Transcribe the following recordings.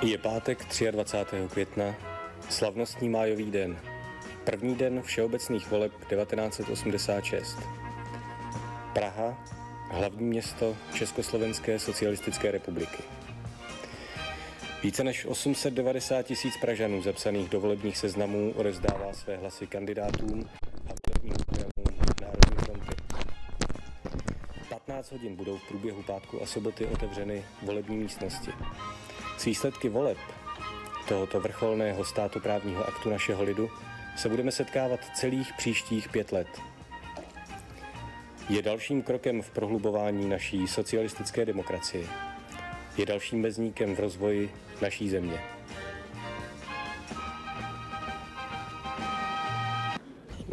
Je pátek 23. května, slavnostní májový den, první den všeobecných voleb 1986. Praha, hlavní město Československé socialistické republiky. Více než 890 000 Pražanů zapsaných do volebních seznamů odevzdává své hlasy kandidátům a volebním programům Národní fronty. 15 hodin budou v průběhu pátku a soboty otevřeny volební místnosti. S výsledky voleb tohoto vrcholného státoprávního aktu našeho lidu se budeme setkávat celých příštích 5 let. Je dalším krokem v prohlubování naší socialistické demokracie. Je dalším mezníkem v rozvoji naší země.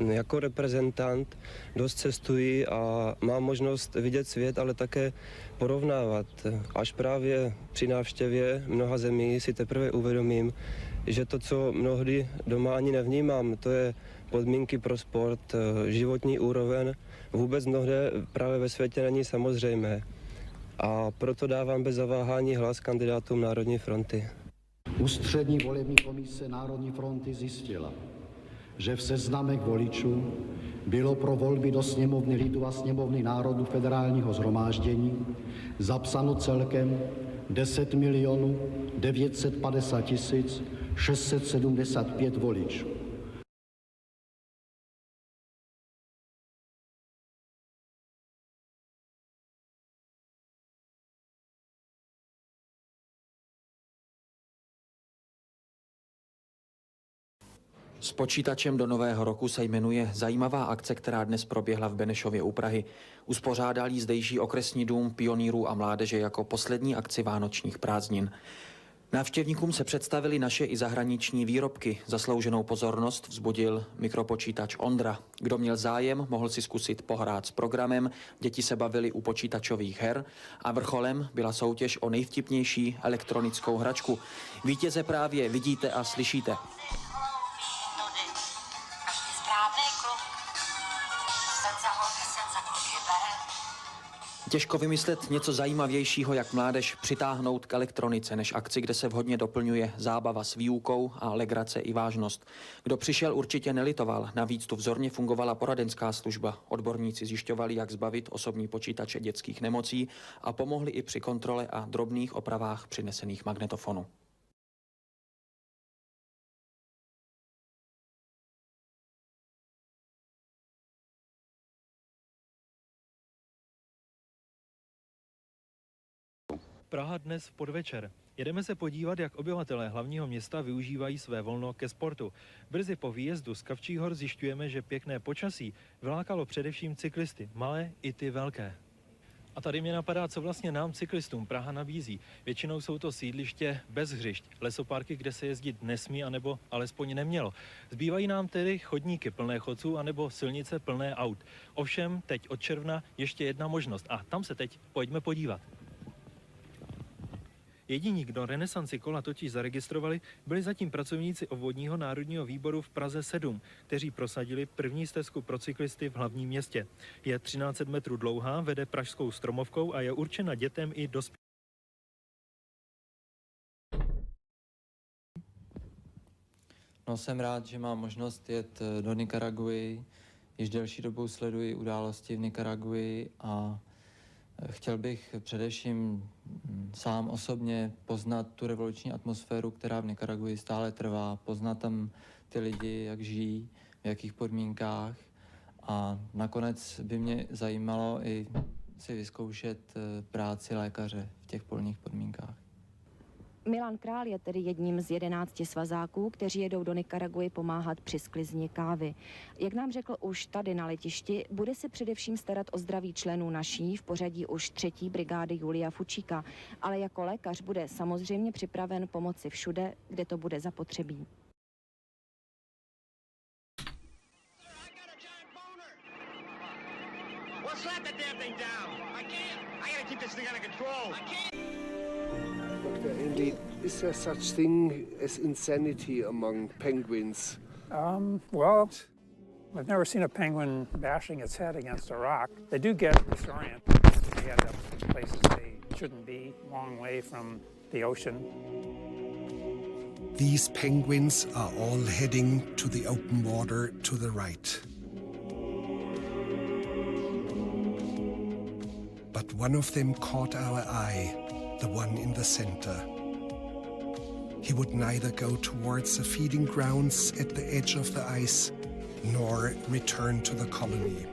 Jako reprezentant dost cestuji a mám možnost vidět svět, ale také porovnávat. Až právě při návštěvě mnoha zemí si teprve uvědomím, že to, co mnohdy doma ani nevnímám, to je podmínky pro sport, životní úroveň, vůbec mnohde právě ve světě není samozřejmé. A proto dávám bez zaváhání hlas kandidátům Národní fronty. Ústřední volební komise Národní fronty zjistila, že v seznamech voličů bylo pro volby do sněmovny lidu a sněmovny národů federálního shromáždění zapsáno celkem 10 950 675 voličů. S počítačem do nového roku se jmenuje zajímavá akce, která dnes proběhla v Benešově u Prahy. Uspořádal ji zdejší okresní dům pionýrů a mládeže jako poslední akci vánočních prázdnin. Návštěvníkům se představili naše i zahraniční výrobky. Zaslouženou pozornost vzbudil mikropočítač Ondra. Kdo měl zájem, mohl si zkusit pohrát s programem, děti se bavily u počítačových her a vrcholem byla soutěž o nejvtipnější elektronickou hračku. Vítěze právě vidíte a slyšíte. Těžko vymyslet něco zajímavějšího, jak mládež přitáhnout k elektronice, než akci, kde se vhodně doplňuje zábava s výukou a legrace i vážnost. Kdo přišel, určitě nelitoval. Navíc tu vzorně fungovala poradenská služba. Odborníci zjišťovali, jak zbavit osobní počítače dětských nemocí a pomohli i při kontrole a drobných opravách přinesených magnetofonů. Praha dnes v podvečer. Jedeme se podívat, jak obyvatelé hlavního města využívají své volno ke sportu. Brzy po výjezdu z Kavčích hor zjišťujeme, že pěkné počasí vylákalo především cyklisty, malé i ty velké. A tady mě napadá, co vlastně nám cyklistům Praha nabízí. Většinou jsou to sídliště bez hřišť, lesoparky, kde se jezdit nesmí, anebo alespoň nemělo. Zbývají nám tedy chodníky plné chodců, anebo silnice plné aut. Ovšem, teď od června ještě jedna možnost a tam se teď pojďme podívat. Jediní, kdo renesanci kola totiž zaregistrovali, byli zatím pracovníci obvodního národního výboru v Praze 7, kteří prosadili první stezku pro cyklisty v hlavním městě. Je 1300 metrů dlouhá, vede pražskou Stromovkou a je určena dětem i dospělým. No, jsem rád, že mám možnost jet do Nikaraguy. Již delší dobou sleduji události v Nikaraguji a chtěl bych především sám osobně poznat tu revoluční atmosféru, která v Nikaraguji stále trvá, poznat tam ty lidi, jak žijí, v jakých podmínkách a nakonec by mě zajímalo i si vyzkoušet práci lékaře v těch polních podmínkách. Milan Král je tedy jedním z 11 svazáků, kteří jedou do Nikaraguji pomáhat při sklizni kávy. Jak nám řekl už tady na letišti, bude se především starat o zdraví členů naší v pořadí už 3. brigády Julia Fučíka, ale jako lékař bude samozřejmě připraven pomoci všude, kde to bude zapotřebí. Indeed, is there such thing as insanity among penguins? Well, I've never seen a penguin bashing its head against a rock. They do get disoriented. They end up in places they shouldn't be, long way from the ocean. These penguins are all heading to the open water to the right. But one of them caught our eye, the one in the center. He would neither go towards the feeding grounds at the edge of the ice, nor return to the colony.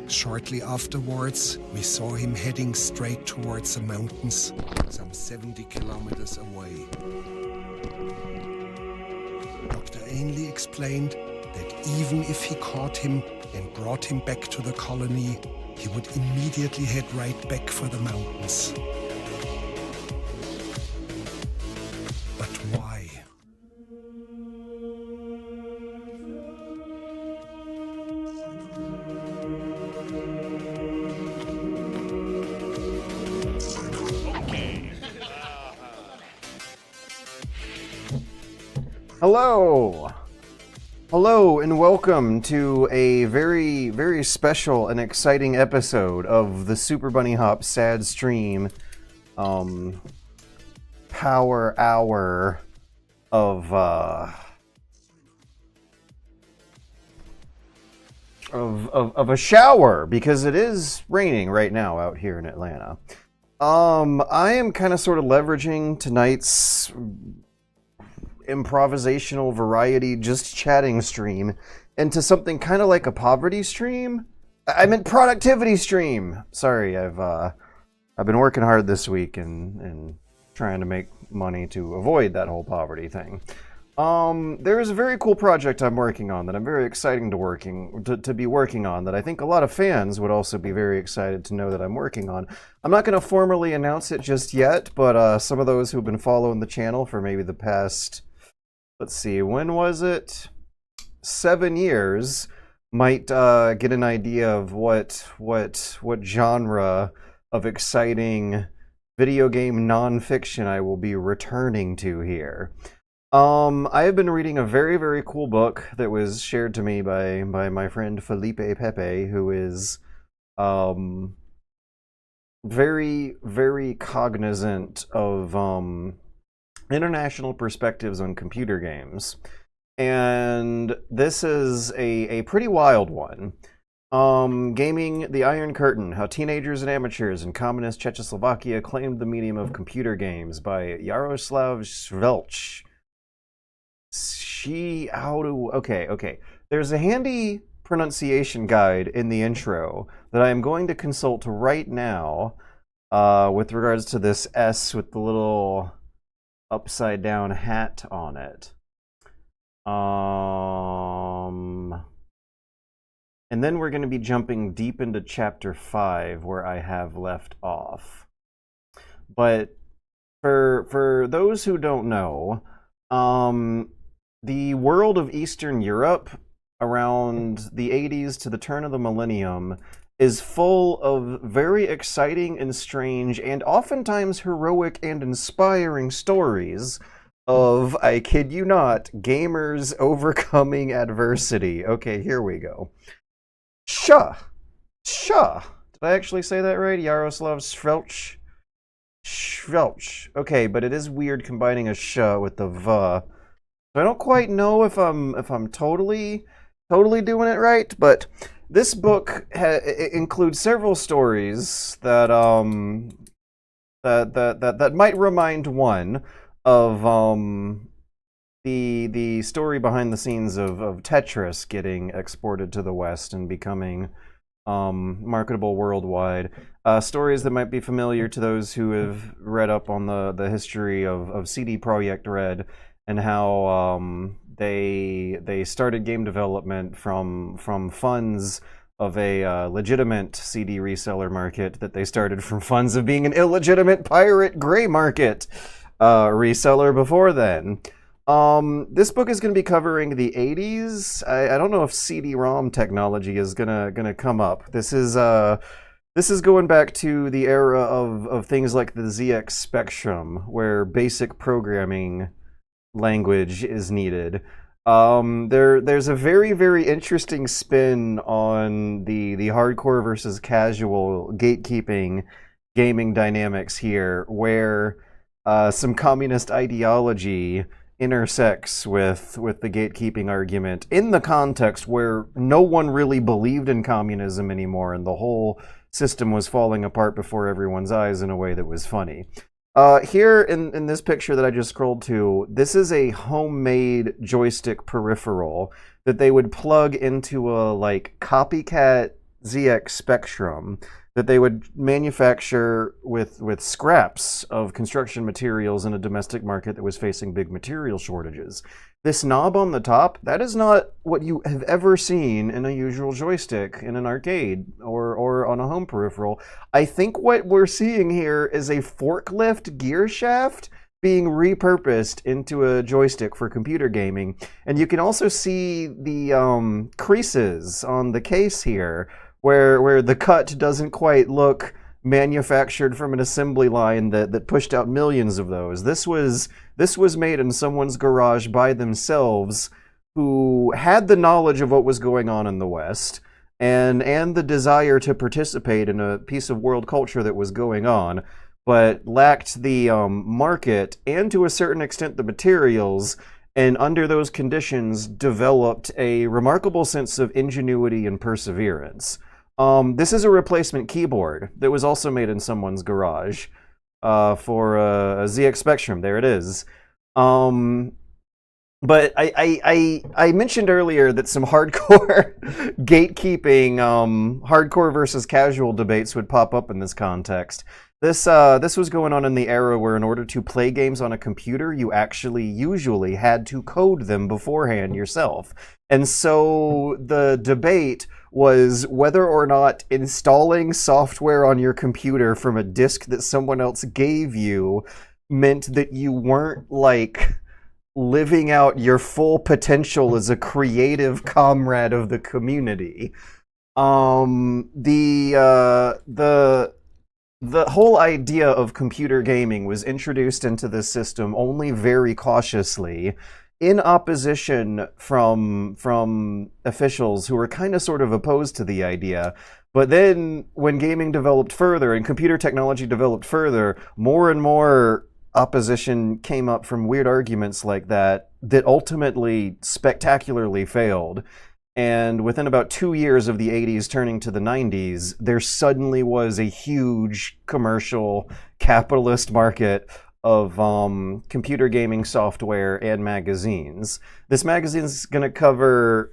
Shortly afterwards, we saw him heading straight towards the mountains, some 70 kilometers away. Dr. Ainley explained that even if he caught him and brought him back to the colony, he would immediately head right back for the mountains. But why? Hello! Hello and welcome to a very, very special and exciting episode of the Super Bunny Hop Sad Stream Power Hour of a shower, because it is raining right now out here in Atlanta. I am kind of sort of leveraging tonight's improvisational variety just chatting stream into something kind of like a poverty stream. I meant productivity stream. Sorry, I've been working hard this week and trying to make money to avoid that whole poverty thing. There is a very cool project I'm working on that I'm very excited to be working on, that I think a lot of fans would also be very excited to know that I'm working on. I'm not going to formally announce it just yet, but some of those who've been following the channel for maybe the past, let's see, when was it? 7 years, might get an idea of what genre of exciting video game nonfiction I will be returning to here. I have been reading a very, very cool book that was shared to me by my friend Felipe Pepe, who is very, very cognizant of international perspectives on computer games. And this is a pretty wild one. Gaming the Iron Curtain, How Teenagers and Amateurs in Communist Czechoslovakia Claimed the Medium of Computer Games by Jaroslav Svelch. Okay. There's a handy pronunciation guide in the intro that I am going to consult right now with regards to this S with the little upside down hat on it. And then we're going to be jumping deep into chapter 5 where I have left off. But for those who don't know, the world of Eastern Europe around the 80s to the turn of the millennium is full of very exciting and strange and oftentimes heroic and inspiring stories of, I kid you not, gamers overcoming adversity. Okay, here we go. Did I actually say that right? Jaroslav Svelch? Svelch. Okay, but it is weird combining a sh with the v. So I don't quite know if I'm totally doing it right, but this book includes several stories that that might remind one of the story behind the scenes of Tetris getting exported to the West and becoming marketable worldwide. Stories that might be familiar to those who have read up on the history of CD Projekt Red and how they started game development from funds of a legitimate CD reseller market that they started from funds of being an illegitimate pirate gray market reseller before then. This book is going to be covering the 80s. I don't know if CD-ROM technology is gonna come up. This is going back to the era of things like the ZX Spectrum, where basic programming language is needed. There's a very, very interesting spin on the hardcore versus casual gatekeeping gaming dynamics here, where some communist ideology intersects with the gatekeeping argument in the context where no one really believed in communism anymore, and the whole system was falling apart before everyone's eyes in a way that was funny. Here in this picture that I just scrolled to, this is a homemade joystick peripheral that they would plug into a like copycat ZX Spectrum that they would manufacture with scraps of construction materials in a domestic market that was facing big material shortages. This knob on the top, that is not what you have ever seen in a usual joystick in an arcade or on a home peripheral. I think what we're seeing here is a forklift gear shaft being repurposed into a joystick for computer gaming. And you can also see the creases on the case here, where the cut doesn't quite look manufactured from an assembly line that pushed out millions of those. This was made in someone's garage by themselves, who had the knowledge of what was going on in the West and the desire to participate in a piece of world culture that was going on, but lacked the market and to a certain extent the materials, and under those conditions developed a remarkable sense of ingenuity and perseverance. This is a replacement keyboard that was also made in someone's garage for a ZX Spectrum. There it is. But I mentioned earlier that some hardcore gatekeeping, hardcore versus casual debates would pop up in this context. This was going on in the era where in order to play games on a computer, you actually usually had to code them beforehand yourself. And so the debate was whether or not installing software on your computer from a disk that someone else gave you meant that you weren't like living out your full potential as a creative comrade of the community. The whole idea of computer gaming was introduced into this system only very cautiously, in opposition from officials who were kind of sort of opposed to the idea. But then when gaming developed further and computer technology developed further, more and more opposition came up from weird arguments like that ultimately spectacularly failed. And within about 2 years of the 80s turning to the 90s, there suddenly was a huge commercial capitalist market of computer gaming software and magazines. This magazine's going to cover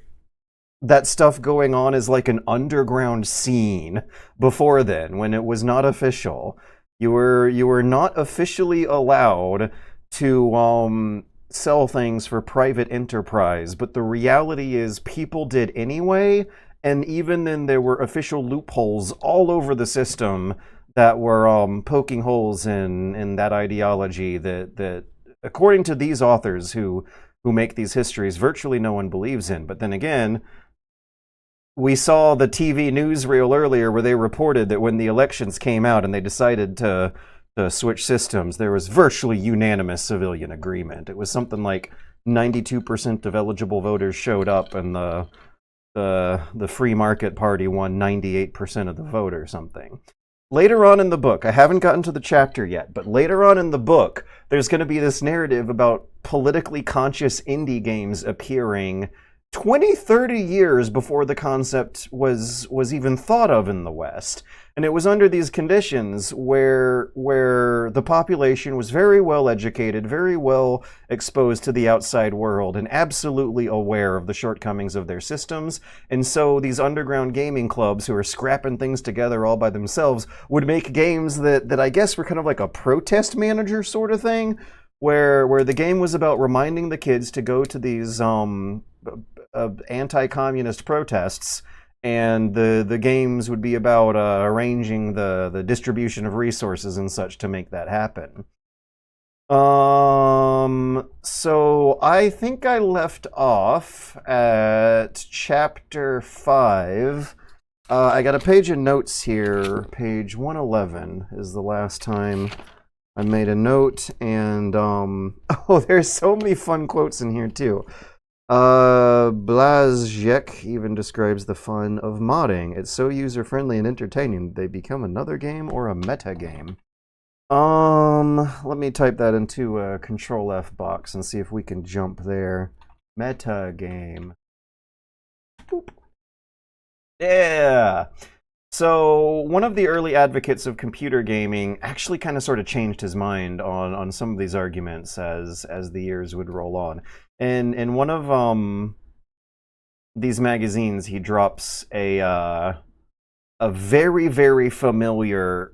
that stuff going on as like an underground scene before then, when it was not official. You were not officially allowed to sell things for private enterprise, but the reality is people did anyway, and even then there were official loopholes all over the system that were poking holes in that ideology that according to these authors who make these histories, virtually no one believes in. But then again, we saw the TV newsreel earlier where they reported that when the elections came out and they decided to switch systems, there was virtually unanimous civilian agreement. It was something like 92% of eligible voters showed up, and the Free Market Party won 98% of the vote or something. Later on in the book, I haven't gotten to the chapter yet, but later on in the book, there's going to be this narrative about politically conscious indie games appearing 20, 30 years before the concept was even thought of in the West. And it was under these conditions where the population was very well educated, very well exposed to the outside world, and absolutely aware of the shortcomings of their systems. And so these underground gaming clubs who are scrapping things together all by themselves would make games that I guess were kind of like a protest manager sort of thing, where the game was about reminding the kids to go to these anti-communist protests, and the games would be about arranging the distribution of resources and such to make that happen. So I think I left off at chapter 5. I got a page of notes here. Page 111 is the last time I made a note, and oh, there's so many fun quotes in here too. Blazjek even describes the fun of modding. It's so user-friendly and entertaining they become another game or a meta game. Let me type that into a Control F box and see if we can jump there. Meta game. Boop. Yeah. So one of the early advocates of computer gaming actually kind of sort of changed his mind on some of these arguments as the years would roll on. And in one of these magazines, he drops a very, very familiar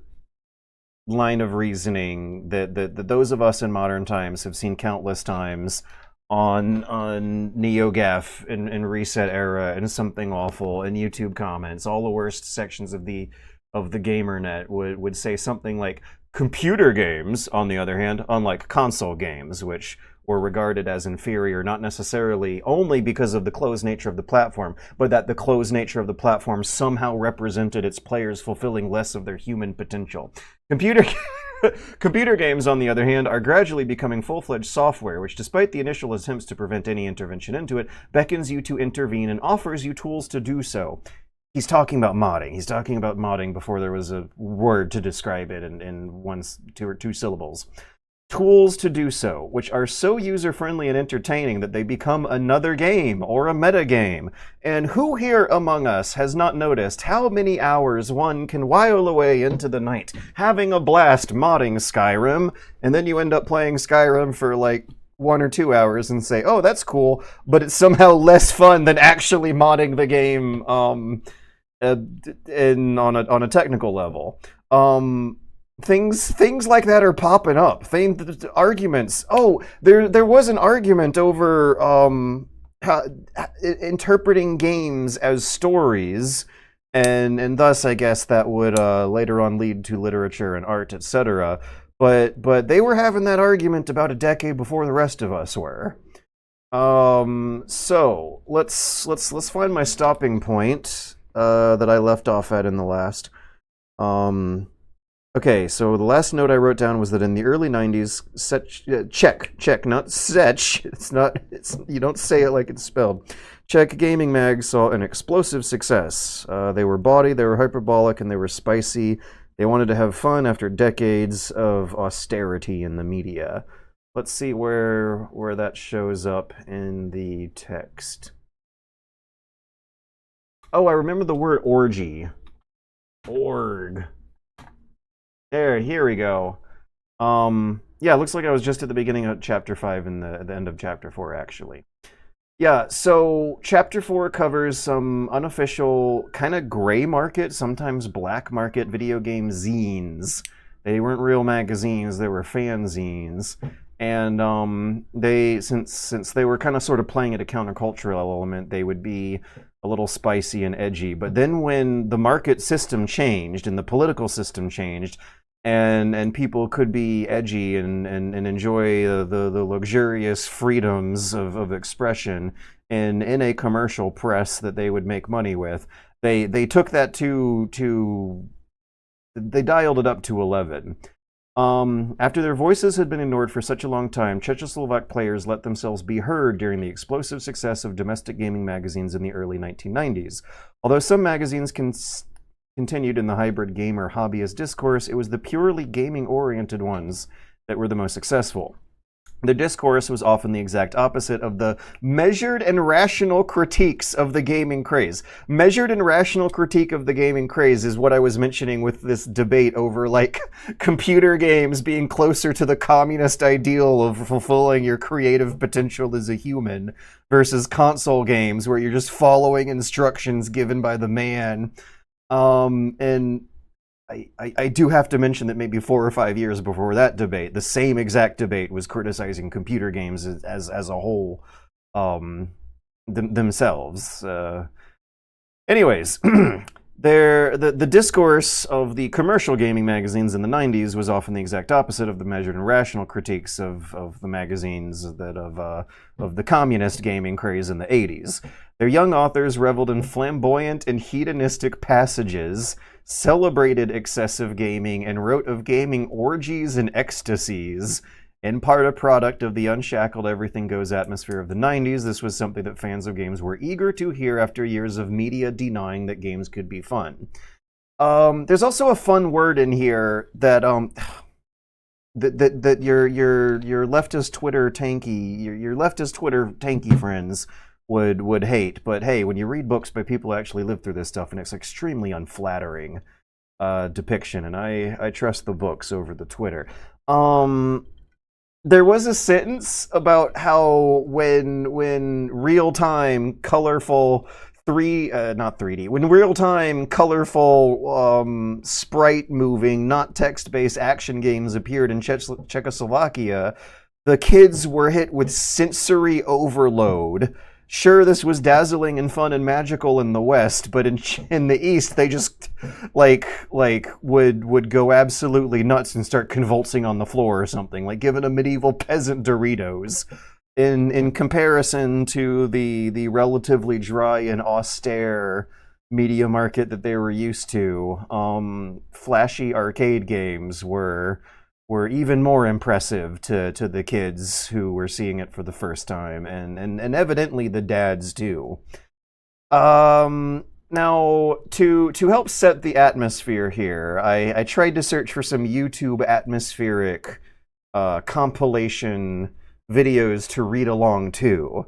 line of reasoning that those of us in modern times have seen countless times on NeoGAF and Reset Era and Something Awful and YouTube comments. All the worst sections of the gamernet would say something like, computer games, on the other hand, unlike console games, which were regarded as inferior not necessarily only because of the closed nature of the platform, but that the closed nature of the platform somehow represented its players fulfilling less of their human potential. Computer games, on the other hand, are gradually becoming full-fledged software, which, despite the initial attempts to prevent any intervention into it, beckons you to intervene and offers you tools to do so. He's talking about modding. He's talking about modding before there was a word to describe it in two syllables. Tools to do so, which are so user-friendly and entertaining that they become another game or a meta game. And who here among us has not noticed how many hours one can while away into the night, having a blast modding Skyrim, and then you end up playing Skyrim for like 1 or 2 hours and say, oh, that's cool, but it's somehow less fun than actually modding the game on a technical level. Things like that are popping up. Arguments. Oh, there was an argument over interpreting games as stories, and thus I guess that would later on lead to literature and art, etc. But they were having that argument about a decade before the rest of us were. So let's find my stopping point that I left off at in the last. Okay, so the last note I wrote down was that in the early 90s, Czech, not Sech. You don't say it like it's spelled. Czech gaming mags saw an explosive success. They were bawdy, they were hyperbolic, and they were spicy. They wanted to have fun after decades of austerity in the media. Let's see where that shows up in the text. Oh, I remember the word orgy. Org. Here we go. Yeah, it looks like I was just at the beginning of Chapter 5 and the end of Chapter 4, actually. Yeah, so Chapter 4 covers some unofficial, kind of gray market, sometimes black market video game zines. They weren't real magazines, they were fanzines. And they, since they were kind of sort of playing at a countercultural element, they would be a little spicy and edgy. But then when the market system changed and the political system changed, and people could be edgy and enjoy the luxurious freedoms of expression in a commercial press that they would make money with, they took that they dialed it up to 11. After their voices had been ignored for such a long time, Czechoslovak players let themselves be heard during the explosive success of domestic gaming magazines in the early 1990s. Although some magazines continued in the hybrid gamer hobbyist discourse, it was the purely gaming-oriented ones that were the most successful. The discourse was often the exact opposite of the measured and rational critiques of the gaming craze. Measured and rational critique of the gaming craze is what I was mentioning with this debate over, like, computer games being closer to the communist ideal of fulfilling your creative potential as a human versus console games where you're just following instructions given by the man. And I do have to mention that maybe 4 or 5 years before that debate, the same exact debate was criticizing computer games as a whole, themselves. Anyways, the discourse of the commercial gaming magazines in the 90s was often the exact opposite of the measured and rational critiques of the magazines of the communist gaming craze in the 80s. Their young authors reveled in flamboyant and hedonistic passages, celebrated excessive gaming, and wrote of gaming orgies and ecstasies. In part a product of the unshackled everything goes atmosphere of the 90s, this was something that fans of games were eager to hear after years of media denying that games could be fun. There's also a fun word in here that that your leftist Twitter tanky friends would hate. But hey, when you read books by people who actually lived through this stuff, and it's extremely unflattering depiction, and I trust the books over the Twitter. There was a sentence about how when real-time colorful not 3D, when real-time colorful sprite moving, not text-based action games appeared in Czechoslovakia, the kids were hit with sensory overload. Sure, this was dazzling and fun and magical in the West, but in the East, they just would go absolutely nuts and start convulsing on the floor or something, like giving a medieval peasant Doritos. In comparison to the relatively dry and austere media market that they were used to, flashy arcade games were even more impressive to the kids who were seeing it for the first time, and evidently the dads too. Now, to help set the atmosphere here, I tried to search for some YouTube atmospheric compilation videos to read along to,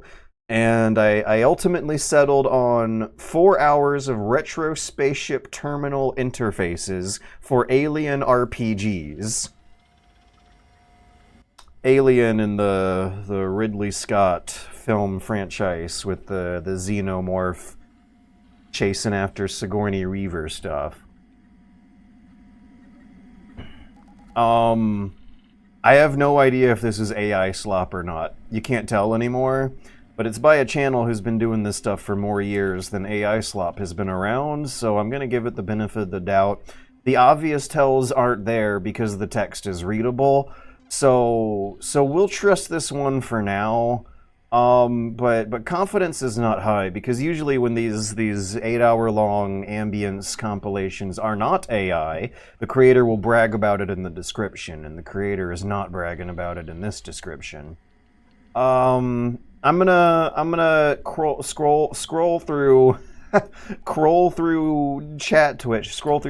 and I ultimately settled on 4 hours of retro spaceship terminal interfaces for Alien RPGs. Alien in the Ridley Scott film franchise with the xenomorph chasing after Sigourney Weaver stuff. I have no idea if this is AI slop or not. You can't tell anymore, but it's by a channel who's been doing this stuff for more years than AI slop has been around, so I'm gonna give it the benefit of the doubt. The obvious tells aren't there because the text is readable, so we'll trust this one for now. But confidence is not high, because usually when these 8-hour-long ambience compilations are not AI, the creator will brag about it in the description, and the creator is not bragging about it in this description. I'm gonna scroll through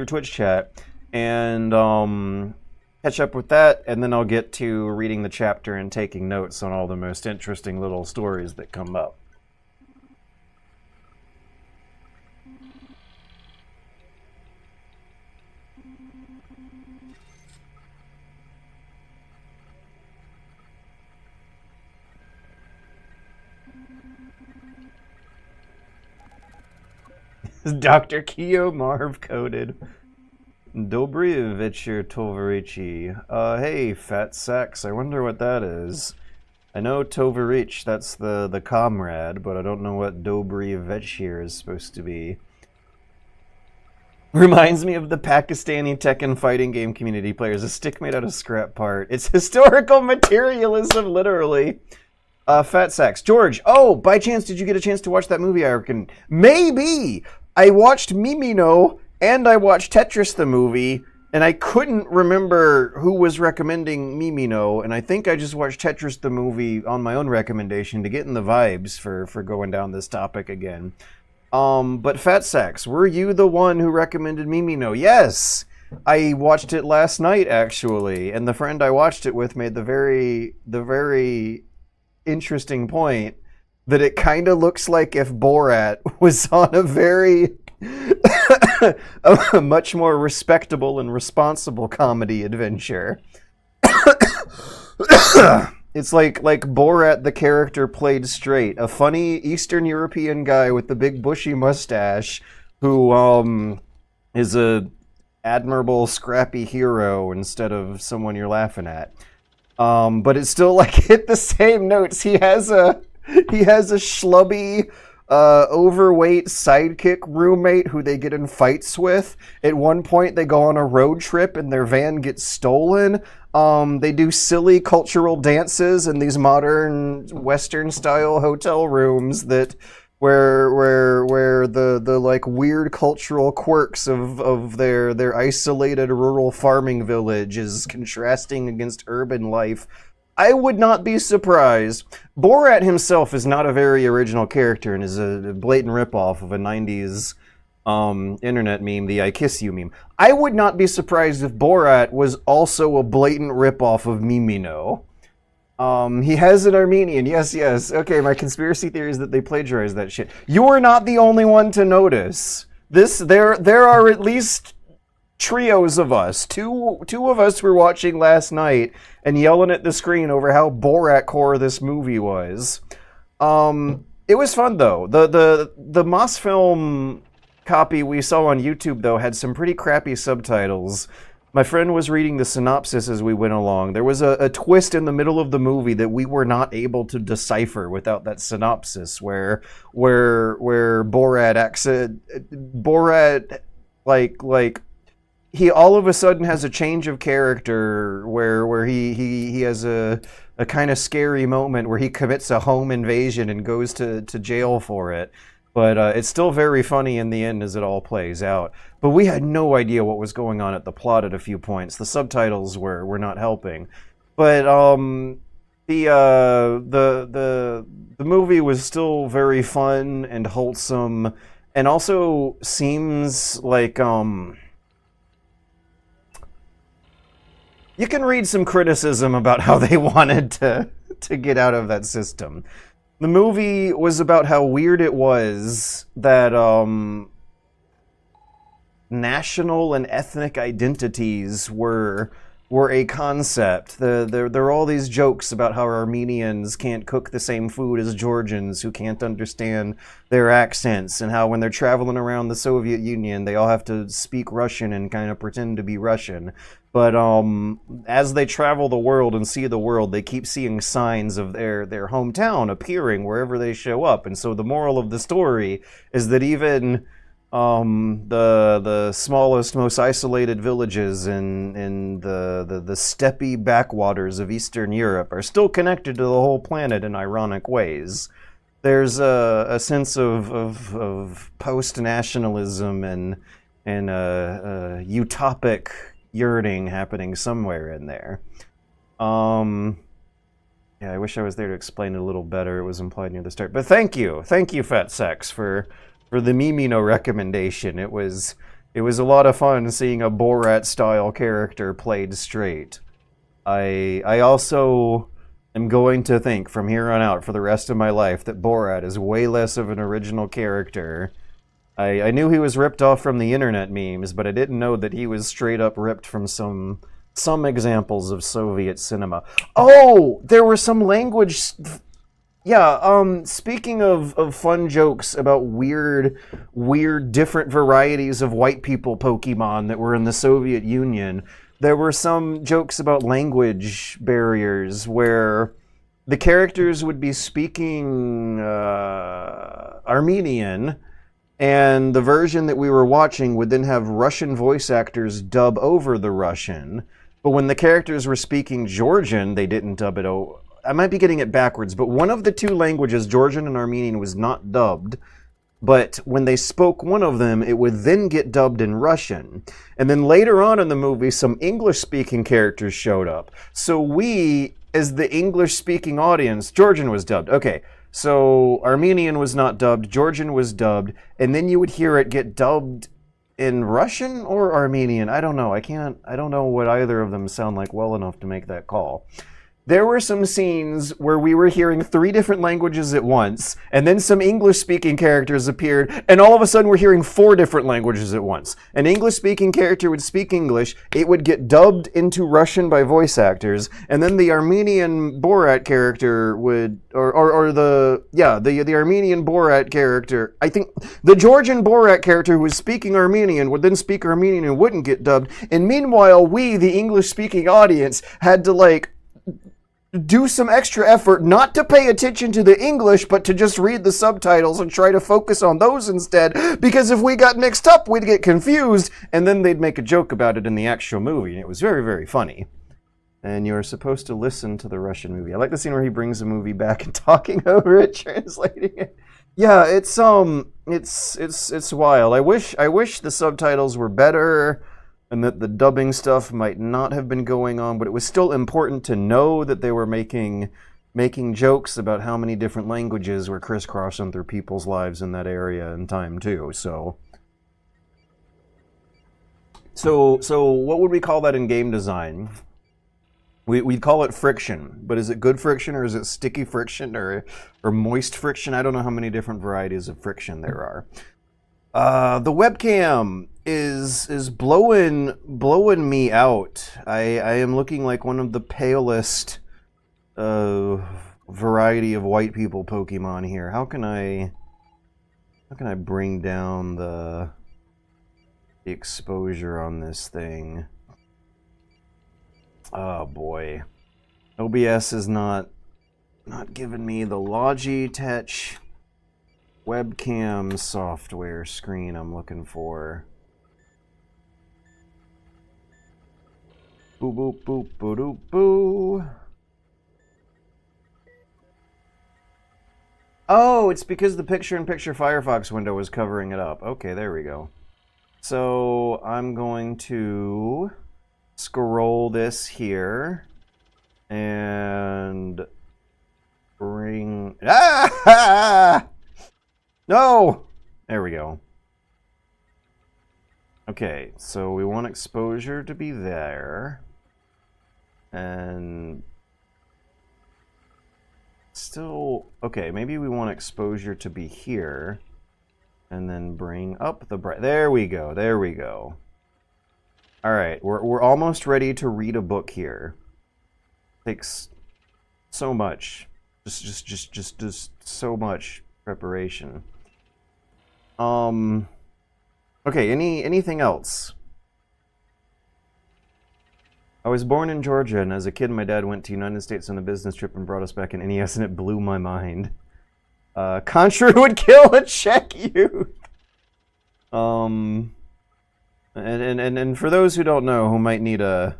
Twitch chat, and catch up with that, and then I'll get to reading the chapter and taking notes on all the most interesting little stories that come up. Dr. Keo Marv coded. Dobry večer, tovarichi. Hey, fat sacks. I wonder what that is. I know tovarich, that's the comrade, but I don't know what Dobry večer is supposed to be. Reminds me of the Pakistani Tekken fighting game community players. A stick made out of scrap part. It's historical materialism, literally. Fat sacks. George, oh, by chance, did you get a chance to watch that movie I reckon? Maybe! I watched Mimino, and I watched Tetris the movie, and I couldn't remember who was recommending Mimino, and I think I just watched Tetris the movie on my own recommendation to get in the vibes for going down this topic again. But Fat Sacks, were you the one who recommended Mimino? Yes! I watched it last night, actually, and the friend I watched it with made the very interesting point that it kind of looks like if Borat was on a very a much more respectable and responsible comedy adventure. It's like Borat, the character, played straight. A funny Eastern European guy with the big bushy mustache who is a admirable, scrappy hero instead of someone you're laughing at. But it's still like hit the same notes. He has a schlubby, overweight sidekick roommate who they get in fights with. At one point, they go on a road trip and their van gets stolen. They do silly cultural dances in these modern Western-style hotel rooms where the like weird cultural quirks of their isolated rural farming village is contrasting against urban life I would not be surprised. Borat himself is not a very original character and is a blatant ripoff of a 90s internet meme, the I Kiss You meme. I would not be surprised if Borat was also a blatant ripoff of Mimino. He has an Armenian, yes. Okay, my conspiracy theory is that they plagiarized that shit. You are not the only one to notice. There are at least trios of us. Two of us were watching last night and yelling at the screen over how Borat-core this movie was. It was fun though. The Mosfilm copy we saw on YouTube though had some pretty crappy subtitles. My friend was reading the synopsis as we went along. There was a twist in the middle of the movie that we were not able to decipher without that synopsis, where Borat like he all of a sudden has a change of character where he has a kind of scary moment where he commits a home invasion and goes to jail for it. But it's still very funny in the end as it all plays out. But we had no idea what was going on at the plot at a few points. The subtitles were not helping. But the movie was still very fun and wholesome, and also seems like you can read some criticism about how they wanted to get out of that system. The movie was about how weird it was that national and ethnic identities were a concept. There are all these jokes about how Armenians can't cook the same food as Georgians who can't understand their accents, and how when they're traveling around the Soviet Union, they all have to speak Russian and kind of pretend to be Russian. But as they travel the world and see the world, they keep seeing signs of their hometown appearing wherever they show up. And so the moral of the story is that even the smallest, most isolated villages in the steppy backwaters of Eastern Europe are still connected to the whole planet in ironic ways. There's a sense of post-nationalism and utopic yearning happening somewhere in there. Yeah, I wish I was there to explain it a little better. It was implied near the start. But thank you, Fat Sex, for the Mimino recommendation. It was a lot of fun seeing a Borat-style character played straight. I also am going to think from here on out for the rest of my life that Borat is way less of an original character. I knew he was ripped off from the internet memes, but I didn't know that he was straight up ripped from some examples of Soviet cinema. Oh, there were some language... Yeah, speaking of fun jokes about weird different varieties of white people Pokemon that were in the Soviet Union, there were some jokes about language barriers where the characters would be speaking Armenian, and the version that we were watching would then have Russian voice actors dub over the Russian. But when the characters were speaking Georgian, they didn't dub it over. I might be getting it backwards, but one of the two languages, Georgian and Armenian, was not dubbed. But when they spoke one of them, it would then get dubbed in Russian. And then later on in the movie, some English-speaking characters showed up. So we, as the English-speaking audience, Georgian was dubbed. Okay. So Armenian was not dubbed, Georgian was dubbed, and then you would hear it get dubbed in Russian or Armenian. I don't know. I don't know what either of them sound like well enough to make that call. There were some scenes where we were hearing 3 different languages at once, and then some English-speaking characters appeared, and all of a sudden we're hearing 4 different languages at once. An English-speaking character would speak English, it would get dubbed into Russian by voice actors, and then the Armenian Borat character would, the Armenian Borat character, I think, the Georgian Borat character who was speaking Armenian would then speak Armenian and wouldn't get dubbed, and meanwhile we, the English-speaking audience, had to, do some extra effort not to pay attention to the English, but to just read the subtitles and try to focus on those instead, because if we got mixed up, we'd get confused, and then they'd make a joke about it in the actual movie, and it was very, very funny. And you're supposed to listen to the Russian movie. I like the scene where he brings the movie back and talking over it, translating it. Yeah, it's wild. I wish the subtitles were better. and that the dubbing stuff might not have been going on, but it was still important to know that they were making jokes about how many different languages were crisscrossing through people's lives in that area and time too. So what would we call that in game design? We'd call it friction, but is it good friction or is it sticky friction or moist friction? I don't know how many different varieties of friction there are. The webcam is blowing me out. I am looking like one of the palest variety of white people Pokemon here. How can I bring down the exposure on this thing? Oh boy. OBS is not giving me the Logitech webcam software screen I'm looking for. Boo boop boop boo doop boo. Oh, it's because the picture-in-picture Firefox window was covering it up. Okay, there we go. So I'm going to scroll this here and bring... Ah! No! There we go. Okay, so we want exposure to be there. And... still... okay, maybe we want exposure to be here. And then bring up the bright... there we go, there we go. Alright, we're almost ready to read a book here. Takes so much. Just so much preparation. Okay, anything else? I was born in Georgia, and as a kid my dad went to the United States on a business trip and brought us back an NES, and it blew my mind. Contra would kill a Czech youth! And for those who don't know, who might need a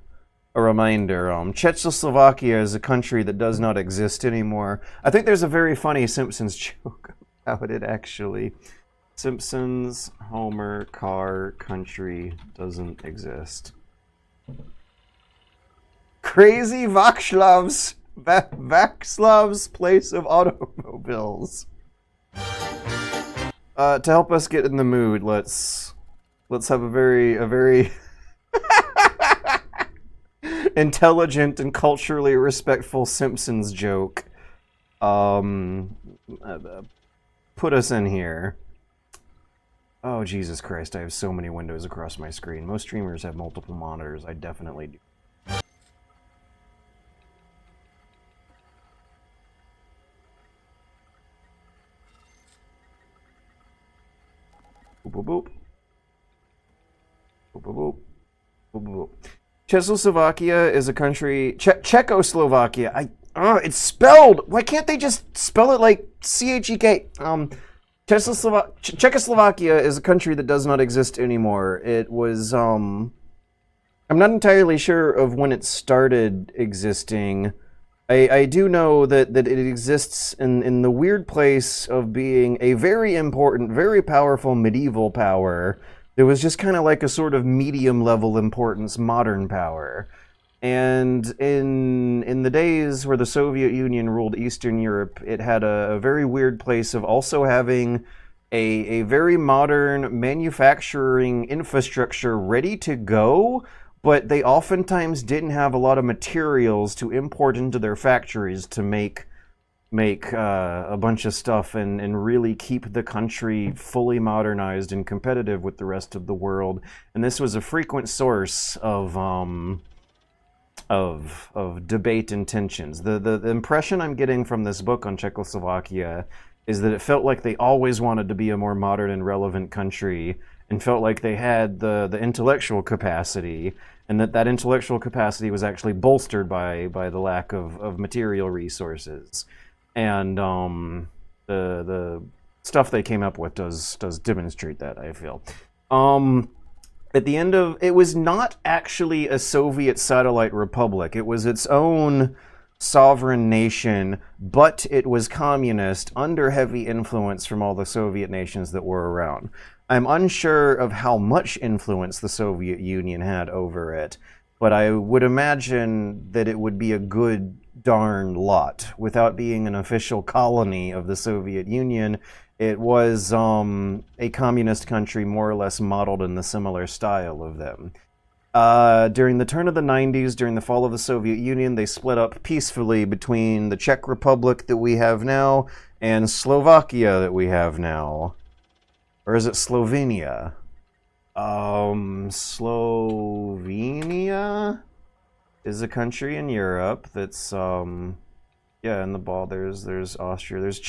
reminder, Czechoslovakia is a country that does not exist anymore. I think there's a very funny Simpsons joke about it, actually. Simpsons, Homer, car, country, doesn't exist. Crazy Václav's place of automobiles. To help us get in the mood, let's have a very intelligent and culturally respectful Simpsons joke. Put us in here. Oh, Jesus Christ, I have so many windows across my screen. Most streamers have multiple monitors. I definitely do. Boop, boop, boop. Boop, boop, boop. Boop, boop, boop. Czechoslovakia is a country... Czechoslovakia. It's spelled... why can't they just spell it like C-H-E-K? Czechoslovakia is a country that does not exist anymore. It was, I'm not entirely sure of when it started existing. I do know that it exists in the weird place of being a very important, very powerful medieval power. It was just kind of like a sort of medium-level importance modern power. And in the days where the Soviet Union ruled Eastern Europe, it had a very weird place of also having a very modern manufacturing infrastructure ready to go, but they oftentimes didn't have a lot of materials to import into their factories to make a bunch of stuff and really keep the country fully modernized and competitive with the rest of the world. And this was a frequent source of debate and tensions. The impression I'm getting from this book on Czechoslovakia is that it felt like they always wanted to be a more modern and relevant country and felt like they had the intellectual capacity, and that intellectual capacity was actually bolstered by the lack of material resources. And the stuff they came up with does demonstrate that, I feel. At the end of... it was not actually a Soviet satellite republic. It was its own sovereign nation, but it was communist under heavy influence from all the Soviet nations that were around. I'm unsure of how much influence the Soviet Union had over it, but I would imagine that it would be a good darn lot. Without being an official colony of the Soviet Union, it was a communist country more or less modeled in the similar style of them. During the turn of the 90s, during the fall of the Soviet Union, they split up peacefully between the Czech Republic that we have now and Slovakia that we have now. Or is it Slovenia? Slovenia is a country in Europe that's, yeah, in the ball, there's Austria, there's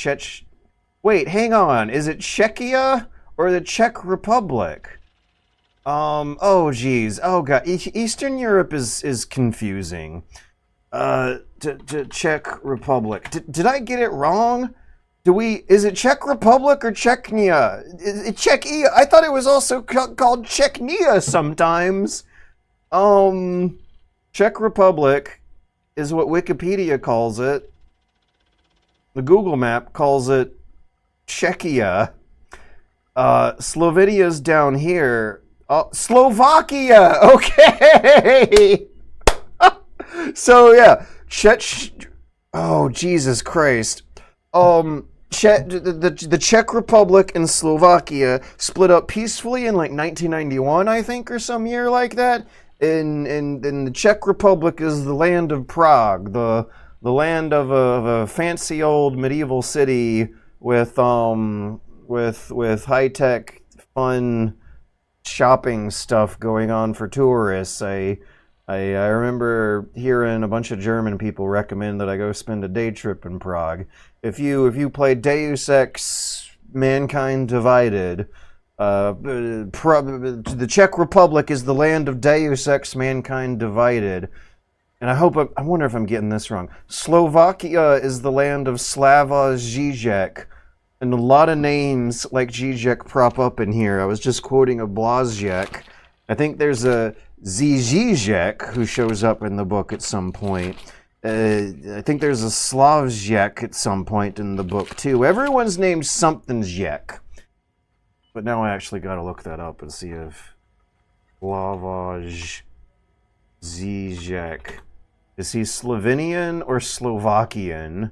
wait, hang on, is it Czechia or the Czech Republic? Oh geez, oh god, Eastern Europe is confusing. Czech Republic, did I get it wrong? Is it Czech Republic or Czechnia? Czechia, I thought it was also called Czechnia sometimes. Czech Republic is what Wikipedia calls it. The Google map calls it Czechia. Slovenia's down here. Slovakia! Okay! So, yeah. Oh, Jesus Christ. The Czech Republic and Slovakia split up peacefully in like 1991, I think, or some year like that. And the Czech Republic is the land of Prague, the land of a fancy old medieval city with high-tech, fun shopping stuff going on for tourists. I remember hearing a bunch of German people recommend that I go spend a day trip in Prague. If you play Deus Ex Mankind Divided, the Czech Republic is the land of Deus Ex Mankind Divided. And I wonder if I'm getting this wrong. Slovakia is the land of Slava Žižek. And a lot of names like Žižek prop up in here. I was just quoting a Blazjek. I think there's a Zizek who shows up in the book at some point. I think there's a Slavjek at some point in the book too. Everyone's named something Zjek. But now I actually gotta look that up and see if Slavoj Zizek. Is he Slovenian or Slovakian?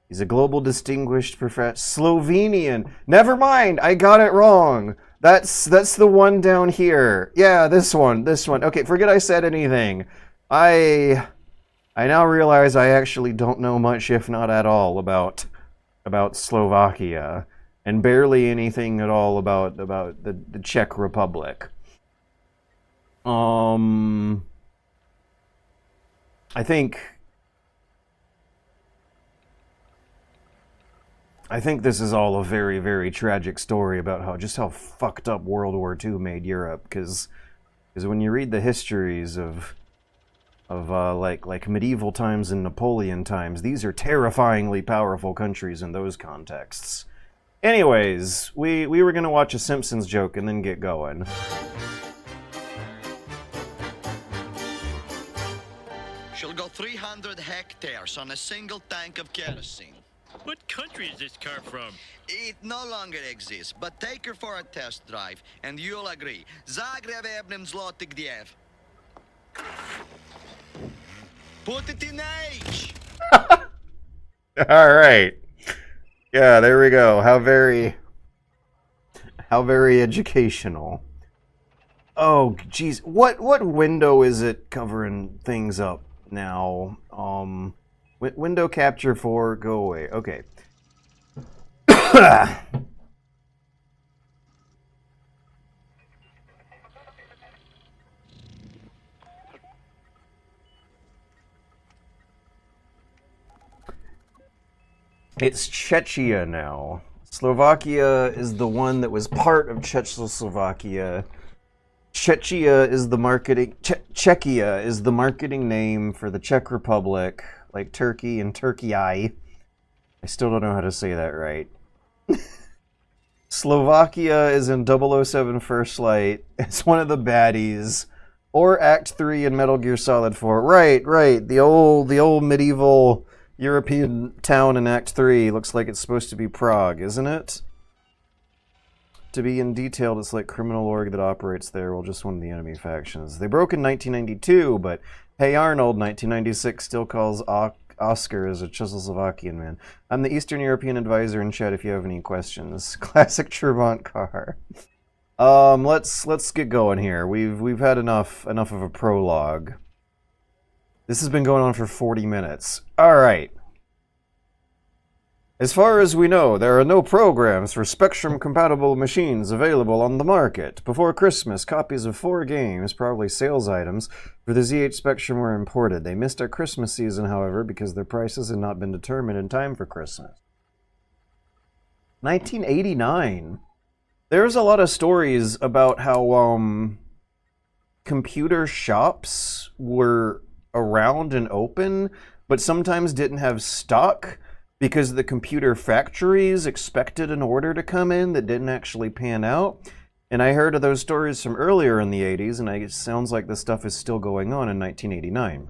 He's a global distinguished professor. Slovenian. Never mind, I got it wrong. That's the one down here. Yeah, this one. Okay, forget I said anything. I now realize I actually don't know much, if not at all, about Slovakia, and barely anything at all about the Czech Republic. I think this is all a very, very tragic story about how fucked up World War II made Europe. Because when you read the histories of like medieval times and Napoleon times, these are terrifyingly powerful countries in those contexts. Anyways, we were gonna watch a Simpsons joke and then get going. She'll go 300 hectares on a single tank of kerosene. What country is this car from? It no longer exists, but take her for a test drive, and you'll agree. Zagreb ebnem zloty gdiev. Put it in H! Alright. Yeah, there we go. How very educational. Oh, jeez. What window is it covering things up now? Window capture 4, go away. Okay. It's Czechia now. Slovakia is the one that was part of Czechoslovakia. Czechia is the Czechia is the marketing name for the Czech Republic, like Turkey and Turkey. I still don't know how to say that right. Slovakia is in 007 First Light. It's one of the baddies. Or Act 3 in Metal Gear Solid 4. Right. The old medieval European town in Act 3 looks like it's supposed to be Prague, isn't it? To be in detail, it's like criminal org that operates there, well, just one of the enemy factions. They broke in 1992, but Hey Arnold, 1996, still calls Oscar as a Czechoslovakian man. I'm the Eastern European advisor in chat if you have any questions. Classic Trabant car. Let's get going here. We've had enough of a prologue. This has been going on for 40 minutes. All right. As far as we know, there are no programs for Spectrum-compatible machines available on the market. Before Christmas, copies of 4 games, probably sales items, for the ZH Spectrum were imported. They missed our Christmas season, however, because their prices had not been determined in time for Christmas. 1989. There's a lot of stories about how computer shops were around and open, but sometimes didn't have stock because the computer factories expected an order to come in that didn't actually pan out. And I heard of those stories from earlier in the 80s, and it sounds like this stuff is still going on in 1989.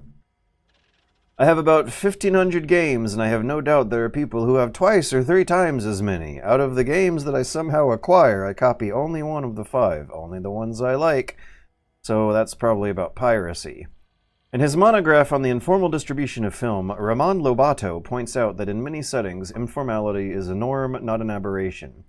I have about 1,500 games, and I have no doubt there are people who have twice or 3 times as many. Out of the games that I somehow acquire, I copy only one of the 5, only the ones I like. So that's probably about piracy. In his monograph on the informal distribution of film, Ramon Lobato points out that in many settings, informality is a norm, not an aberration.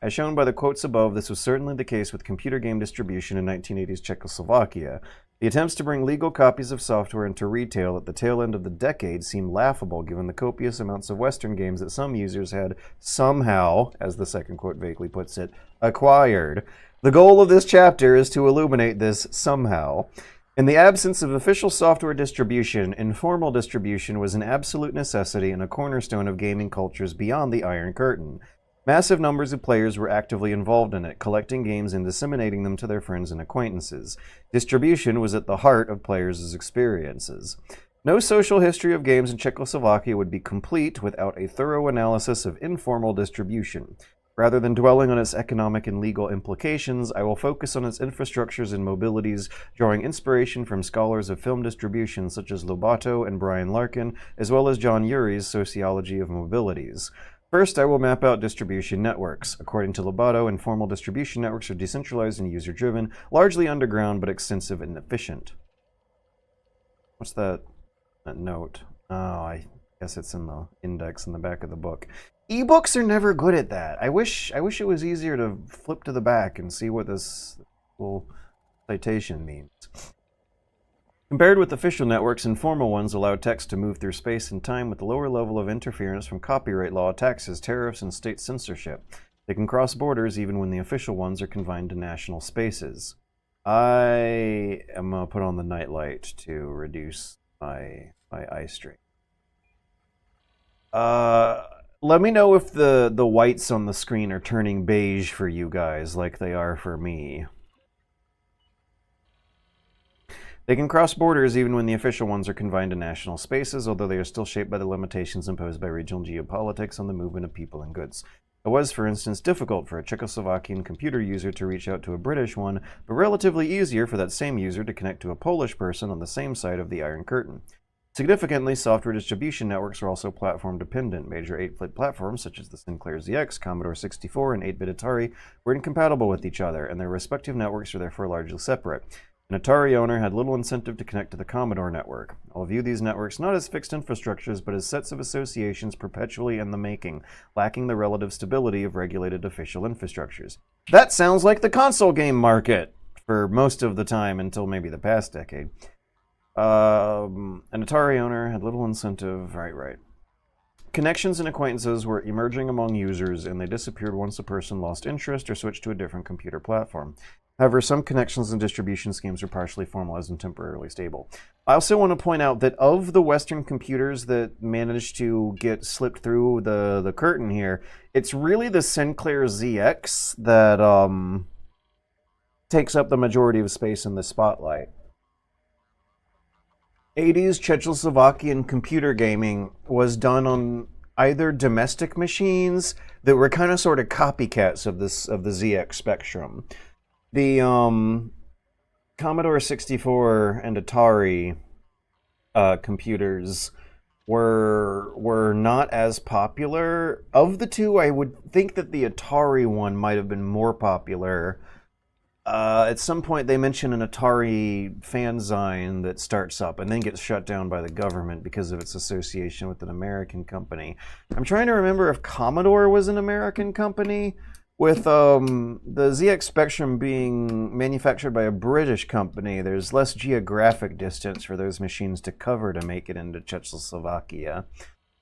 As shown by the quotes above, this was certainly the case with computer game distribution in 1980s Czechoslovakia. The attempts to bring legal copies of software into retail at the tail end of the decade seem laughable given the copious amounts of Western games that some users had somehow, as the second quote vaguely puts it, acquired. The goal of this chapter is to illuminate this somehow. In the absence of official software distribution, informal distribution was an absolute necessity and a cornerstone of gaming cultures beyond the Iron Curtain. Massive numbers of players were actively involved in it, collecting games and disseminating them to their friends and acquaintances. Distribution was at the heart of players' experiences. No social history of games in Czechoslovakia would be complete without a thorough analysis of informal distribution. Rather than dwelling on its economic and legal implications, I will focus on its infrastructures and mobilities, drawing inspiration from scholars of film distribution such as Lobato and Brian Larkin, as well as John Urie's Sociology of Mobilities. First, I will map out distribution networks. According to Lobato, informal distribution networks are decentralized and user-driven, largely underground but extensive and efficient. What's that note? Oh, I guess it's in the index in the back of the book. Ebooks are never good at that. I wish it was easier to flip to the back and see what this little citation means. Compared with official networks, informal ones allow text to move through space and time with a lower level of interference from copyright law, taxes, tariffs, and state censorship. They can cross borders even when the official ones are confined to national spaces. I am going to put on the nightlight to reduce my eye strain. Let me know if the whites on the screen are turning beige for you guys like they are for me. They can cross borders even when the official ones are confined to national spaces, although they are still shaped by the limitations imposed by regional geopolitics on the movement of people and goods. It was, for instance, difficult for a Czechoslovakian computer user to reach out to a British one, but relatively easier for that same user to connect to a Polish person on the same side of the Iron Curtain. Significantly, software distribution networks are also platform-dependent. Major 8-bit platforms such as the Sinclair ZX, Commodore 64, and 8-bit Atari were incompatible with each other, and their respective networks are therefore largely separate. An Atari owner had little incentive to connect to the Commodore network. I'll view these networks not as fixed infrastructures, but as sets of associations perpetually in the making, lacking the relative stability of regulated official infrastructures. That sounds like the console game market for most of the time until maybe the past decade. An Atari owner had little incentive, right. Connections and acquaintances were emerging among users, and they disappeared once a person lost interest or switched to a different computer platform. However, some connections and distribution schemes are partially formalized and temporarily stable. I also want to point out that of the Western computers that managed to get slipped through the curtain here, it's really the Sinclair ZX that takes up the majority of space in the spotlight. 80s Czechoslovakian computer gaming was done on either domestic machines that were kind of sort of copycats of the ZX Spectrum. The Commodore 64 and Atari computers were not as popular. Of the two, I would think that the Atari one might have been more popular. At some point, they mention an Atari fanzine that starts up and then gets shut down by the government because of its association with an American company. I'm trying to remember if Commodore was an American company, with the ZX Spectrum being manufactured by a British company. There's less geographic distance for those machines to cover to make it into Czechoslovakia.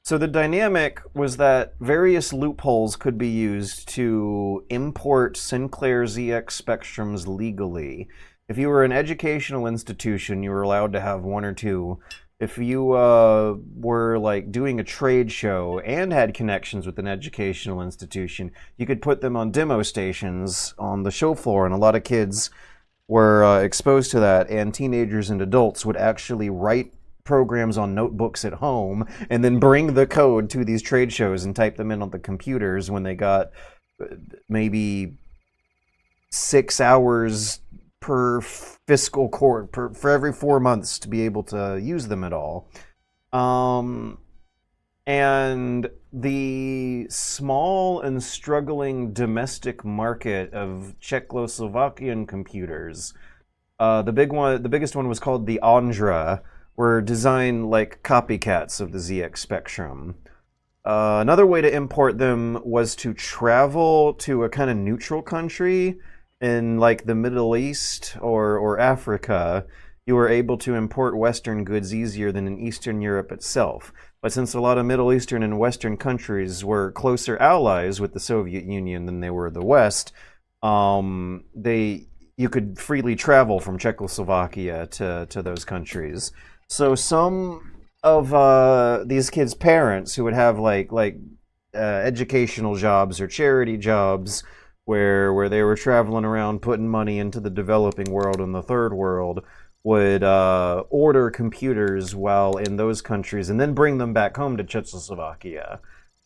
So the dynamic was that various loopholes could be used to import Sinclair ZX Spectrums legally. If you were an educational institution, you were allowed to have one or two. If you were like doing a trade show and had connections with an educational institution, you could put them on demo stations on the show floor, and a lot of kids were exposed to that, and teenagers and adults would actually write programs on notebooks at home and then bring the code to these trade shows and type them in on the computers when they got maybe 6 hours per fiscal quarter, for every 4 months to be able to use them at all. And the small and struggling domestic market of Czechoslovakian computers, the biggest one was called the Ondra, were designed like copycats of the ZX Spectrum. Another way to import them was to travel to a kind of neutral country in like the Middle East or Africa. You were able to import Western goods easier than in Eastern Europe itself. But since a lot of Middle Eastern and Western countries were closer allies with the Soviet Union than they were the West, you could freely travel from Czechoslovakia to those countries. So some of these kids' parents who would have like educational jobs or charity jobs where they were traveling around putting money into the developing world and the third world would order computers while in those countries and then bring them back home to Czechoslovakia.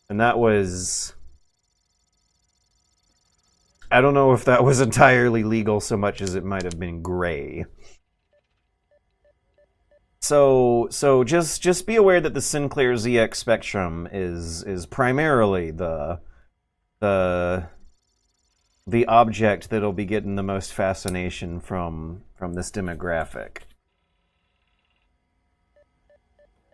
And that was... I don't know if that was entirely legal so much as it might have been gray. So just be aware that the Sinclair ZX Spectrum is primarily the object that'll be getting the most fascination from this demographic.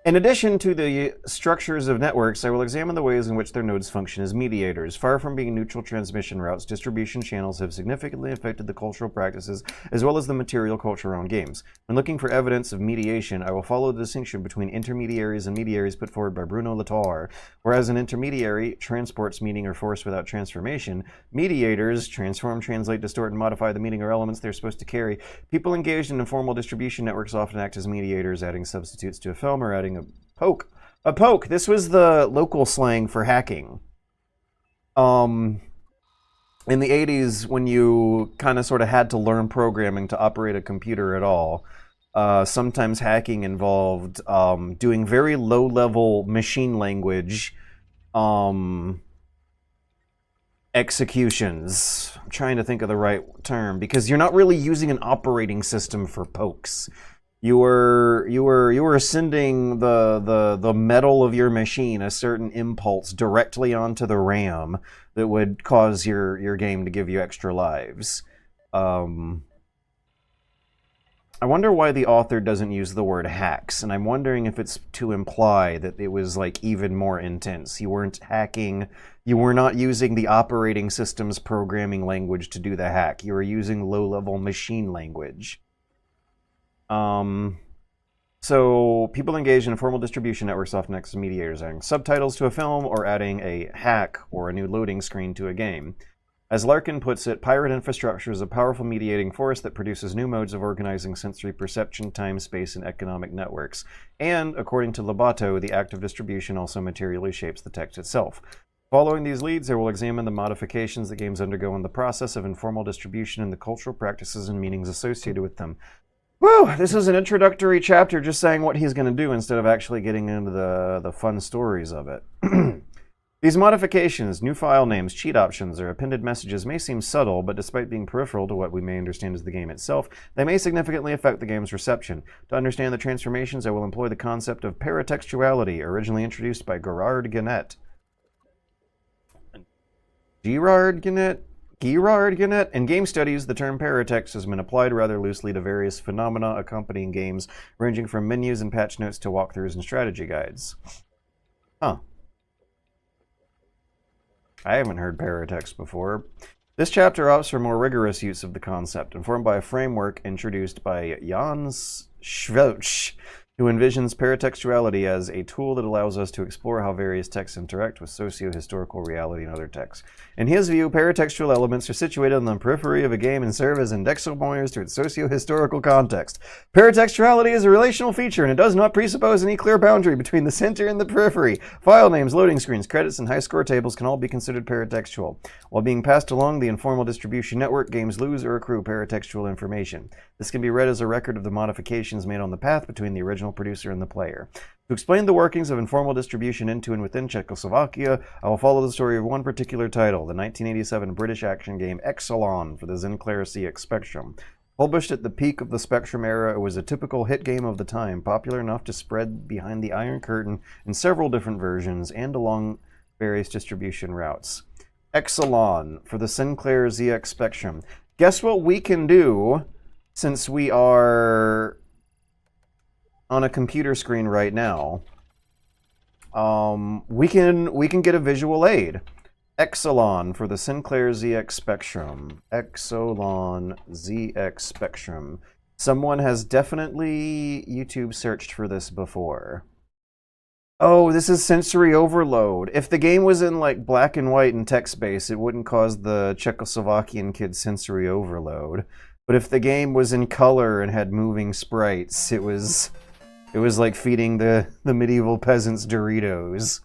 In addition to the structures of networks, I will examine the ways in which their nodes function as mediators. Far from being neutral transmission routes, distribution channels have significantly affected the cultural practices as well as the material culture around games. When looking for evidence of mediation, I will follow the distinction between intermediaries and mediaries put forward by Bruno Latour. Whereas an intermediary transports meaning or force without transformation, mediators transform, translate, distort, and modify the meaning or elements they're supposed to carry. People engaged in informal distribution networks often act as mediators, adding substitutes to a film or adding a poke. This was the local slang for hacking. In the 80s, when you kind of sort of had to learn programming to operate a computer at all, sometimes hacking involved doing very low-level machine language executions. I'm trying to think of the right term, because you're not really using an operating system for pokes. You were sending the metal of your machine a certain impulse directly onto the RAM that would cause your game to give you extra lives. I wonder why the author doesn't use the word hacks, and I'm wondering if it's to imply that it was like even more intense. You weren't hacking, you were not using the operating system's programming language to do the hack. You were using low-level machine language. So people engaged in informal distribution networks often act as mediators, adding subtitles to a film or adding a hack or a new loading screen to a game. As Larkin puts it, pirate infrastructure is a powerful mediating force that produces new modes of organizing sensory perception, time, space, and economic networks. And, according to Lobato, the act of distribution also materially shapes the text itself. Following these leads, I will examine the modifications that games undergo in the process of informal distribution and the cultural practices and meanings associated with them. Woo! This is an introductory chapter just saying what he's going to do instead of actually getting into the fun stories of it. These modifications, new file names, cheat options, or appended messages may seem subtle, but despite being peripheral to what we may understand as the game itself, they may significantly affect the game's reception. To understand the transformations, I will employ the concept of paratextuality, originally introduced by Gerard Genette. Gerard Genette? In game studies, the term paratext has been applied rather loosely to various phenomena accompanying games, ranging from menus and patch notes to walkthroughs and strategy guides. Huh. I haven't heard paratext before. This chapter opts for more rigorous use of the concept, informed by a framework introduced by Svelch, who envisions paratextuality as a tool that allows us to explore how various texts interact with socio-historical reality and other texts. In his view, paratextual elements are situated on the periphery of a game and serve as indexal pointers to its socio-historical context. Paratextuality is a relational feature, and it does not presuppose any clear boundary between the center and the periphery. File names, loading screens, credits, and high score tables can all be considered paratextual. While being passed along the informal distribution network, games lose or accrue paratextual information. This can be read as a record of the modifications made on the path between the original producer and the player. To explain the workings of informal distribution into and within Czechoslovakia, I will follow the story of one particular title, the 1987 British action game Exelon for the Sinclair CX Spectrum. Published at the peak of the Spectrum era, it was a typical hit game of the time, popular enough to spread behind the Iron Curtain in several different versions and along various distribution routes. Exelon for the Sinclair ZX Spectrum. Guess what we can do since we are on a computer screen right now? We can get a visual aid. Exelon for the Sinclair ZX Spectrum. Exelon ZX Spectrum. Someone has definitely YouTube searched for this before. Oh, this is sensory overload. If the game was in like black and white and text-based, it wouldn't cause the Czechoslovakian kids sensory overload. But if the game was in color and had moving sprites, it was like feeding the medieval peasants Doritos.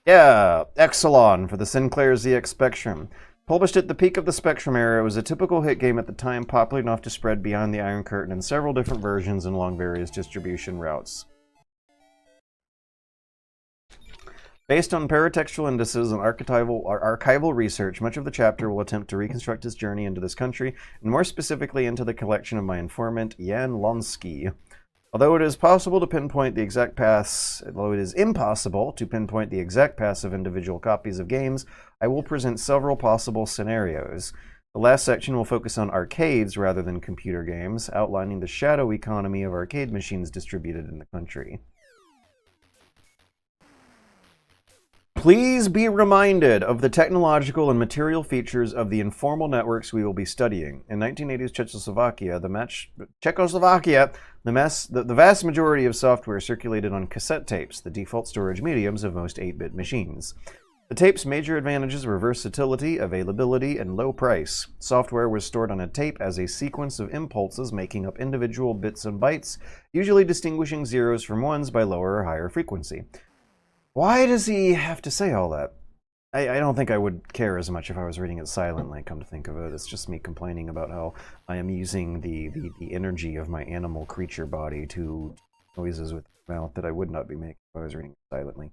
Yeah, Exelon for the Sinclair ZX Spectrum. Published at the peak of the Spectrum era, it was a typical hit game at the time, popular enough to spread beyond the Iron Curtain in several different versions and along various distribution routes. Based on paratextual indices and archival research, much of the chapter will attempt to reconstruct his journey into this country, and more specifically into the collection of my informant, Jan Lonsky. Although it is impossible to pinpoint the exact paths of individual copies of games, I will present several possible scenarios. The last section will focus on arcades rather than computer games, outlining the shadow economy of arcade machines distributed in the country. Please be reminded of the technological and material features of the informal networks we will be studying. In 1980s Czechoslovakia, the vast majority of software circulated on cassette tapes, the default storage mediums of most 8-bit machines. The tape's major advantages were versatility, availability, and low price. Software was stored on a tape as a sequence of impulses making up individual bits and bytes, usually distinguishing zeros from ones by lower or higher frequency. Why does he have to say all that? I don't think I would care as much if I was reading it silently, come to think of it. It's just me complaining about how I am using the energy of my animal creature body to noises with my mouth that I would not be making if I was reading it silently.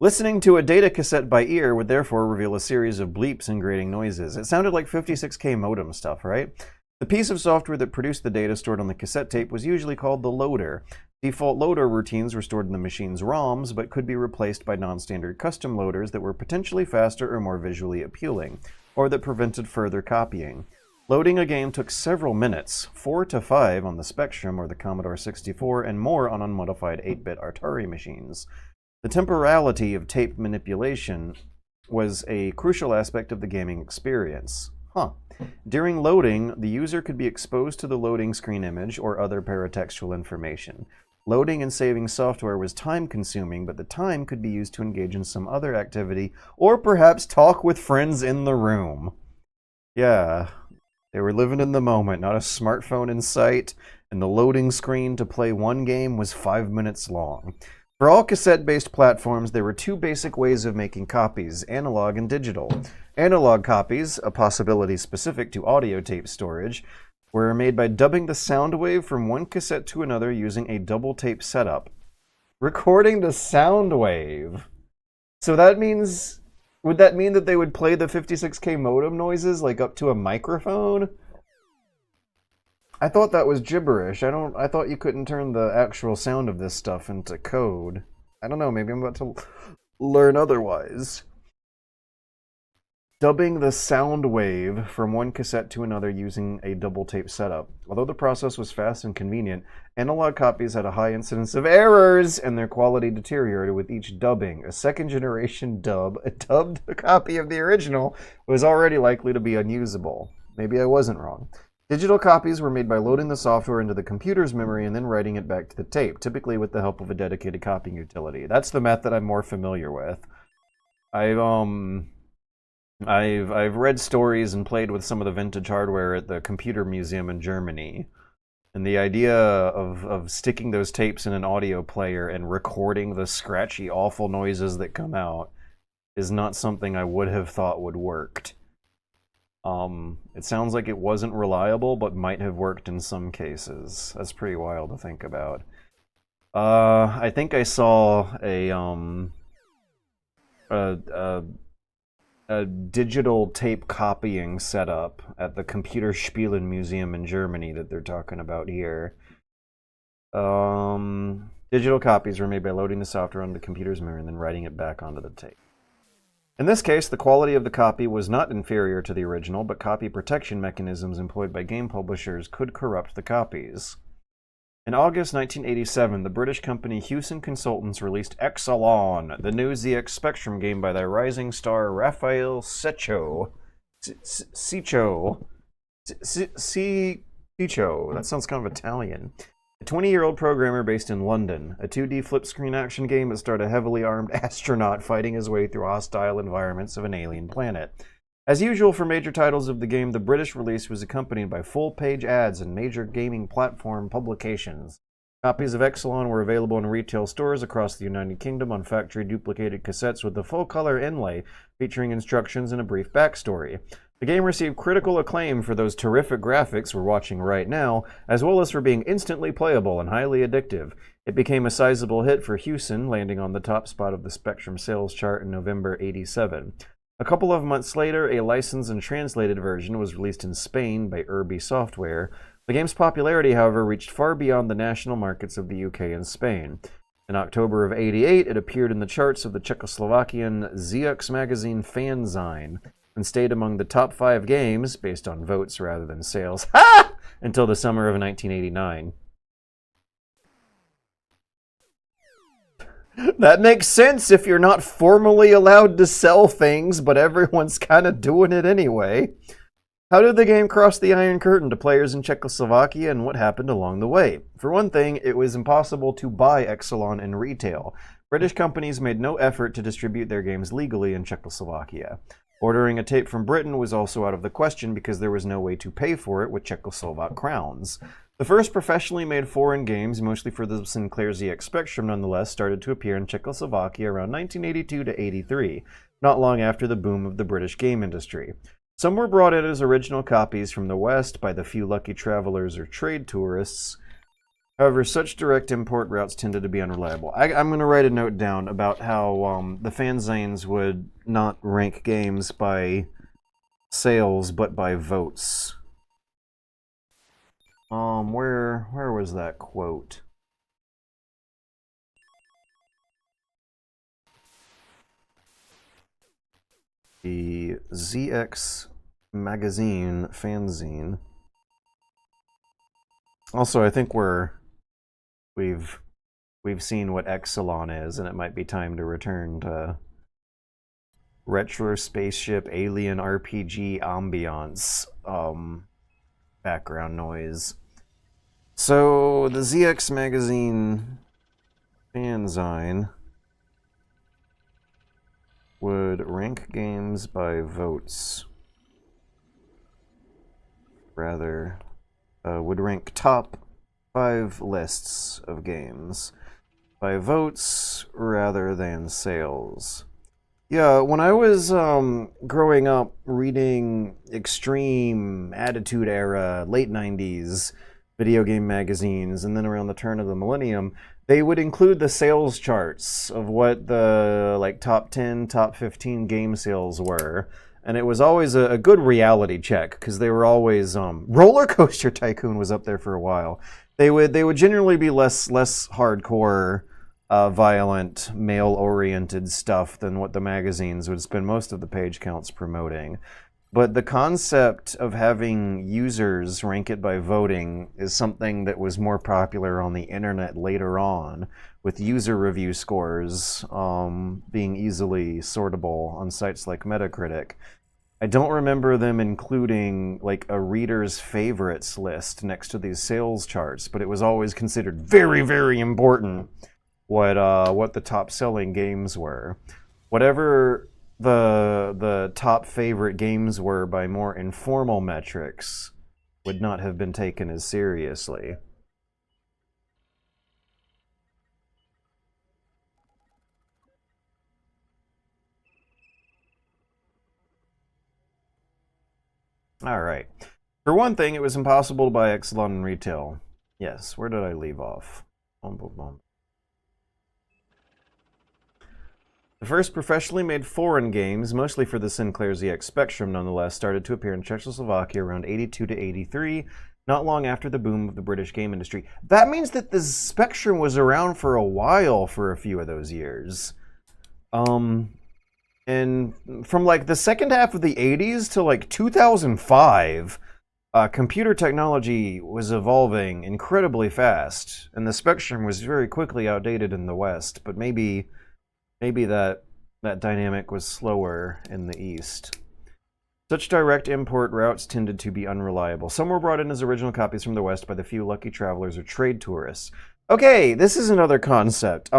Listening to a data cassette by ear would therefore reveal a series of bleeps and grating noises. It sounded like 56K modem stuff, right? The piece of software that produced the data stored on the cassette tape was usually called the loader. Default loader routines were stored in the machine's ROMs, but could be replaced by non-standard custom loaders that were potentially faster or more visually appealing, or that prevented further copying. Loading a game took several minutes, 4 to 5 on the Spectrum or the Commodore 64, and more on unmodified 8-bit Atari machines. The temporality of tape manipulation was a crucial aspect of the gaming experience. During loading, the user could be exposed to the loading screen image or other paratextual information. Loading and saving software was time-consuming, but the time could be used to engage in some other activity or perhaps talk with friends in the room. Yeah, they were living in the moment, not a smartphone in sight, and the loading screen to play one game was 5 minutes long. For all cassette-based platforms, there were two basic ways of making copies, analog and digital. Analog copies, a possibility specific to audio tape storage, were made by dubbing the sound wave from one cassette to another using a double tape setup. Recording the sound wave. So that means... Would that mean that they would play the 56K modem noises, like, up to a microphone? I thought that was gibberish. I thought you couldn't turn the actual sound of this stuff into code. I don't know, maybe I'm about to learn otherwise. Dubbing the sound wave from one cassette to another using a double tape setup. Although the process was fast and convenient, analog copies had a high incidence of errors, and their quality deteriorated with each dubbing. A second-generation dub, a dubbed copy of the original, was already likely to be unusable. Maybe I wasn't wrong. Digital copies were made by loading the software into the computer's memory and then writing it back to the tape, typically with the help of a dedicated copying utility. That's the method I'm more familiar with. I've read stories and played with some of the vintage hardware at the computer museum in Germany. And the idea of sticking those tapes in an audio player and recording the scratchy, awful noises that come out is not something I would have thought would worked. It sounds like it wasn't reliable, but might have worked in some cases. That's pretty wild to think about. I think I saw a digital tape copying setup at the Computerspielen Museum in Germany that they're talking about here. Digital copies were made by loading the software onto the computer's memory and then writing it back onto the tape. In this case, the quality of the copy was not inferior to the original, but copy protection mechanisms employed by game publishers could corrupt the copies. In August 1987, the British company Hewson Consultants released Exelon, the new ZX Spectrum game by the rising star Raphael Sechou. Sechou. That sounds kind of Italian. A 20-year-old programmer based in London. A 2D flip-screen action game that starred a heavily armed astronaut fighting his way through hostile environments of an alien planet. As usual for major titles of the game, the British release was accompanied by full-page ads in major gaming platform publications. Copies of Exelon were available in retail stores across the United Kingdom on factory-duplicated cassettes with a full-color inlay featuring instructions and a brief backstory. The game received critical acclaim for those terrific graphics we're watching right now, as well as for being instantly playable and highly addictive. It became a sizable hit for Hewson, landing on the top spot of the Spectrum sales chart in November '87. A couple of months later, a licensed and translated version was released in Spain by Irby Software. The game's popularity, however, reached far beyond the national markets of the UK and Spain. In October of '88, it appeared in the charts of the Czechoslovakian ZX magazine Fanzine, and stayed among the top 5 games, based on votes rather than sales, until the summer of 1989. That makes sense if you're not formally allowed to sell things, but everyone's kind of doing it anyway. How did the game cross the Iron Curtain to players in Czechoslovakia, and what happened along the way? For one thing, it was impossible to buy Exelon in retail. British companies made no effort to distribute their games legally in Czechoslovakia. Ordering a tape from Britain was also out of the question because there was no way to pay for it with Czechoslovak crowns. The first professionally made foreign games, mostly for the Sinclair ZX Spectrum nonetheless, started to appear in Czechoslovakia around 1982 to 83, not long after the boom of the British game industry. Some were brought in as original copies from the West by the few lucky travelers or trade tourists. However, such direct import routes tended to be unreliable. I'm going to write a note down about how the fanzines would not rank games by sales, but by votes. Where was that quote? The ZX magazine fanzine. Also, I think we've seen what Exelon is, and it might be time to return to retro spaceship alien RPG ambiance background noise. So the ZX magazine fanzine would rank games by votes. Rather, would rank top 5 lists of games by votes rather than sales. Yeah, when I was growing up reading Extreme, Attitude Era, late 90s, video game magazines, and then around the turn of the millennium, they would include the sales charts of what the like top 10, top 15 game sales were. And it was always a good reality check because they were always Roller Coaster Tycoon was up there for a while. They would generally be less hardcore, violent, male-oriented stuff than what the magazines would spend most of the page counts promoting. But the concept of having users rank it by voting is something that was more popular on the internet later on, with user review scores being easily sortable on sites like Metacritic. I don't remember them including like a reader's favorites list next to these sales charts, but it was always considered very, very important what the top selling games were. Whatever the top favorite games were by more informal metrics would not have been taken as seriously. All right. For one thing, it was impossible to buy Exelon in retail. Yes, where did I leave off? The first professionally made foreign games, mostly for the Sinclair ZX Spectrum nonetheless, started to appear in Czechoslovakia around 82 to 83, not long after the boom of the British game industry. That means that the Spectrum was around for a while for a few of those years. And from like the second half of the 80s to like 2005, computer technology was evolving incredibly fast, and the Spectrum was very quickly outdated in the West, but maybe that dynamic was slower in the East. Such direct import routes tended to be unreliable. Some were brought in as original copies from the West by the few lucky travelers or trade tourists. Okay, this is another concept.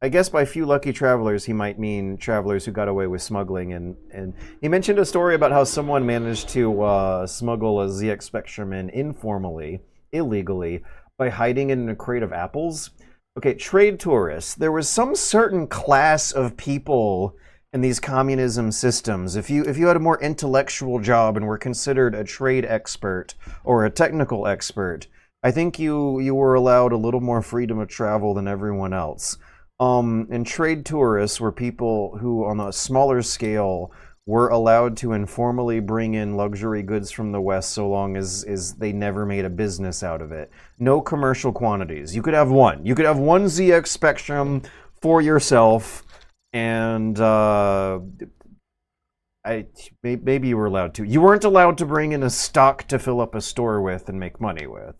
I guess by few lucky travelers, he might mean travelers who got away with smuggling. And he mentioned a story about how someone managed to smuggle a ZX Spectrum in informally, illegally, by hiding it in a crate of apples. Okay, trade tourists. There was some certain class of people in these communism systems. If you had a more intellectual job and were considered a trade expert or a technical expert, I think you were allowed a little more freedom of travel than everyone else. And trade tourists were people who, on a smaller scale, were allowed to informally bring in luxury goods from the West so long as they never made a business out of it. No commercial quantities. You could have one. You could have one ZX Spectrum for yourself, and maybe you were allowed to. You weren't allowed to bring in a stock to fill up a store with and make money with.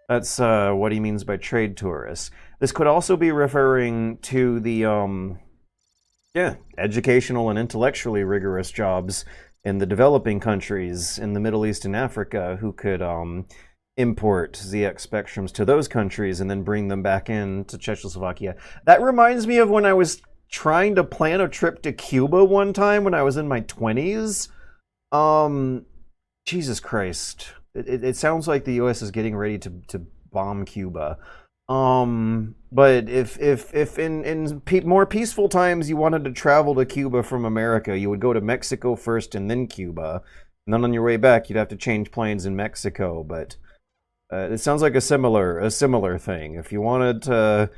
That's what he means by trade tourists. This could also be referring to the educational and intellectually rigorous jobs in the developing countries in the Middle East and Africa who could import ZX Spectrums to those countries and then bring them back into Czechoslovakia. That reminds me of when I was trying to plan a trip to Cuba one time when I was in my 20s. Jesus Christ. It sounds like the U.S. is getting ready to bomb Cuba. But if in more peaceful times you wanted to travel to Cuba from America, you would go to Mexico first and then Cuba. And then on your way back, you'd have to change planes in Mexico. But it sounds like a similar thing. If you wanted to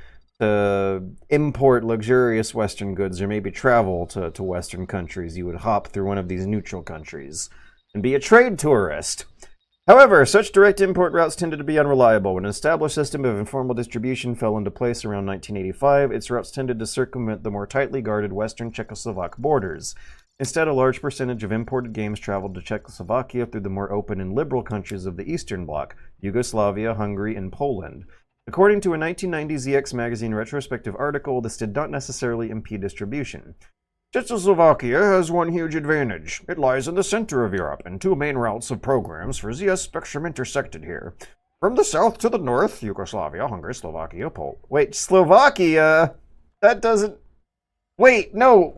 import luxurious Western goods or maybe travel to Western countries, you would hop through one of these neutral countries and be a trade tourist. However, such direct import routes tended to be unreliable. When an established system of informal distribution fell into place around 1985, its routes tended to circumvent the more tightly guarded Western Czechoslovak borders. Instead, a large percentage of imported games traveled to Czechoslovakia through the more open and liberal countries of the Eastern Bloc, Yugoslavia, Hungary, and Poland. According to a 1990 ZX Magazine retrospective article, this did not necessarily impede distribution. Czechoslovakia has one huge advantage. It lies in the center of Europe, and two main routes of programs for ZX Spectrum intersected here. From the south to the north, Yugoslavia, Hungary, Slovakia, Poland. Wait, Slovakia? That doesn't... Wait, no.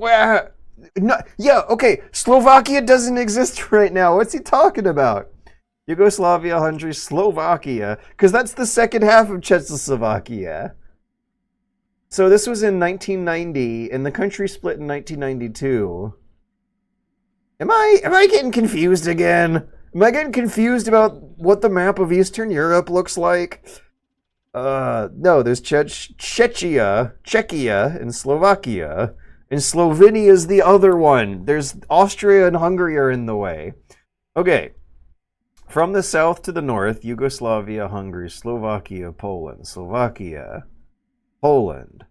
No. Yeah, okay. Slovakia doesn't exist right now. What's he talking about? Yugoslavia, Hungary, Slovakia. Because that's the second half of Czechoslovakia. So this was in 1990, and the country split in 1992. Am I getting confused again? Am I getting confused about what the map of Eastern Europe looks like? No, there's Czechia, and Slovakia. And Slovenia is the other one. There's Austria and Hungary are in the way. Okay. From the south to the north, Yugoslavia, Hungary, Slovakia, Poland. Slovakia, Poland,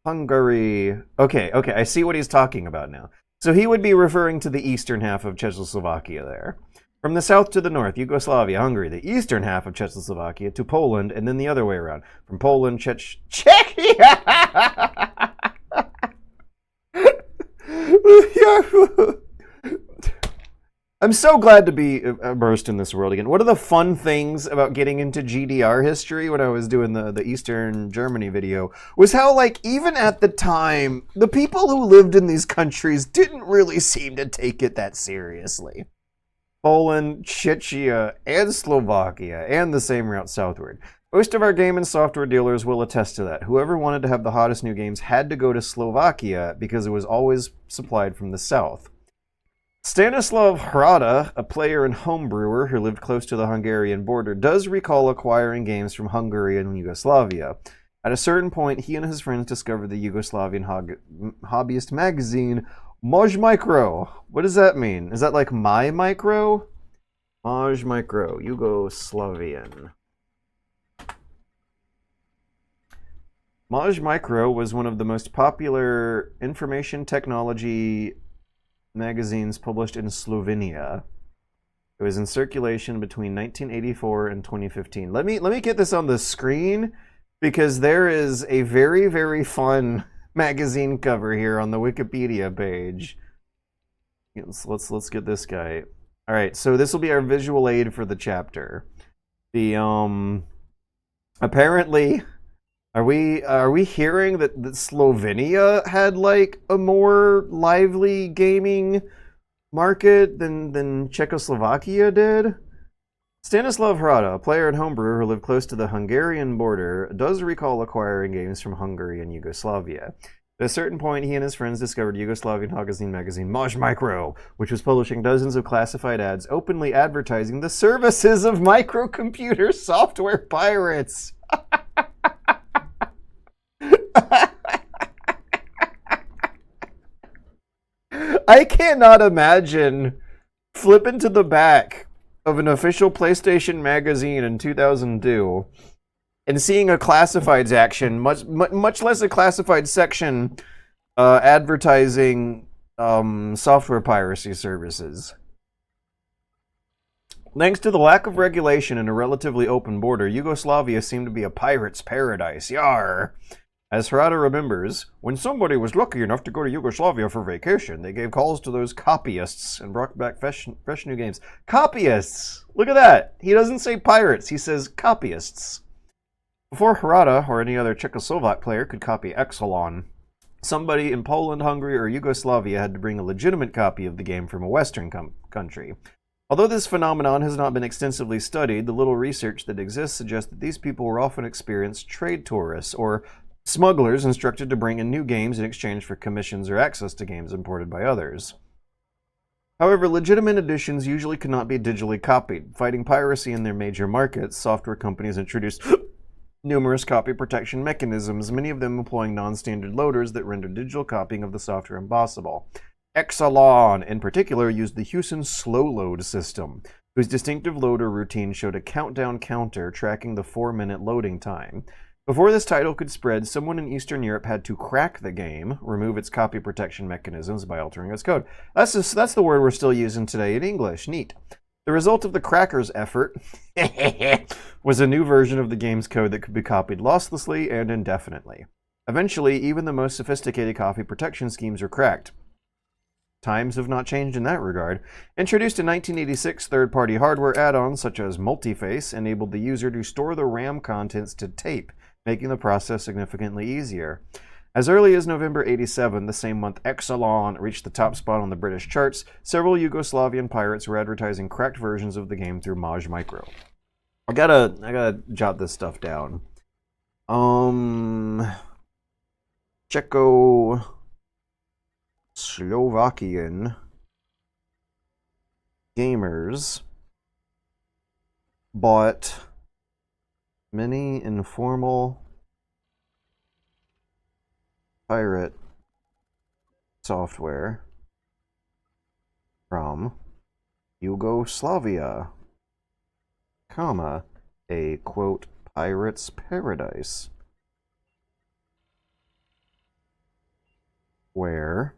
Hungary. Okay, I see what he's talking about now. So he would be referring to the eastern half of Czechoslovakia there. From the south to the north, Yugoslavia, Hungary, the eastern half of Czechoslovakia, to Poland, and then the other way around. From Poland, Czechia! I'm so glad to be immersed in this world again. One of the fun things about getting into GDR history when I was doing the Eastern Germany video was how, like, even at the time, the people who lived in these countries didn't really seem to take it that seriously. Poland, Czechia, and Slovakia, and the same route southward. Most of our game and software dealers will attest to that. Whoever wanted to have the hottest new games had to go to Slovakia because it was always supplied from the south. Stanislav Hrada, a player and homebrewer who lived close to the Hungarian border, does recall acquiring games from Hungary and Yugoslavia. At a certain point, he and his friends discovered the Yugoslavian hobbyist magazine Moj Micro. What does that mean? Is that like My Micro? Moj Micro, Yugoslavian. Moj Micro was one of the most popular information technology magazines published in Slovenia. It was in circulation between 1984 and 2015. Let me get this on the screen because there is a very, very fun magazine cover here on the Wikipedia page. Let's get this guy. All right, so this will be our visual aid for the chapter. The apparently, are we hearing that Slovenia had like a more lively gaming market than Czechoslovakia did? Stanislav Hrada, a player and homebrewer who lived close to the Hungarian border, does recall acquiring games from Hungary and Yugoslavia. At a certain point, he and his friends discovered Yugoslavian magazine Moj Micro, which was publishing dozens of classified ads openly advertising the services of microcomputer software pirates. I cannot imagine flipping to the back of an official PlayStation magazine in 2002 and seeing a classifieds action, much less a classified section advertising software piracy services. Thanks to the lack of regulation and a relatively open border, Yugoslavia seemed to be a pirate's paradise. Yar! As Hrada remembers, when somebody was lucky enough to go to Yugoslavia for vacation, they gave calls to those copyists and brought back fresh new games. Copyists! Look at that! He doesn't say pirates, he says copyists. Before Hrada or any other Czechoslovak player could copy Exelon, somebody in Poland, Hungary, or Yugoslavia had to bring a legitimate copy of the game from a Western country. Although this phenomenon has not been extensively studied, the little research that exists suggests that these people were often experienced trade tourists, or smugglers instructed to bring in new games in exchange for commissions or access to games imported by others. However, legitimate editions usually cannot be digitally copied. Fighting piracy in their major markets, software companies introduced numerous copy protection mechanisms, many of them employing non-standard loaders that render digital copying of the software impossible. Exelon, in particular, used the Hewson slow load system, whose distinctive loader routine showed a countdown counter tracking the 4-minute loading time. Before this title could spread, someone in Eastern Europe had to crack the game, remove its copy protection mechanisms by altering its code. That's the word we're still using today in English. Neat. The result of the crackers' effort was a new version of the game's code that could be copied losslessly and indefinitely. Eventually, even the most sophisticated copy protection schemes are cracked. Times have not changed in that regard. Introduced in 1986, third-party hardware add-ons such as Multiface enabled the user to store the RAM contents to tape, making the process significantly easier. As early as November 87, the same month Exelon reached the top spot on the British charts, several Yugoslavian pirates were advertising cracked versions of the game through Moj Micro. I gotta jot this stuff down. Czechoslovakian gamers bought many informal pirate software from Yugoslavia, comma, a quote pirate's paradise, where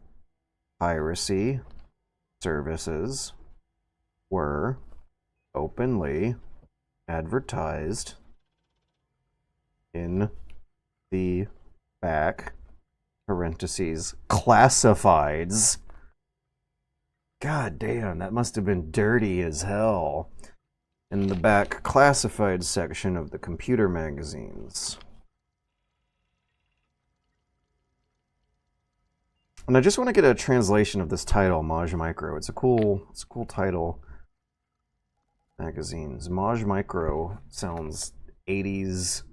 piracy services were openly advertised in the back parentheses classifieds. God damn, that must have been dirty as hell. In the back classified section of the computer magazines. And I just want to get a translation of this title, Maj Micro. It's a cool title. Magazines. Maj Micro sounds 80s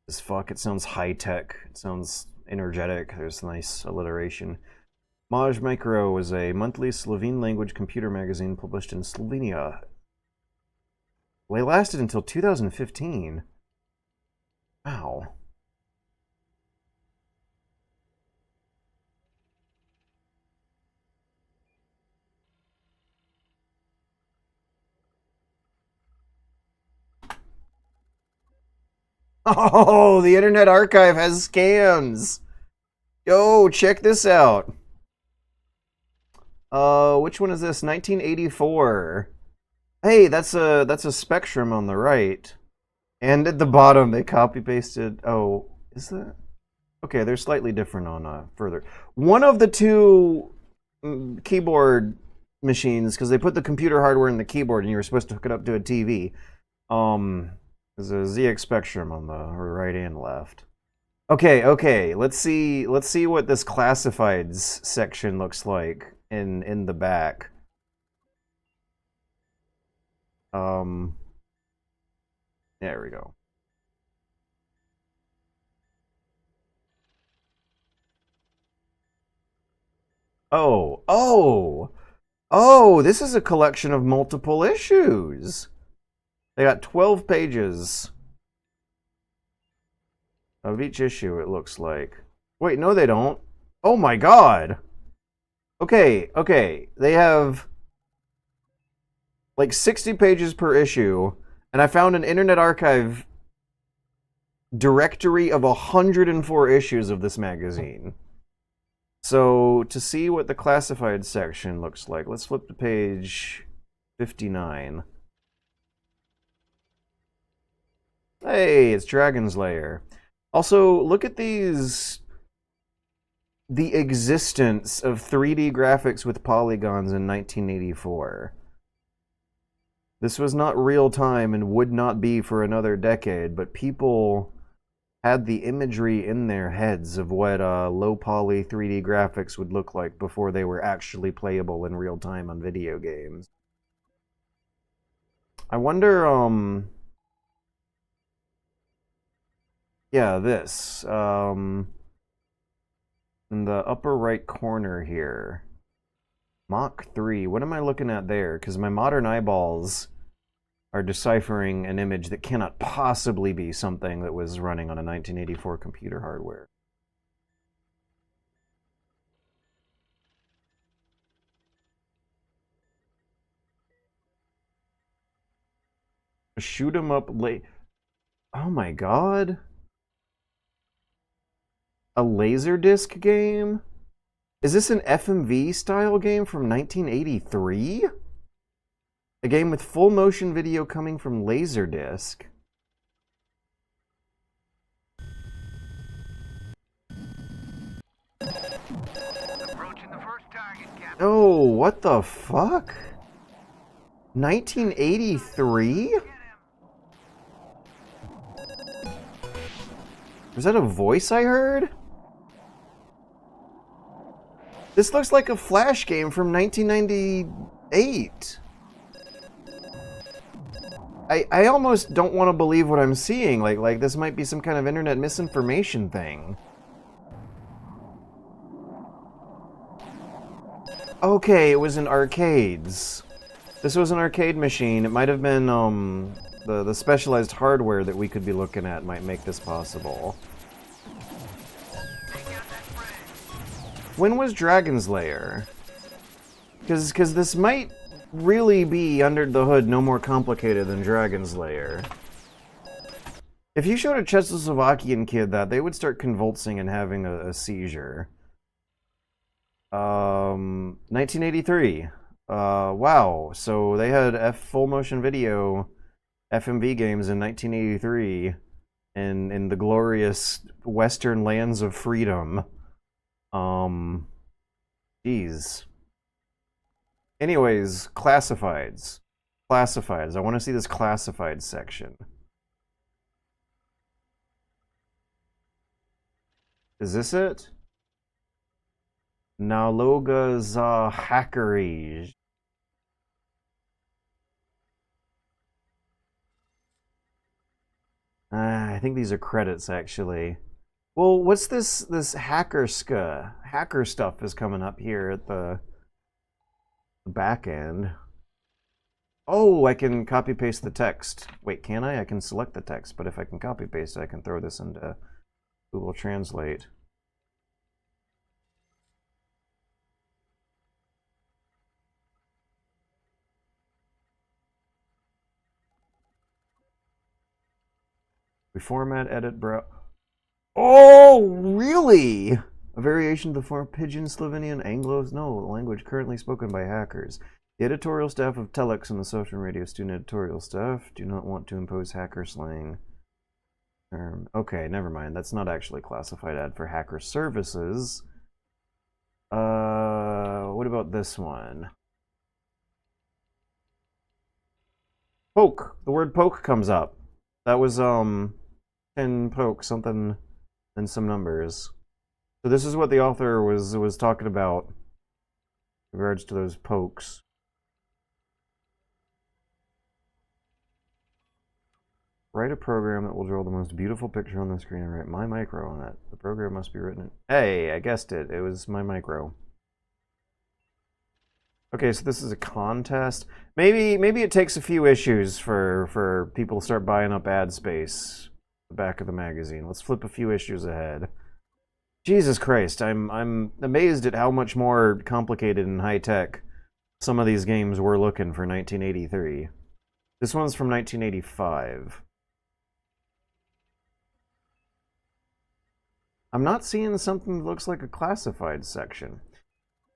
as fuck. It sounds high tech. It sounds energetic. There's nice alliteration. Maj Micro was a monthly Slovene language computer magazine published in Slovenia. Well, it lasted until 2015. Wow. Oh, the Internet Archive has scams. Yo, check this out. Which one is this? 1984. Hey, that's a Spectrum on the right. And at the bottom they copy pasted. Oh, is that? Okay, they're slightly different on further. One of the two keyboard machines, because they put the computer hardware in the keyboard and you were supposed to hook it up to a TV. There's a ZX Spectrum on the right and left. Okay, let's see what this classifieds section looks like in the back. There we go. Oh, this is a collection of multiple issues. They got 12 pages of each issue, it looks like. Wait, no they don't. Oh my god. Okay. They have like 60 pages per issue, and I found an Internet Archive directory of 104 issues of this magazine. So, to see what the classified section looks like, let's flip to page 59. Hey, it's Dragon's Lair. Also, look at these... The existence of 3D graphics with polygons in 1984. This was not real time and would not be for another decade, but people had the imagery in their heads of what low poly 3D graphics would look like before they were actually playable in real time on video games. I wonder, yeah, this, in the upper right corner here, Mach 3, what am I looking at there? Because my modern eyeballs are deciphering an image that cannot possibly be something that was running on a 1984 computer hardware. Shoot 'em up late. Oh my god. A Laserdisc game? Is this an FMV style game from 1983? A game with full motion video coming from Laserdisc. Oh, what the fuck? 1983? Was that a voice I heard? This looks like a Flash game from 1998. I almost don't want to believe what I'm seeing. Like this might be some kind of internet misinformation thing. Okay, it was in arcades. This was an arcade machine. It might have been the specialized hardware that we could be looking at might make this possible. When was Dragon's Lair? Because this might really be, under the hood, no more complicated than Dragon's Lair. If you showed a Czechoslovakian kid that, they would start convulsing and having a seizure. 1983. Wow. So they had full motion video FMV games in 1983 in the glorious western lands of freedom. Jeez. Anyways, classifieds. Classifieds. I want to see this classified section. Is this it? Naloga za hackerij. I think these are credits, actually. Well, what's this hacker stuff is coming up here at the back end. Oh, I can copy paste the text. Wait, can I? I can select the text, but if I can copy paste it, I can throw this into Google Translate. Reformat, edit, bro. Oh, really? A variation of the form Pidgin, Slovenian, Anglos? No, language currently spoken by hackers. The editorial staff of Telex and the social radio student editorial staff do not want to impose hacker slang. Okay, never mind. That's not actually classified ad for hacker services. What about this one? Poke. The word poke comes up. That was, 10 poke, something, and some numbers. So this is what the author was talking about in regards to those pokes. Write a program that will draw the most beautiful picture on the screen and write my micro on it. The program must be written in... Hey, I guessed it. It was my micro. Okay, so this is a contest. Maybe it takes a few issues for people to start buying up ad space at the back of the magazine. Let's flip a few issues ahead. Jesus Christ, I'm amazed at how much more complicated and high-tech some of these games were looking for 1983. This one's from 1985. I'm not seeing something that looks like a classified section.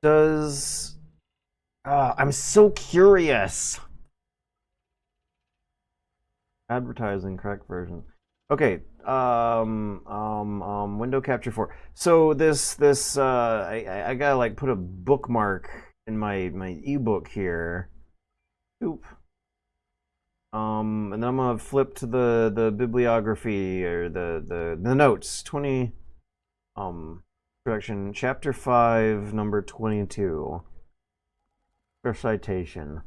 Does... I'm so curious. Advertising, correct version. Okay, window capture 4. So this I gotta like put a bookmark in my ebook here. Oop. And then I'm gonna flip to the bibliography or the notes. 20 correction, chapter 5, number 22. For citation.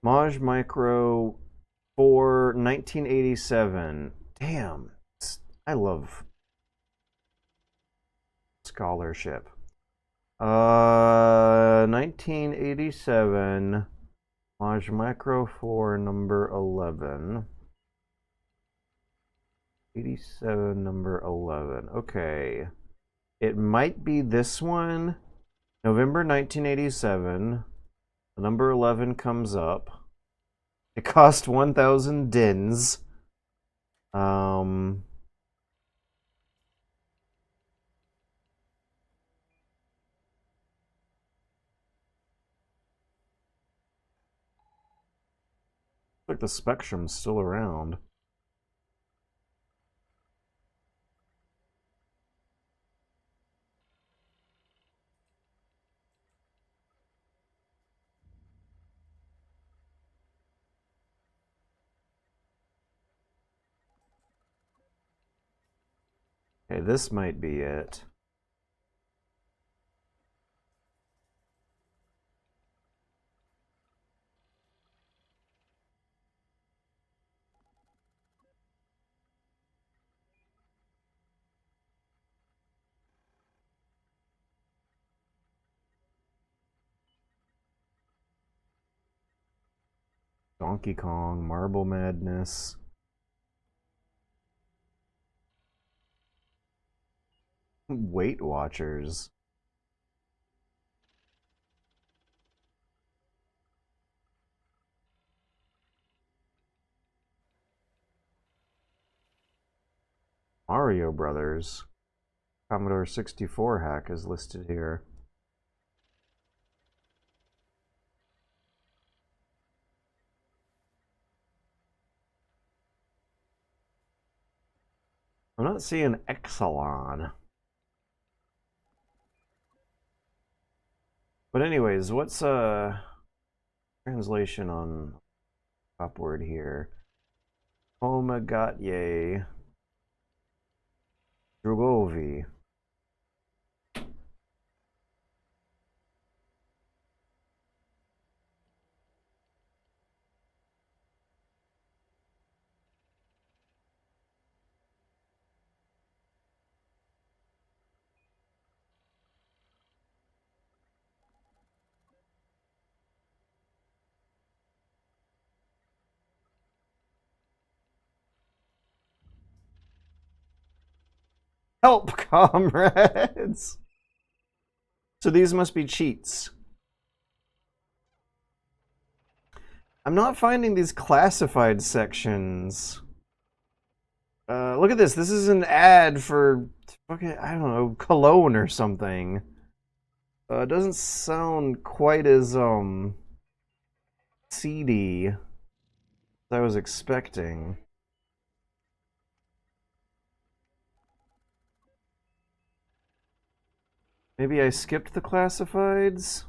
Maj Micro for 1987. Damn. I love scholarship. 1987. Maj Micro for number 11. 87 number 11. Okay. It might be this one. November 1987. The number 11 comes up. It cost 1,000 dins. Like the Spectrum's still around. Okay, this might be it. Donkey Kong, Marble Madness. Weight Watchers. Mario Brothers. Commodore 64 hack is listed here. I'm not seeing Exelon. But anyways, what's translation on upward here? Pomagatye Drugovi. Help, comrades! So these must be cheats. I'm not finding these classified sections. Look at this. This is an ad for, fucking, I don't know, cologne or something. It doesn't sound quite as, seedy as I was expecting. Maybe I skipped the classifieds?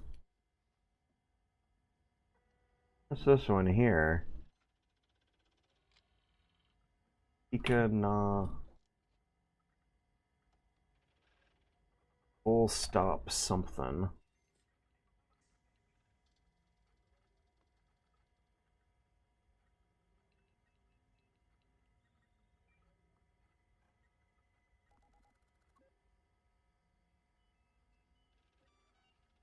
What's this one here? Ika na full stop something.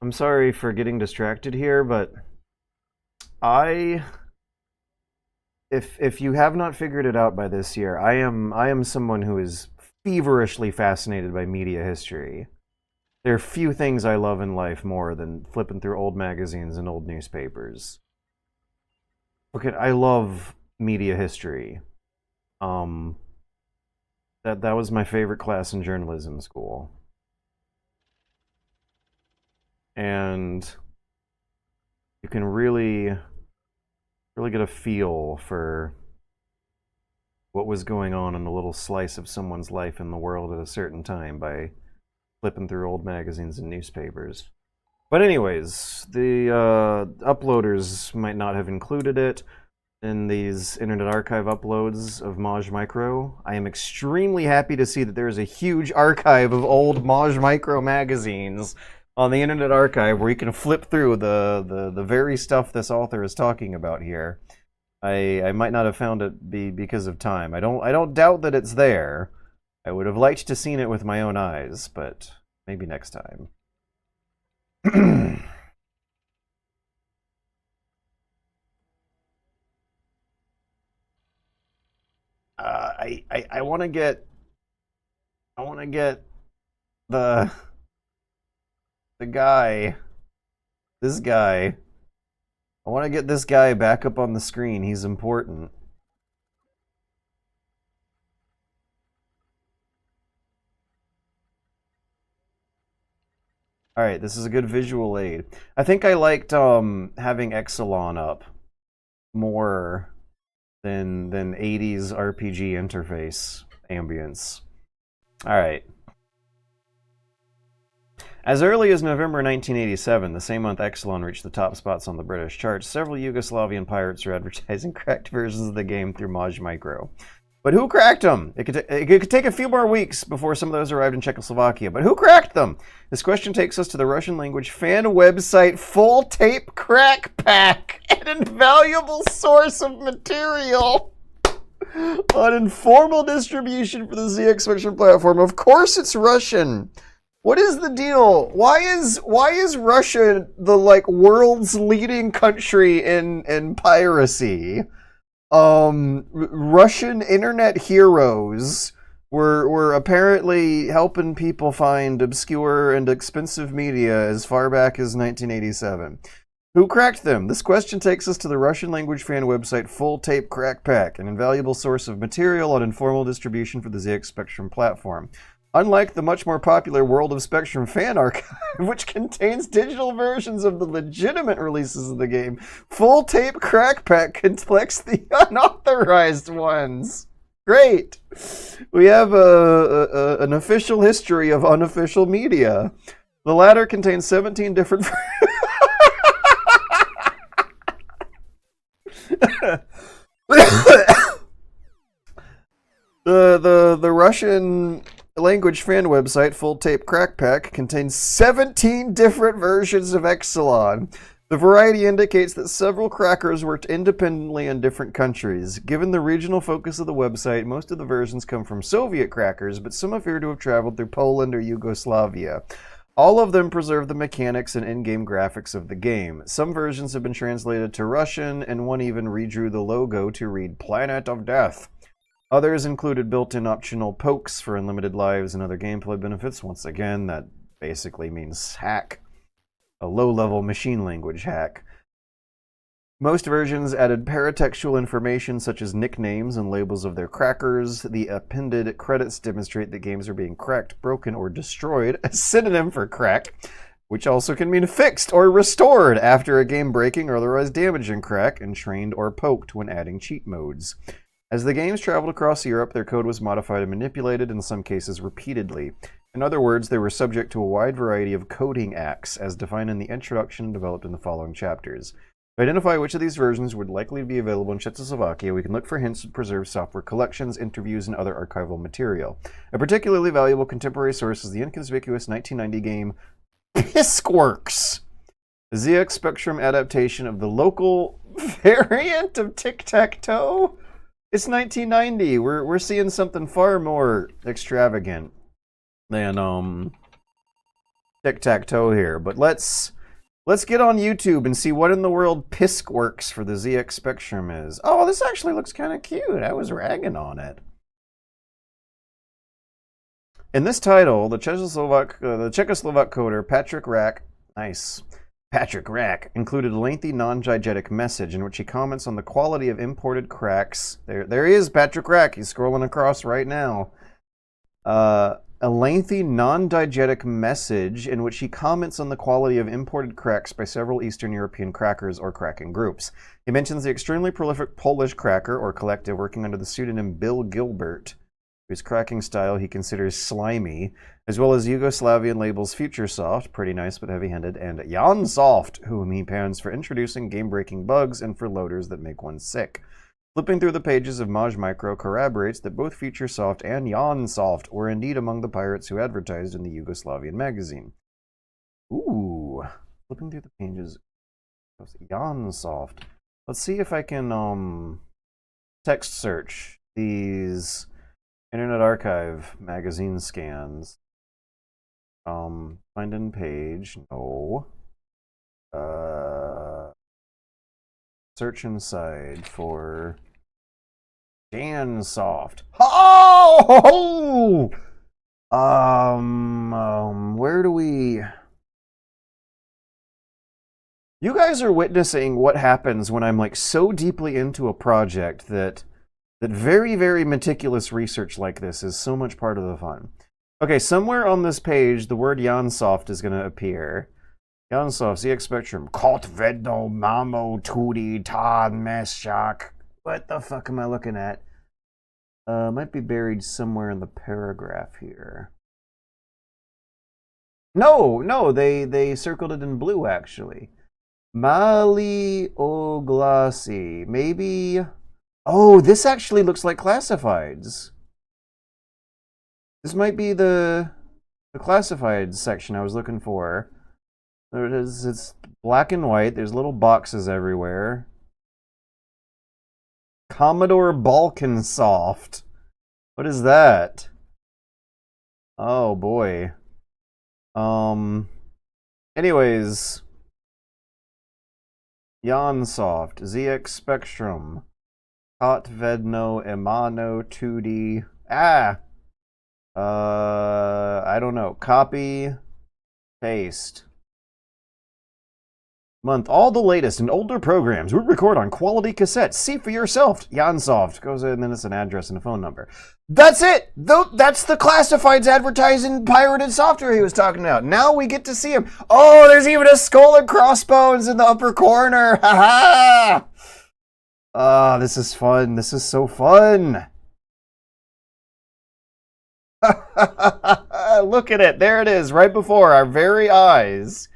I'm sorry for getting distracted here, but if you have not figured it out by this year, I am someone who is feverishly fascinated by media history. There are few things I love in life more than flipping through old magazines and old newspapers. Okay, I love media history. That was my favorite class in journalism school. And you can really get a feel for what was going on in a little slice of someone's life in the world at a certain time by flipping through old magazines and newspapers. But anyways, the uploaders might not have included it in these Internet Archive uploads of Maj Micro. I am extremely happy to see that there is a huge archive of old Maj Micro magazines on the Internet Archive where you can flip through the very stuff this author is talking about here. I might not have found it because of time. I don't doubt that it's there. I would have liked to seen it with my own eyes, but maybe next time. I want to get the guy, this guy. I want to get this guy back up on the screen. He's important. All right, this is a good visual aid. I think I liked having Exelon up more than 80s RPG interface ambience. All right. As early as November 1987, the same month Exelon reached the top spots on the British charts, several Yugoslavian pirates were advertising cracked versions of the game through Maj Micro. But who cracked them? It could take a few more weeks before some of those arrived in Czechoslovakia. But who cracked them? This question takes us to the Russian language fan website Full Tape Crack Pack, an invaluable source of material on informal distribution for the ZX Spectrum platform. Of course it's Russian. What is the deal? Why is Russia the like world's leading country in piracy? Russian internet heroes were apparently helping people find obscure and expensive media as far back as 1987. Who cracked them? This question takes us to the Russian language fan website Full Tape Crack Pack, an invaluable source of material on informal distribution for the ZX Spectrum platform. Unlike the much more popular World of Spectrum fan archive, which contains digital versions of the legitimate releases of the game, Full Tape Crack Pack collects the unauthorized ones. Great! We have an official history of unofficial media. The latter contains 17 different the Russian language fan website Full Tape Crack Pack contains 17 different versions of Exelon. The variety indicates that several crackers worked independently in different countries. Given the regional focus of the website, most of the versions come from Soviet crackers, but some appear to have traveled through Poland or Yugoslavia. All of them preserve the mechanics and in-game graphics of the game. Some versions have been translated to Russian, and one even redrew the logo to read Planet of Death. Others included built-in optional pokes for unlimited lives and other gameplay benefits. Once again, that basically means hack. A low-level machine language hack. Most versions added paratextual information such as nicknames and labels of their crackers. The appended credits demonstrate that games are being cracked, broken, or destroyed, a synonym for crack, which also can mean fixed or restored after a game breaking or otherwise damaging crack, and trained or poked when adding cheat modes. As the games traveled across Europe, their code was modified and manipulated, in some cases repeatedly. In other words, they were subject to a wide variety of coding acts, as defined in the introduction and developed in the following chapters. To identify which of these versions would likely be available in Czechoslovakia, we can look for hints in preserved software collections, interviews, and other archival material. A particularly valuable contemporary source is the inconspicuous 1990 game Piskworks, the ZX Spectrum adaptation of the local variant of Tic-Tac-Toe. It's 1990. We're seeing something far more extravagant than Tic-Tac-Toe here. But let's get on YouTube and see what in the world Piskworks for the ZX Spectrum is. Oh, this actually looks kind of cute. I was ragging on it. In this title, the Czechoslovak coder Patrick Rack, included a lengthy non-diegetic message in which he comments on the quality of imported cracks. There he is, Patrick Rack. He's scrolling across right now. A lengthy non-diegetic message in which he comments on the quality of imported cracks by several Eastern European crackers or cracking groups. He mentions the extremely prolific Polish cracker or collective working under the pseudonym Bill Gilbert, whose cracking style he considers slimy, as well as Yugoslavian labels Futuresoft, pretty nice but heavy-handed, and Jansoft, whom he pans for introducing game-breaking bugs and for loaders that make one sick. Flipping through the pages of Maj Micro corroborates that both Futuresoft and Jansoft were indeed among the pirates who advertised in the Yugoslavian magazine. Ooh, flipping through the pages of Jansoft. Let's see if I can text search these Internet Archive magazine scans. Find in page, no. Search inside for Jansoft. Oh! Where do we... You guys are witnessing what happens when I'm like so deeply into a project that very, very meticulous research like this is so much part of the fun. Okay, somewhere on this page, the word Jansoft is going to appear. Jansoft, ZX Spectrum. Kot vedno mamo tudi ta meshak. What the fuck am I looking at? Might be buried somewhere in the paragraph here. No, they circled it in blue, actually. Mali Oglasi. Maybe... Oh, this actually looks like classifieds. This might be the classifieds section I was looking for. There it is. It's black and white. There's little boxes everywhere. Commodore Balkansoft. What is that? Oh boy. Anyways, Jansoft, ZX Spectrum, Hot Vedno, Emano 2D. I don't know. Copy, paste. Month. All the latest and older programs we record on quality cassettes. See for yourself. Jansoft goes in, and then it's an address and a phone number. That's it. That's the classifieds advertising pirated software he was talking about. Now we get to see him. Oh, there's even a skull and crossbones in the upper corner. Ha ha! Ah, this is fun. This is so fun. Look at it. There it is, right before our very eyes.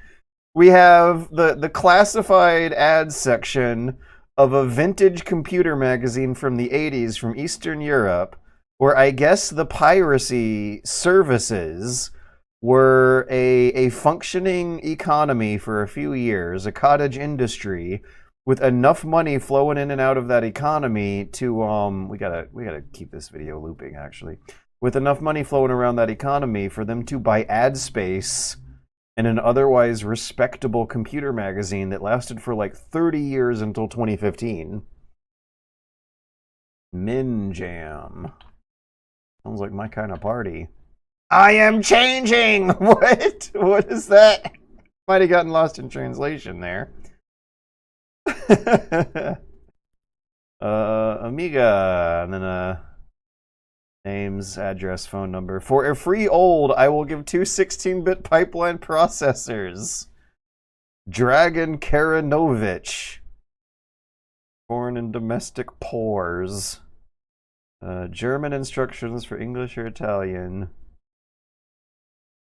We have the classified ads section of a vintage computer magazine from the 80s from Eastern Europe, where I guess the piracy services were a functioning economy for a few years, a cottage industry, with enough money flowing in and out of that economy to we gotta keep this video looping actually. With enough money flowing around that economy for them to buy ad space in an otherwise respectable computer magazine that lasted for like 30 years until 2015. Min Jam. Sounds like my kind of party. I am changing! What? What is that? Might have gotten lost in translation there. Amiga, and then names, address, phone number. For a free old, I will give 2 16-bit pipeline processors. Dragon Karanovich. Foreign and domestic pores. German instructions for English or Italian.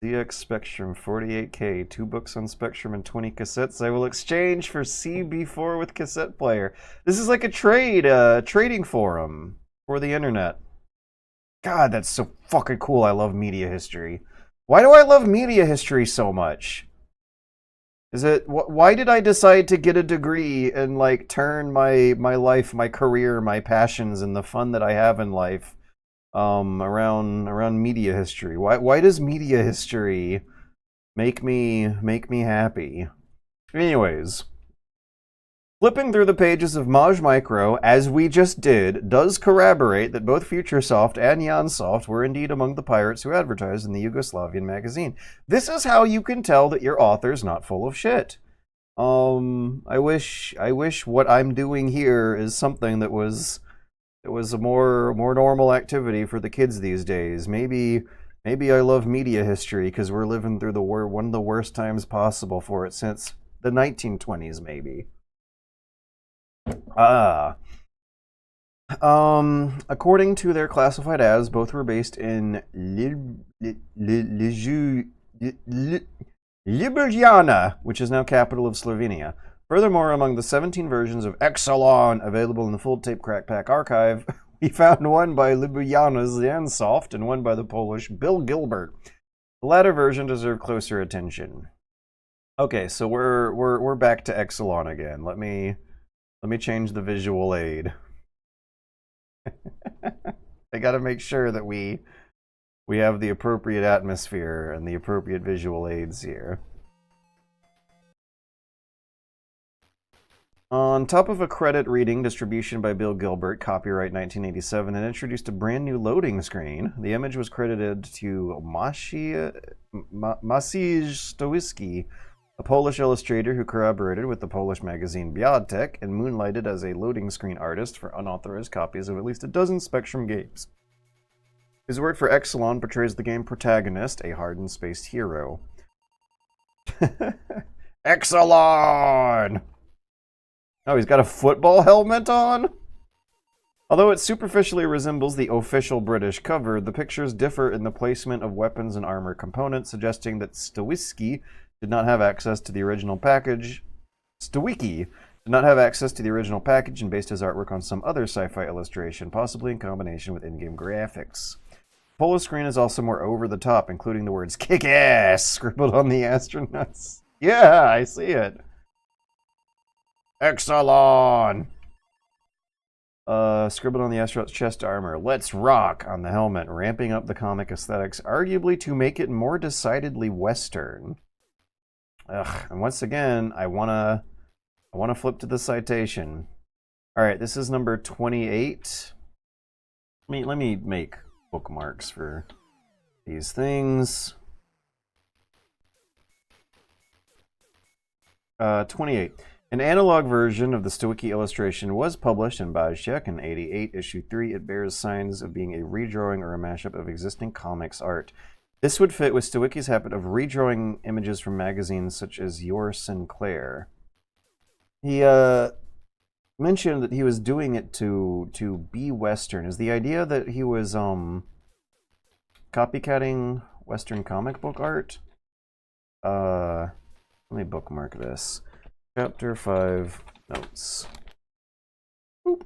ZX Spectrum 48K, 2 books on Spectrum and 20 cassettes. I will exchange for CB4 with cassette player. This is like a trading forum for the internet. God, that's so fucking cool. I love media history. Why do I love media history so much? Is it why did I decide to get a degree and like turn my life, my career, my passions, and the fun that I have in life around media history? Why does media history make me happy? Anyways, flipping through the pages of Maj Micro, as we just did, does corroborate that both FutureSoft and Jansoft were indeed among the pirates who advertised in the Yugoslavian magazine. This is how you can tell that your author's not full of shit. I wish what I'm doing here is something that was a more normal activity for the kids these days. Maybe I love media history because we're living through one of the worst times possible for it since the 1920s, maybe. According to their classified ads, both were based in Ljubljana, which is now capital of Slovenia. Furthermore, among the 17 versions of Exelon available in the full tape crack pack archive, we found one by Ljubljana's Jansoft and one by the Polish Bill Gilbert. The latter version deserved closer attention. Okay, so we're back to Exelon again. Let me change the visual aid. I gotta make sure that we have the appropriate atmosphere and the appropriate visual aids here. On top of a credit reading distribution by Bill Gilbert, copyright 1987, it introduced a brand new loading screen. The image was credited to Maciej Stowiski, a Polish illustrator who corroborated with the Polish magazine Biatek and moonlighted as a loading screen artist for unauthorized copies of at least a dozen Spectrum games. His work for Exelon portrays the game protagonist, a hardened spaced hero. Exelon! Oh, he's got a football helmet on? Although it superficially resembles the official British cover, the pictures differ in the placement of weapons and armor components, suggesting that Stowiski did not have access to the original package. Stowicki did not have access to the original package and based his artwork on some other sci-fi illustration, possibly in combination with in-game graphics. The polo screen is also more over the top, including the words "kick ass" scribbled on the astronauts. Yeah, I see it. Exelon! Scribbled on the astronaut's chest armor, "Let's rock" on the helmet, ramping up the comic aesthetics, arguably to make it more decidedly Western. Ugh, and once again, I wanna flip to the citation. All right, this is number 28. Let me make bookmarks for these things. 28. An analog version of the Stoicki illustration was published in Bajek in '88, issue 3. It bears signs of being a redrawing or a mashup of existing comics art. This would fit with Stoicki's habit of redrawing images from magazines such as Your Sinclair. He mentioned that he was doing it to be Western. Is the idea that he was copycatting Western comic book art? Let me bookmark this. Chapter 5 notes. Boop.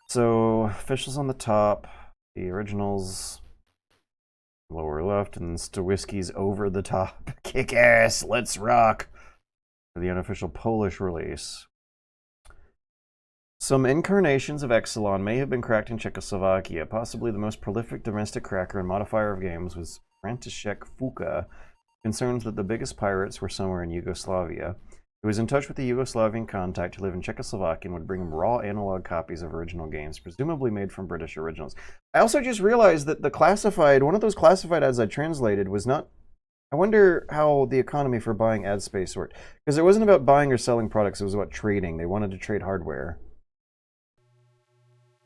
So, officials on the top, the originals lower left, and Stoicki's over the top. Kick ass, let's rock! For the unofficial Polish release. Some incarnations of Exelon may have been cracked in Czechoslovakia. Possibly the most prolific domestic cracker and modifier of games was František Fuka. Concerns that the biggest pirates were somewhere in Yugoslavia. He was in touch with the Yugoslavian contact who lived in Czechoslovakia and would bring him raw analog copies of original games, presumably made from British originals. I also just realized that the classified, one of those classified ads I translated was not... I wonder how the economy for buying ad space worked. Because it wasn't about buying or selling products, it was about trading. They wanted to trade hardware.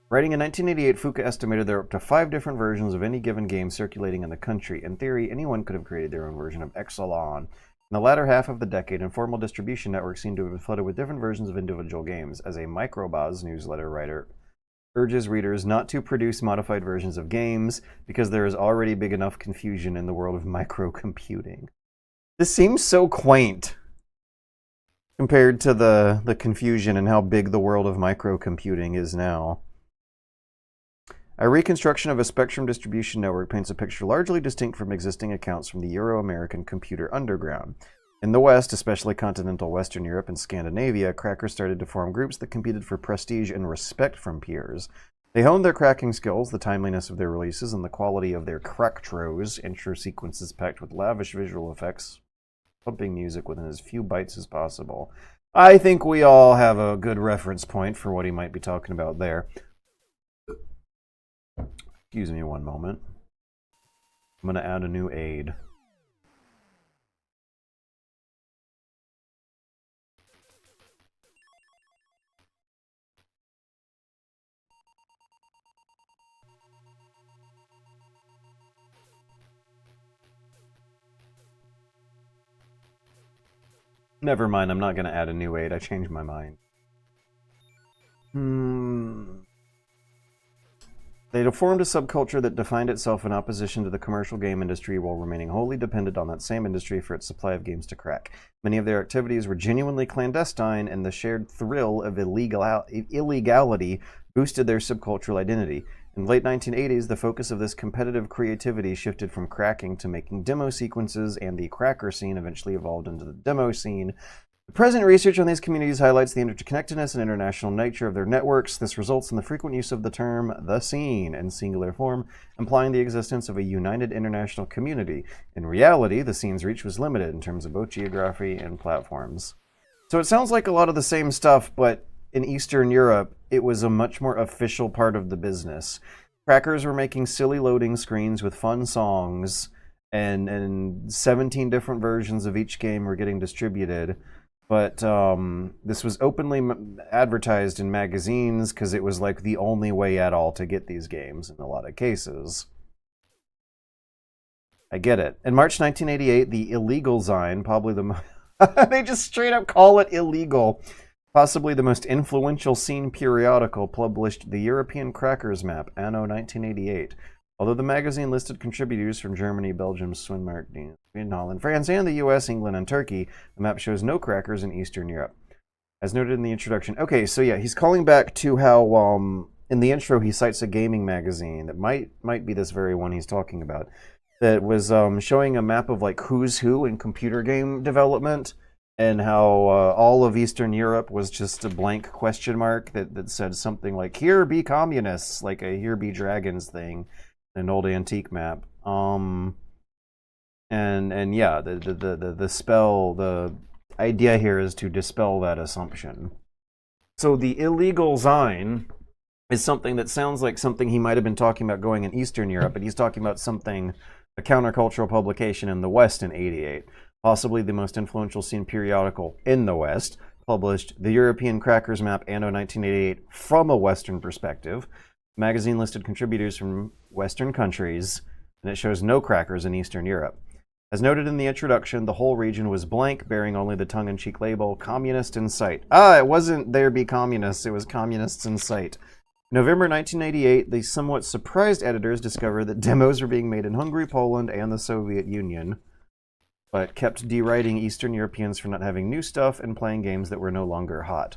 Writing in 1988, Fuka estimated there were up to 5 different versions of any given game circulating in the country. In theory, anyone could have created their own version of Exelon. In the latter half of the decade, informal distribution networks seem to have been flooded with different versions of individual games. As a Microbuzz newsletter writer urges readers not to produce modified versions of games because there is already big enough confusion in the world of microcomputing. This seems so quaint compared to the confusion and how big the world of microcomputing is now. A reconstruction of a spectrum distribution network paints a picture largely distinct from existing accounts from the Euro-American computer underground. In the West, especially continental Western Europe and Scandinavia, crackers started to form groups that competed for prestige and respect from peers. They honed their cracking skills, the timeliness of their releases, and the quality of their cracktros, intro sequences packed with lavish visual effects, pumping music within as few bytes as possible. I think we all have a good reference point for what he might be talking about there. Excuse me one moment. I'm going to add a new aid. Never mind, I'm not going to add a new aid. I changed my mind. They formed a subculture that defined itself in opposition to the commercial game industry while remaining wholly dependent on that same industry for its supply of games to crack. Many of their activities were genuinely clandestine, and the shared thrill of illegality boosted their subcultural identity. In the late 1980s, the focus of this competitive creativity shifted from cracking to making demo sequences, and the cracker scene eventually evolved into the demo scene. The present research on these communities highlights the interconnectedness and international nature of their networks. This results in the frequent use of the term "the scene" in singular form, implying the existence of a united international community. In reality, the scene's reach was limited in terms of both geography and platforms. So it sounds like a lot of the same stuff, but in Eastern Europe, it was a much more official part of the business. Crackers were making silly loading screens with fun songs, and 17 different versions of each game were getting distributed. But this was openly advertised in magazines because it was like the only way at all to get these games in a lot of cases. I get it. In March 1988, the Illegal Zine, probably the they just straight up call it illegal, possibly the most influential scene periodical, published the European Crackers Map, anno 1988. Although the magazine listed contributors from Germany, Belgium, Sweden, Holland, France, and the US, England, and Turkey, the map shows no crackers in Eastern Europe. As noted in the introduction. Okay, so yeah, he's calling back to how in the intro he cites a gaming magazine that might be this very one he's talking about, that was showing a map of like who's who in computer game development, and how all of Eastern Europe was just a blank question mark that said something like "Here be communists," like a "Here be dragons" thing, an old antique map. And yeah, the idea here is to dispel that assumption. So the illegal Zine is something that sounds like something he might have been talking about going in Eastern Europe, but he's talking about something, a countercultural publication in the West in '88. Possibly the most influential scene periodical in the West, published the European Crackers Map Anno 1988 from a Western perspective. The magazine listed contributors from Western countries, and it shows no crackers in Eastern Europe. As noted in the introduction, the whole region was blank, bearing only the tongue-in-cheek label, "Communist in Sight." It wasn't "There be communists," it was "Communists in Sight." November 1988, the somewhat surprised editors discovered that demos were being made in Hungary, Poland, and the Soviet Union, but kept deriding Eastern Europeans for not having new stuff and playing games that were no longer hot.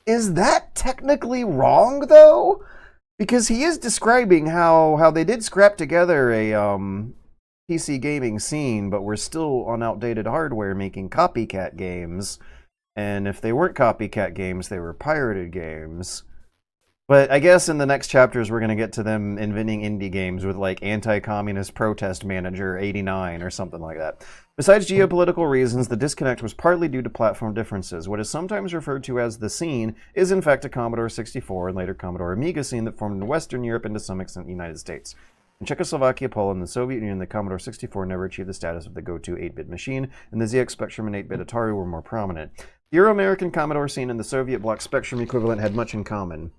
Is that technically wrong, though? Because he is describing how they did scrap together a PC gaming scene, but we're still on outdated hardware making copycat games. And if they weren't copycat games, they were pirated games. But I guess in the next chapters, we're going to get to them inventing indie games with like Anti-Communist Protest Manager 89 or something like that. Besides geopolitical reasons, the disconnect was partly due to platform differences. What is sometimes referred to as the scene is in fact a Commodore 64 and later Commodore Amiga scene that formed in Western Europe and to some extent the United States. In Czechoslovakia, Poland, and the Soviet Union, the Commodore 64 never achieved the status of the go-to 8-bit machine, and the ZX Spectrum and 8-bit Atari were more prominent. The Euro-American Commodore scene and the Soviet bloc Spectrum equivalent had much in common.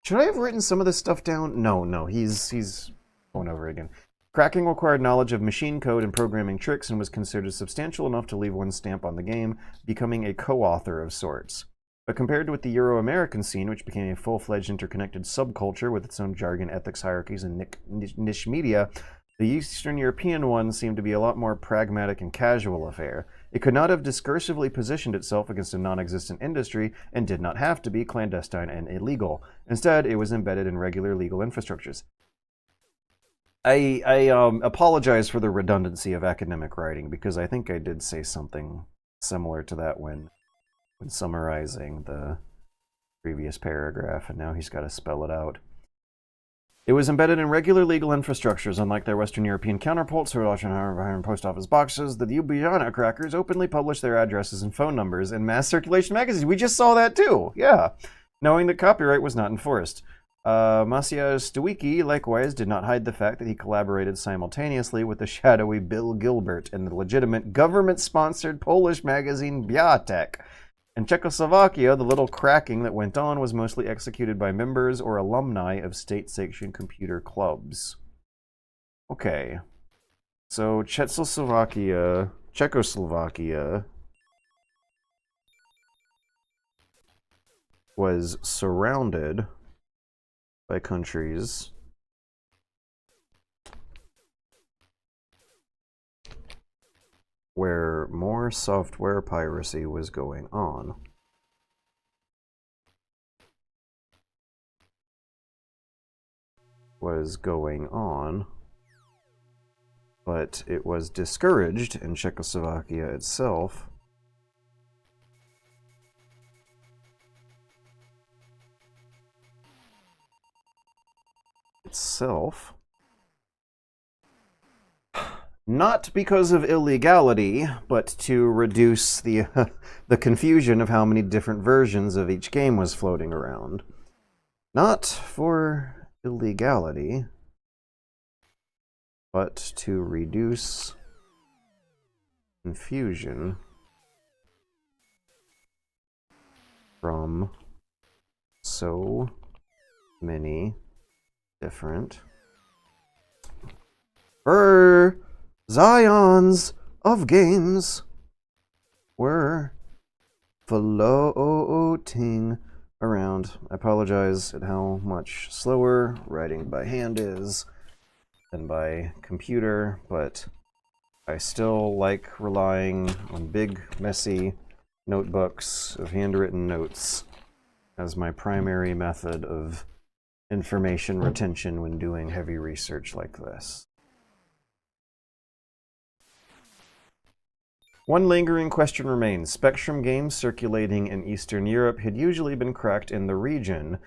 Should I have written some of this stuff down? No, he's going over it again. Cracking required knowledge of machine code and programming tricks and was considered substantial enough to leave one's stamp on the game, becoming a co-author of sorts. But compared with the Euro-American scene, which became a full-fledged interconnected subculture with its own jargon, ethics, hierarchies, and niche media, the Eastern European one seemed to be a lot more pragmatic and casual affair. It could not have discursively positioned itself against a non-existent industry and did not have to be clandestine and illegal. Instead, it was embedded in regular legal infrastructures. I apologize for the redundancy of academic writing because I think I did say something similar to that when summarizing the previous paragraph, and now he's got to spell it out. It was embedded in regular legal infrastructures, unlike their Western European counterparts who were behind post office boxes. The Ljubljana crackers openly published their addresses and phone numbers in mass circulation magazines. We just saw that too, yeah, knowing that copyright was not enforced. Maciej Stawicki likewise did not hide the fact that he collaborated simultaneously with the shadowy Bill Gilbert in the legitimate government-sponsored Polish magazine Biatek. In Czechoslovakia, the little cracking that went on was mostly executed by members or alumni of state-sanctioned computer clubs. Okay. So Czechoslovakia was surrounded by countries where more software piracy was going on. But it was discouraged in Czechoslovakia itself. Not because of illegality, but to reduce the the confusion of how many different versions of each game was floating around. Not for illegality, but to reduce confusion from so many different Zions of games were floating around. I apologize at how much slower writing by hand is than by computer, but I still like relying on big, messy notebooks of handwritten notes as my primary method of information retention when doing heavy research like this. One lingering question remains. Spectrum games circulating in Eastern Europe had usually been cracked in the region,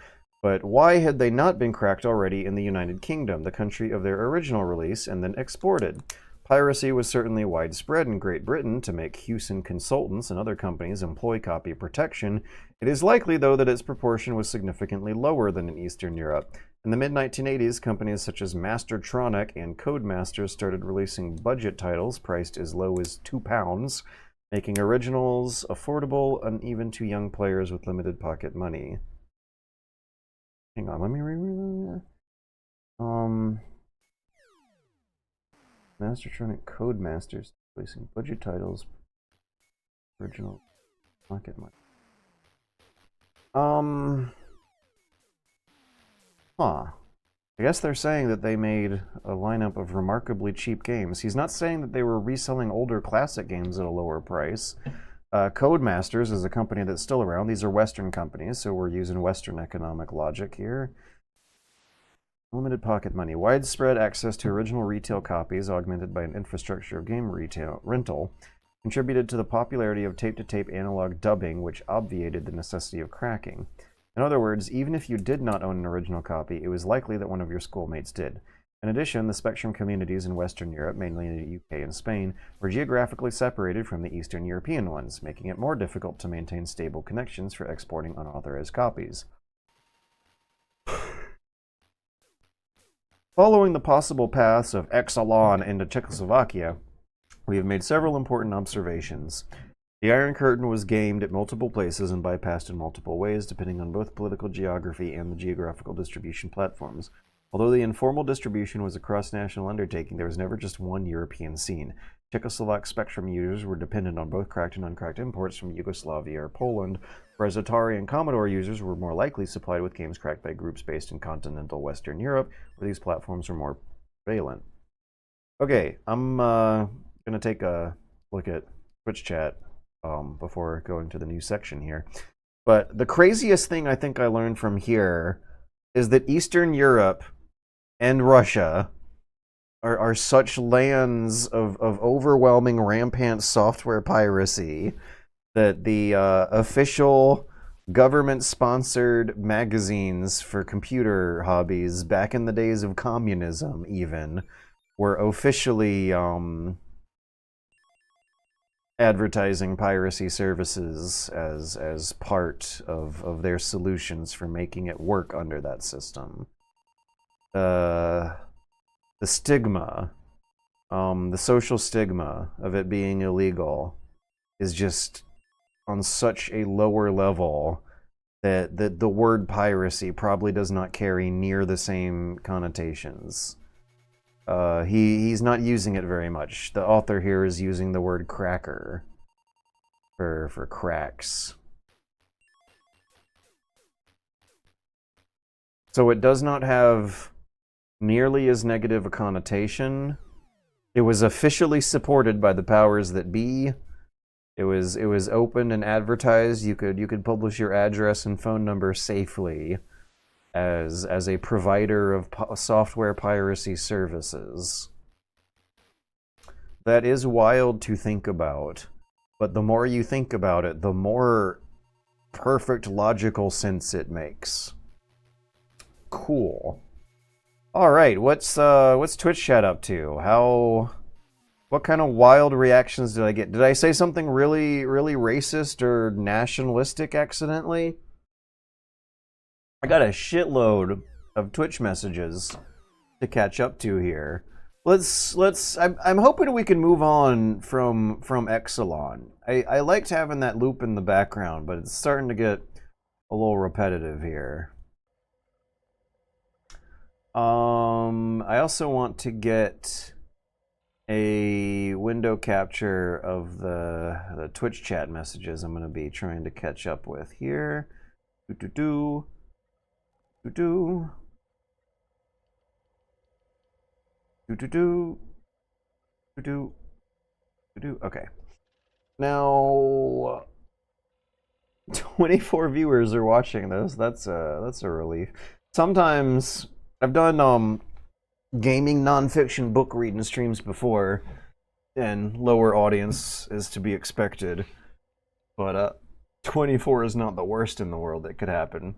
but why had they not been cracked already in the United Kingdom, the country of their original release, and then exported? Piracy was certainly widespread in Great Britain to make Hewson Consultants and other companies employ copy protection. It is likely, though, that its proportion was significantly lower than in Eastern Europe. In the mid-1980s, companies such as Mastertronic and Codemasters started releasing budget titles priced as low as £2, making originals affordable and even to young players with limited pocket money. Hang on, let me reread that. Mastertronic Codemasters releasing budget titles, original pocket money. I guess they're saying that they made a lineup of remarkably cheap games. He's not saying that they were reselling older classic games at a lower price. Codemasters is a company that's still around. These are Western companies, so we're using Western economic logic here. Limited pocket money. Widespread access to original retail copies, augmented by an infrastructure of game rental, contributed to the popularity of tape-to-tape analog dubbing, which obviated the necessity of cracking. In other words, even if you did not own an original copy, it was likely that one of your schoolmates did. In addition, the Spectrum communities in Western Europe, mainly in the UK and Spain, were geographically separated from the Eastern European ones, making it more difficult to maintain stable connections for exporting unauthorized copies. Following the possible paths of Exelon into Czechoslovakia, we have made several important observations. The Iron Curtain was gamed at multiple places and bypassed in multiple ways, depending on both political geography and the geographical distribution platforms. Although the informal distribution was a cross-national undertaking, there was never just one European scene. Czechoslovak Spectrum users were dependent on both cracked and uncracked imports from Yugoslavia or Poland, whereas Atari and Commodore users were more likely supplied with games cracked by groups based in continental Western Europe, where these platforms were more prevalent. Okay, I'm going to take a look at Twitch chat before going to the new section here. But the craziest thing I think I learned from here is that Eastern Europe and Russia are such lands of overwhelming rampant software piracy that the official government-sponsored magazines for computer hobbies back in the days of communism even were officially advertising piracy services as part of their solutions for making it work under that system. The stigma, the social stigma of it being illegal is just on such a lower level that the word piracy probably does not carry near the same connotations. He's not using it very much. The author here is using the word cracker for cracks. So it does not have nearly as negative a connotation. It was officially supported by the powers that be. It was open and advertised. You could publish your address and phone number safely as a provider of software piracy services. That is wild to think about, but the more you think about it, the more perfect logical sense it makes. Cool. All right, what's Twitch chat up to? What kind of wild reactions did I get? Did I say something really racist or nationalistic accidentally? I got a shitload of Twitch messages to catch up to here. I'm hoping we can move on from Exelon. I liked having that loop in the background, but it's starting to get a little repetitive here. I also want to get a window capture of the Twitch chat messages I'm going to be trying to catch up with here. Okay. Now 24 viewers are watching this. That's a relief. Sometimes I've done gaming nonfiction book reading streams before. and lower audience is to be expected. But 24 is not the worst in the world that could happen.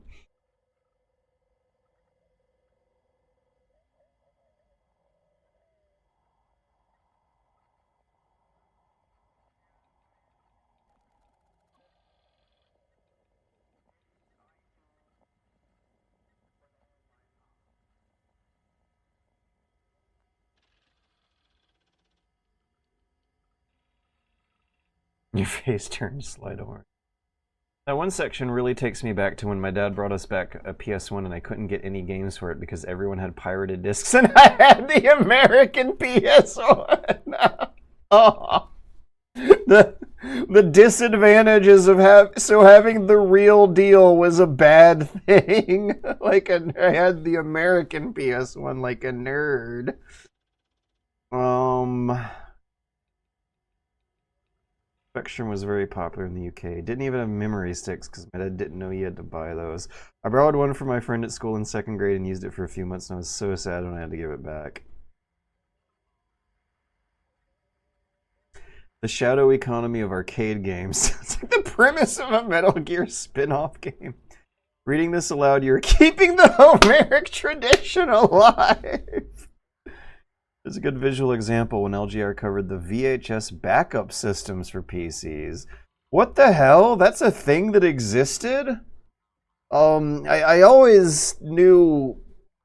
Your face turns slight orange. That one section really takes me back to when my dad brought us back a PS1 and I couldn't get any games for it because everyone had pirated discs and I had the American PS1. Oh. The disadvantages of having the real deal was a bad thing. Like I had the American PS1 like a nerd. Spectrum was very popular in the UK. Didn't even have memory sticks because my dad didn't know you had to buy those. I borrowed one from my friend at school in 2nd grade and used it for a few months and I was so sad when I had to give it back. The shadow economy of arcade games. It's like the premise of a Metal Gear spin-off game. Reading this aloud, you're keeping the Homeric tradition alive. There's a good visual example when LGR covered the VHS backup systems for PCs. What the hell? That's a thing that existed? I always knew...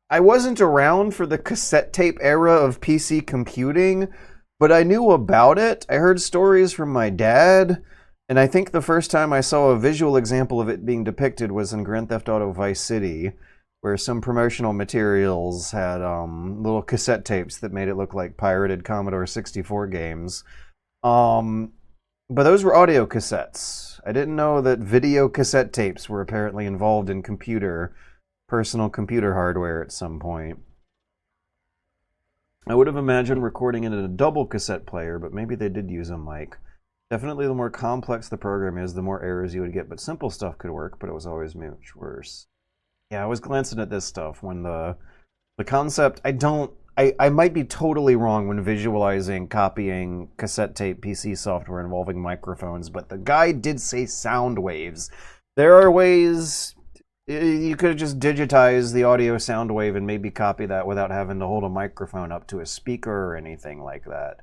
I wasn't around for the cassette tape era of PC computing, but I knew about it. I heard stories from my dad, and I think the first time I saw a visual example of it being depicted was in Grand Theft Auto Vice City, where some promotional materials had little cassette tapes that made it look like pirated Commodore 64 games. But those were audio cassettes. I didn't know that video cassette tapes were apparently involved in personal computer hardware at some point. I would have imagined recording it in a double cassette player, but maybe they did use a mic. Definitely the more complex the program is, the more errors you would get, but simple stuff could work, but it was always much worse. Yeah, I was glancing at this stuff when the concept, I might be totally wrong when visualizing copying cassette tape PC software involving microphones, but the guy did say sound waves. There are ways you could just digitize the audio sound wave and maybe copy that without having to hold a microphone up to a speaker or anything like that.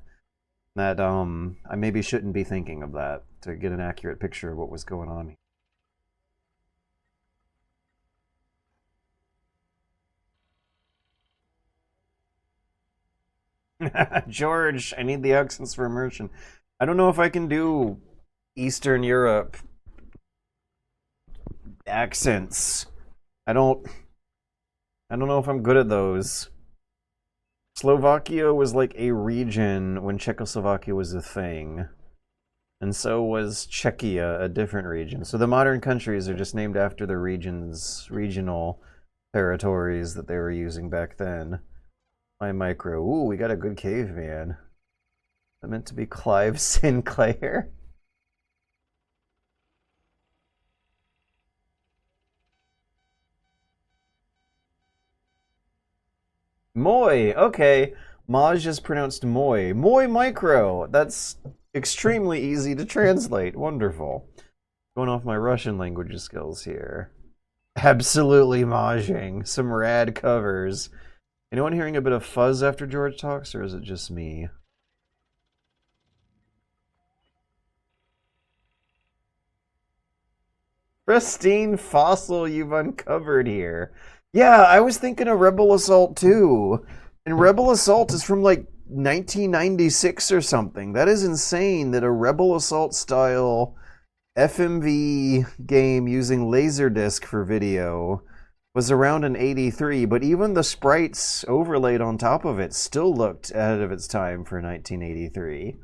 That I maybe shouldn't be thinking of that to get an accurate picture of what was going on. George, I need the accents for immersion. I don't know if I can do Eastern Europe accents. I don't know if I'm good at those. Slovakia was like a region when Czechoslovakia was a thing. And so was Czechia, a different region. So the modern countries are just named after the regional territories that they were using back then. My micro. Ooh, we got a good caveman. That meant to be Clive Sinclair. Moy, okay. Maj is pronounced Moy. Moy micro. That's extremely easy to translate. Wonderful. Going off my Russian language skills here. Absolutely Majing. Some rad covers. Anyone hearing a bit of fuzz after George talks, or is it just me? Pristine fossil you've uncovered here. Yeah, I was thinking of Rebel Assault 2. And Rebel Assault is from like 1996 or something. That is insane that a Rebel Assault style FMV game using Laserdisc for video was around in 83, but even the sprites overlaid on top of it still looked ahead of its time for 1983.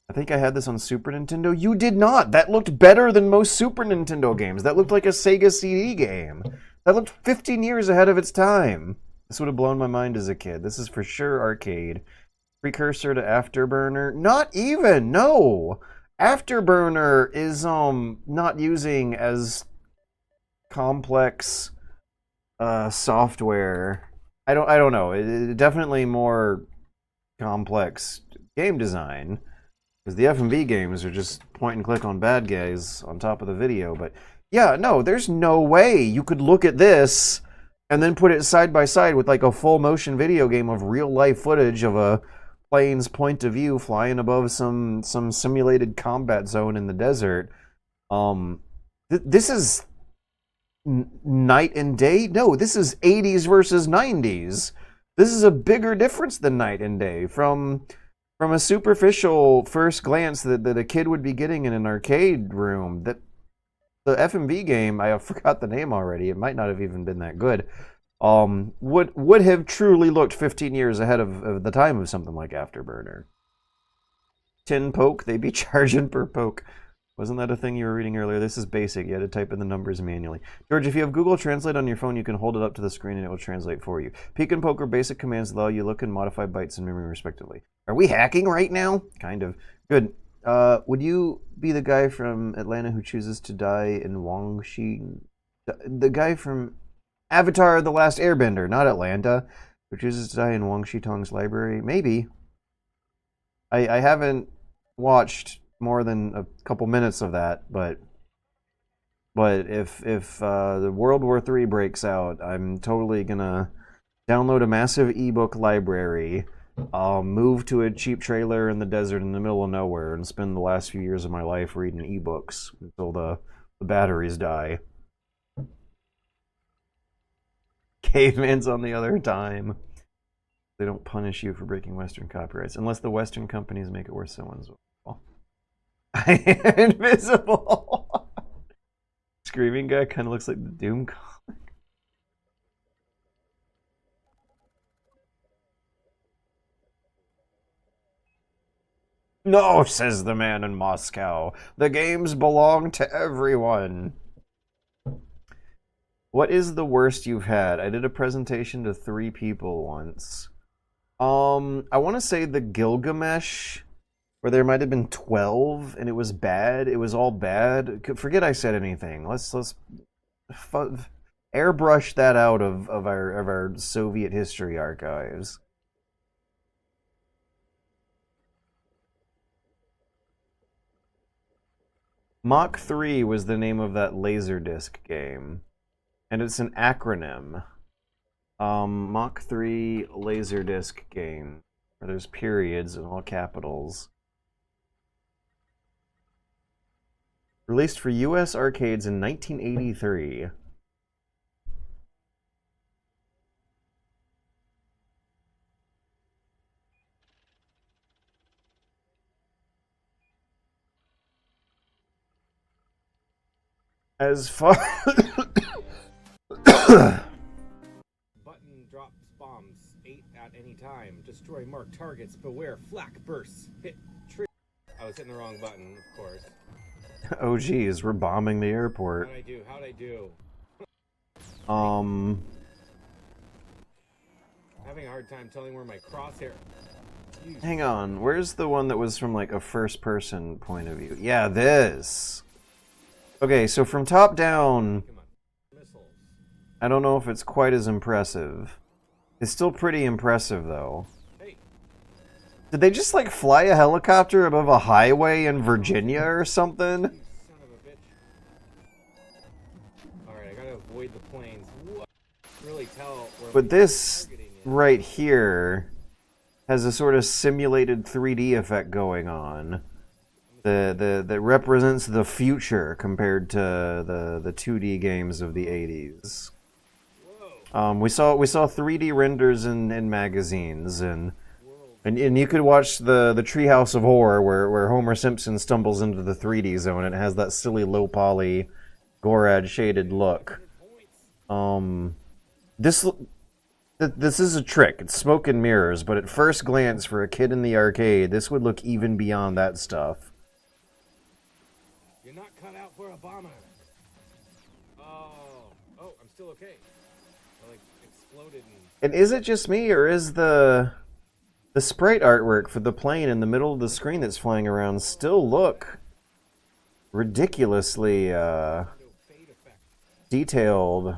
I think I had this on Super Nintendo. You did not! That looked better than most Super Nintendo games. That looked like a Sega CD game. That looked 15 years ahead of its time. This would have blown my mind as a kid. This is for sure arcade. Precursor to Afterburner? Not even! No! Afterburner is not using as complex software. I don't know. It definitely more complex game design, because the F&V games are just point and click on bad guys on top of the video. But yeah, no, there's no way you could look at this and then put it side by side with like a full motion video game of real life footage of a plane's point of view flying above some simulated combat zone in the desert. This is night and day. No, this is 80s versus 90s. This is a bigger difference than night and day from a superficial first glance that a kid would be getting in an arcade room. That the FMV game, I forgot the name already. It might not have even been that good. Would have truly looked 15 years ahead of the time of something like Afterburner. 10 poke, they be charging per poke. Wasn't that a thing you were reading earlier? This is basic. You had to type in the numbers manually. George, if you have Google Translate on your phone, you can hold it up to the screen and it will translate for you. Peek and poke are basic commands that allow you to look and modify bytes in memory respectively. Are we hacking right now? Kind of. Good. Would you be the guy from Atlanta who chooses to die in Wangxi? The guy from Avatar: The Last Airbender, not Atlanta, who chooses to die in Wang Shitong's library? Maybe. I haven't watched more than a couple minutes of that, but if the World War III breaks out, I'm totally gonna download a massive ebook library, move to a cheap trailer in the desert in the middle of nowhere, and spend the last few years of my life reading ebooks until the batteries die. Caveman's on the other time. They don't punish you for breaking Western copyrights unless the Western companies make it worth someone's while. Invisible. Screaming guy kind of looks like the Doom comic. No, says the man in Moscow. The games belong to everyone. What is the worst you've had? I did a presentation to 3 people once. I want to say the Gilgamesh, where there might have been 12, and it was bad. It was all bad. Forget I said anything. Let's airbrush that out of our Soviet history archives. Mach 3 was the name of that Laserdisc game. And it's an acronym. Mach 3 Laserdisc game. Where there's periods in all capitals. Released for US arcades in 1983. As far... Button drops bombs 8 at any time. Destroy marked targets. Beware flak bursts. Hit tree. I was hitting the wrong button, of course. Oh geez, we're bombing the airport. How'd I do? How'd I do? Having a hard time telling where my crosshair. Hang on, where's the one that was from like a first person point of view? Yeah, this. Okay, so from top down, I don't know if it's quite as impressive. It's still pretty impressive, though. Hey. Did they just, like, fly a helicopter above a highway in Virginia or something? Son of a bitch. Alright, I gotta avoid the planes. What? Really tell where But this right here has a sort of simulated 3D effect going on. That represents the future compared to the 2D games of the 80s. We saw 3D renders in magazines, and you could watch the Treehouse of Horror where Homer Simpson stumbles into the 3D zone and it has that silly low poly Gorad shaded look. This is a trick. It's smoke and mirrors, but at first glance for a kid in the arcade, this would look even beyond that stuff. You're not cut out for a bomber. Oh, I'm still okay. I like exploded And is it just me, or is the sprite artwork for the plane in the middle of the screen that's flying around still look ridiculously detailed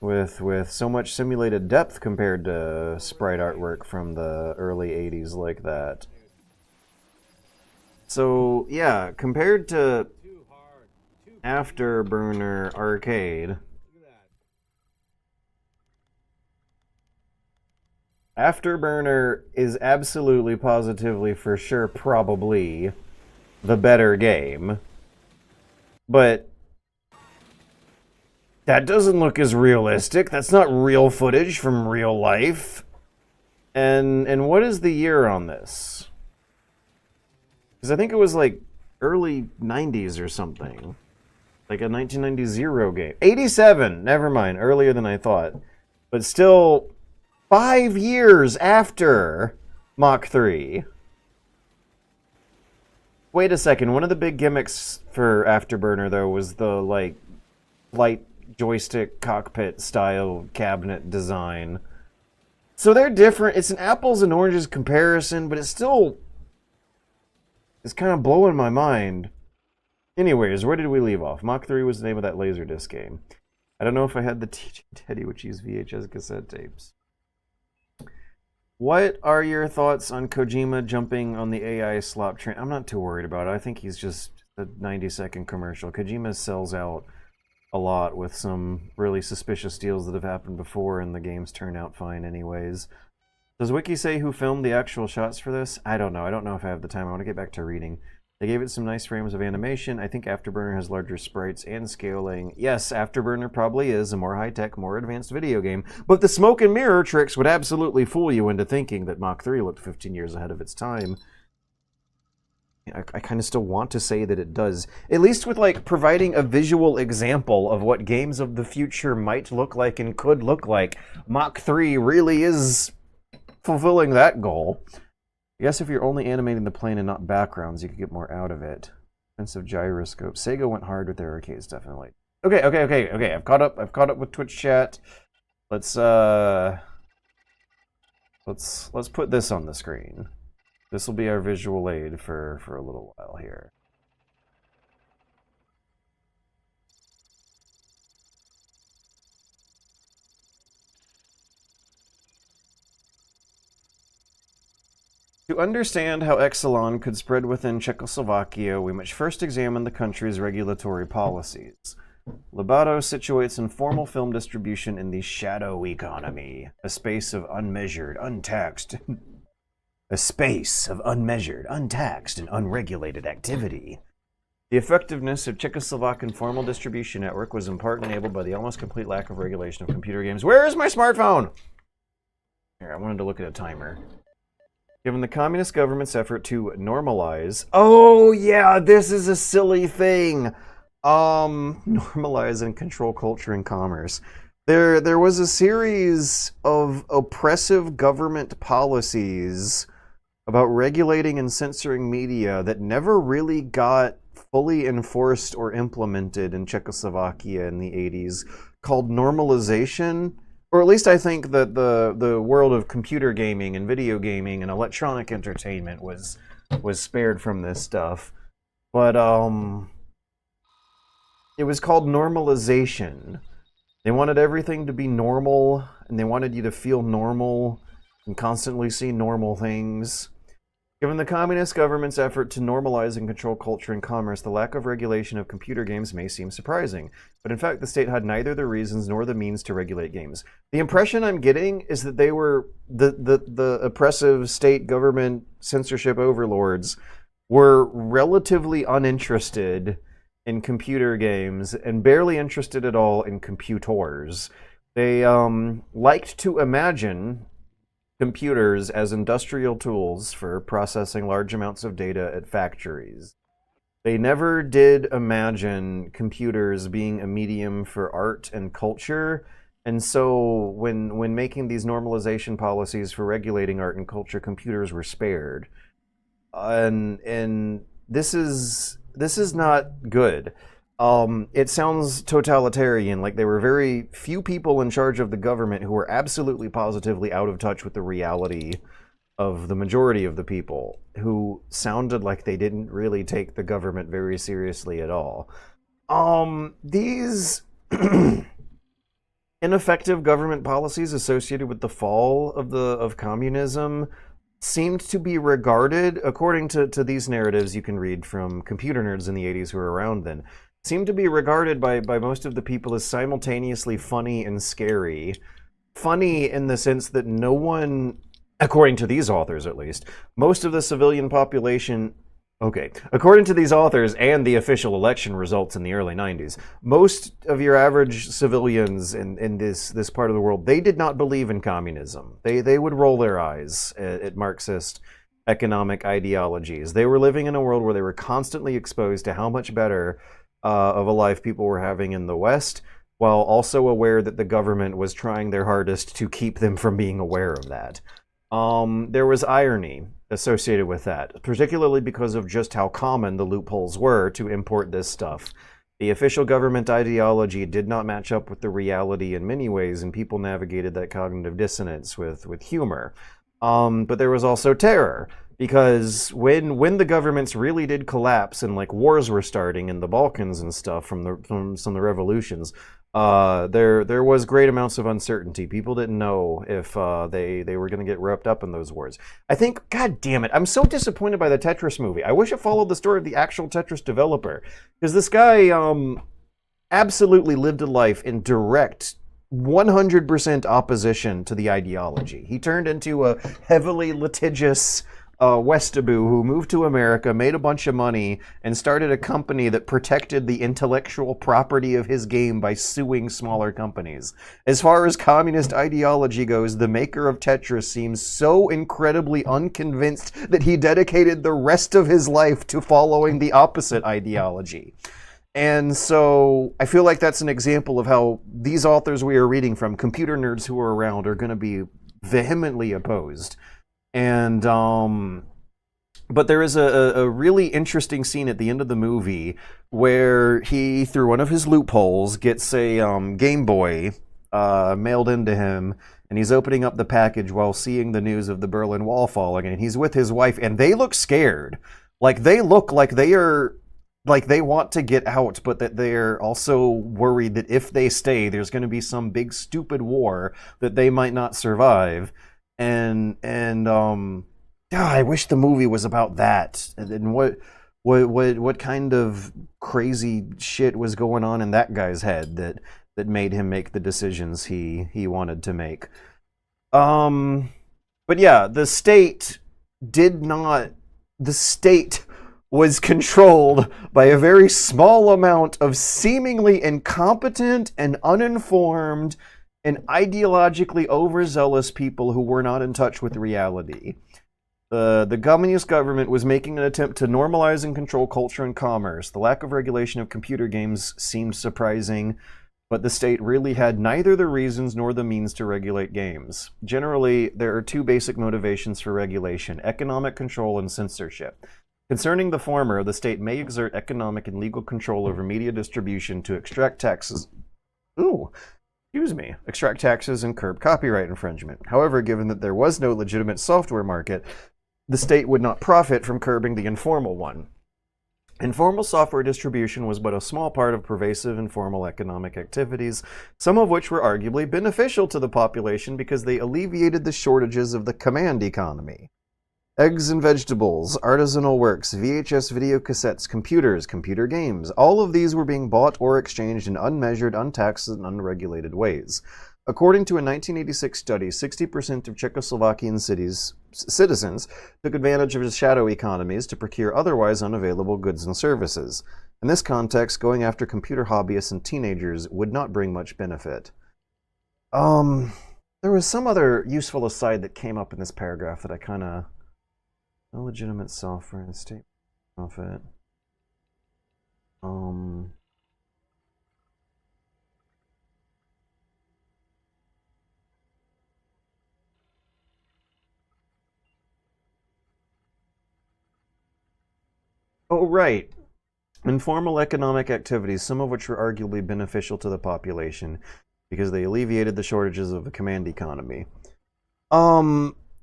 with so much simulated depth compared to sprite artwork from the early 80s like that? So, yeah, compared to Afterburner Arcade, Afterburner is absolutely, positively, for sure, probably the better game. But that doesn't look as realistic. That's not real footage from real life. And what is the year on this? Because I think it was like early 90s or something. Like a 1990 game. 87! Never mind. Earlier than I thought. But still 5 years after Mach 3. Wait a second. One of the big gimmicks for Afterburner, though, was the, like, light joystick cockpit style cabinet design. So they're different. It's an apples and oranges comparison, but it's still... it's kind of blowing my mind. Anyways, where did we leave off? Mach 3 was the name of that Laserdisc game. I don't know if I had the TJ Teddy, which used VHS cassette tapes. What are your thoughts on Kojima jumping on the AI slop train? I'm not too worried about it. I think he's just a 90-second commercial. Kojima sells out a lot with some really suspicious deals that have happened before, and the games turn out fine anyways. Does Wiki say who filmed the actual shots for this? I don't know. I don't know if I have the time. I want to get back to reading. They gave it some nice frames of animation. I think Afterburner has larger sprites and scaling. Yes, Afterburner probably is a more high-tech, more advanced video game, but the smoke and mirror tricks would absolutely fool you into thinking that Mach 3 looked 15 years ahead of its time. I kind of still want to say that it does. At least with, like, providing a visual example of what games of the future might look like and could look like. Mach 3 really is fulfilling that goal. I guess if you're only animating the plane and not backgrounds, you could get more out of it. Expensive gyroscope. Sega went hard with their arcades, definitely. Okay. I've caught up with Twitch chat. Let's put this on the screen. This will be our visual aid for a little while here. To understand how Exelon could spread within Czechoslovakia, we must first examine the country's regulatory policies. Lobato situates informal film distribution in the shadow economy, a space of unmeasured, untaxed and unregulated activity. The effectiveness of Czechoslovak informal distribution network was in part enabled by the almost complete lack of regulation of computer games. Where is my smartphone? Here, I wanted to look at a timer. Given the communist government's effort to normalize... Oh, yeah, this is a silly thing. Normalize and control culture and commerce. There was a series of oppressive government policies about regulating and censoring media that never really got fully enforced or implemented in Czechoslovakia in the 80s, called normalization. Or at least I think that the world of computer gaming and video gaming and electronic entertainment was spared from this stuff. But it was called normalization. They wanted everything to be normal, and they wanted you to feel normal and constantly see normal things. Given the communist government's effort to normalize and control culture and commerce, the lack of regulation of computer games may seem surprising. But in fact, the state had neither the reasons nor the means to regulate games. The impression I'm getting is that they were, the oppressive state government censorship overlords were relatively uninterested in computer games and barely interested at all in computers. They liked to imagine computers as industrial tools for processing large amounts of data at factories. They never did imagine computers being a medium for art and culture, and so when making these normalization policies for regulating art and culture, computers were spared. And this is not good. It sounds totalitarian, like there were very few people in charge of the government who were absolutely positively out of touch with the reality of the majority of the people, who sounded like they didn't really take the government very seriously at all. These ineffective government policies associated with the fall of communism seemed to be regarded, according to these narratives you can read from computer nerds in the 80s who were around then, seemed to be regarded by most of the people as simultaneously funny and scary. Funny in the sense that no one, according to these authors at least, most of the civilian population, okay, according to these authors and the official election results in the early 90s, most of your average civilians in this part of the world, they did not believe in communism. They would roll their eyes at Marxist economic ideologies. They were living in a world where they were constantly exposed to how much better of a life people were having in the West, while also aware that the government was trying their hardest to keep them from being aware of that. There was irony associated with that, particularly because of just how common the loopholes were to import this stuff. The official government ideology did not match up with the reality in many ways, and people navigated that cognitive dissonance with humor. But there was also terror, because when the governments really did collapse and like wars were starting in the Balkans and stuff from some of the revolutions, there was great amounts of uncertainty. People didn't know if they were going to get wrapped up in those wars. I think, god damn it, I'm so disappointed by the Tetris movie. I wish it followed the story of the actual Tetris developer, because this guy absolutely lived a life in direct 100% opposition to the ideology. He turned into a heavily litigious Westaboo who moved to America, made a bunch of money, and started a company that protected the intellectual property of his game by suing smaller companies. As far as communist ideology goes, the maker of Tetris seems so incredibly unconvinced that he dedicated the rest of his life to following the opposite ideology. And so I feel like that's an example of how these authors we are reading from, computer nerds who are around, are going to be vehemently opposed. And but there is a really interesting scene at the end of the movie where he, through one of his loopholes, gets a Game Boy mailed into him, and he's opening up the package while seeing the news of the Berlin Wall falling, and he's with his wife, and they look scared. Like, they look like they are, like they want to get out, but that they're also worried that if they stay, there's going to be some big stupid war that they might not survive. And I wish the movie was about that, and what kind of crazy shit was going on in that guy's head that made him make the decisions he wanted to make. But yeah, the state was controlled by a very small amount of seemingly incompetent and uninformed and ideologically overzealous people who were not in touch with reality. The communist government was making an attempt to normalize and control culture and commerce. The lack of regulation of computer games seemed surprising, but the state really had neither the reasons nor the means to regulate games. Generally, there are two basic motivations for regulation: economic control and censorship. Concerning the former, the state may exert economic and legal control over media distribution to extract taxes. Extract taxes and curb copyright infringement. However, given that there was no legitimate software market, the state would not profit from curbing the informal one. Informal software distribution was but a small part of pervasive informal economic activities, some of which were arguably beneficial to the population because they alleviated the shortages of the command economy. Eggs and vegetables, artisanal works, VHS video cassettes, computers, computer games, all of these were being bought or exchanged in unmeasured, untaxed, and unregulated ways. According to a 1986 study, 60% of Czechoslovakian citizens took advantage of shadow economies to procure otherwise unavailable goods and services. In this context, going after computer hobbyists and teenagers would not bring much benefit. There was some other useful aside that came up in this paragraph that I kind of... Illegitimate software and state profit. Oh, right. Informal economic activities, some of which were arguably beneficial to the population because they alleviated the shortages of the command economy.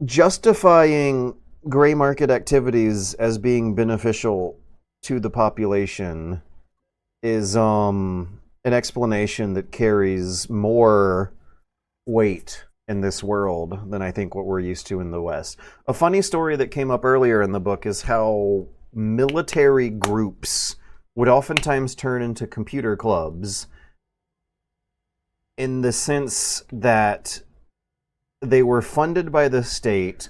Justifying gray market activities as being beneficial to the population is an explanation that carries more weight in this world than I think what we're used to in the West. A funny story that came up earlier in the book is how military groups would oftentimes turn into computer clubs, in the sense that they were funded by the state,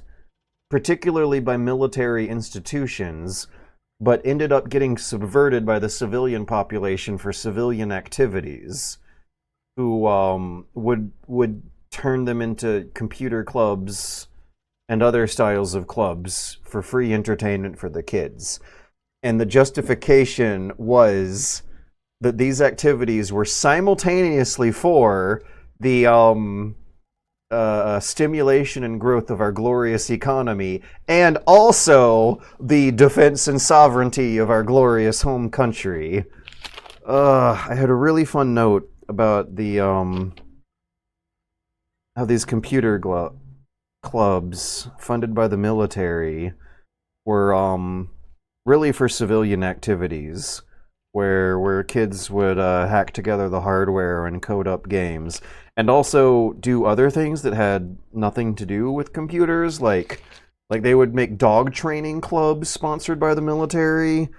particularly by military institutions, but ended up getting subverted by the civilian population for civilian activities, who would turn them into computer clubs and other styles of clubs for free entertainment for the kids. And the justification was that these activities were simultaneously for the stimulation and growth of our glorious economy, and also the defense and sovereignty of our glorious home country. I had a really fun note about the how these computer clubs funded by the military were really for civilian activities, where kids would hack together the hardware and code up games, and also do other things that had nothing to do with computers, like they would make dog training clubs sponsored by the military,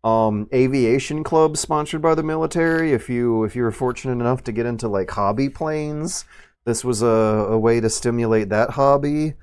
aviation clubs sponsored by the military. If you were fortunate enough to get into like hobby planes, this was a way to stimulate that hobby.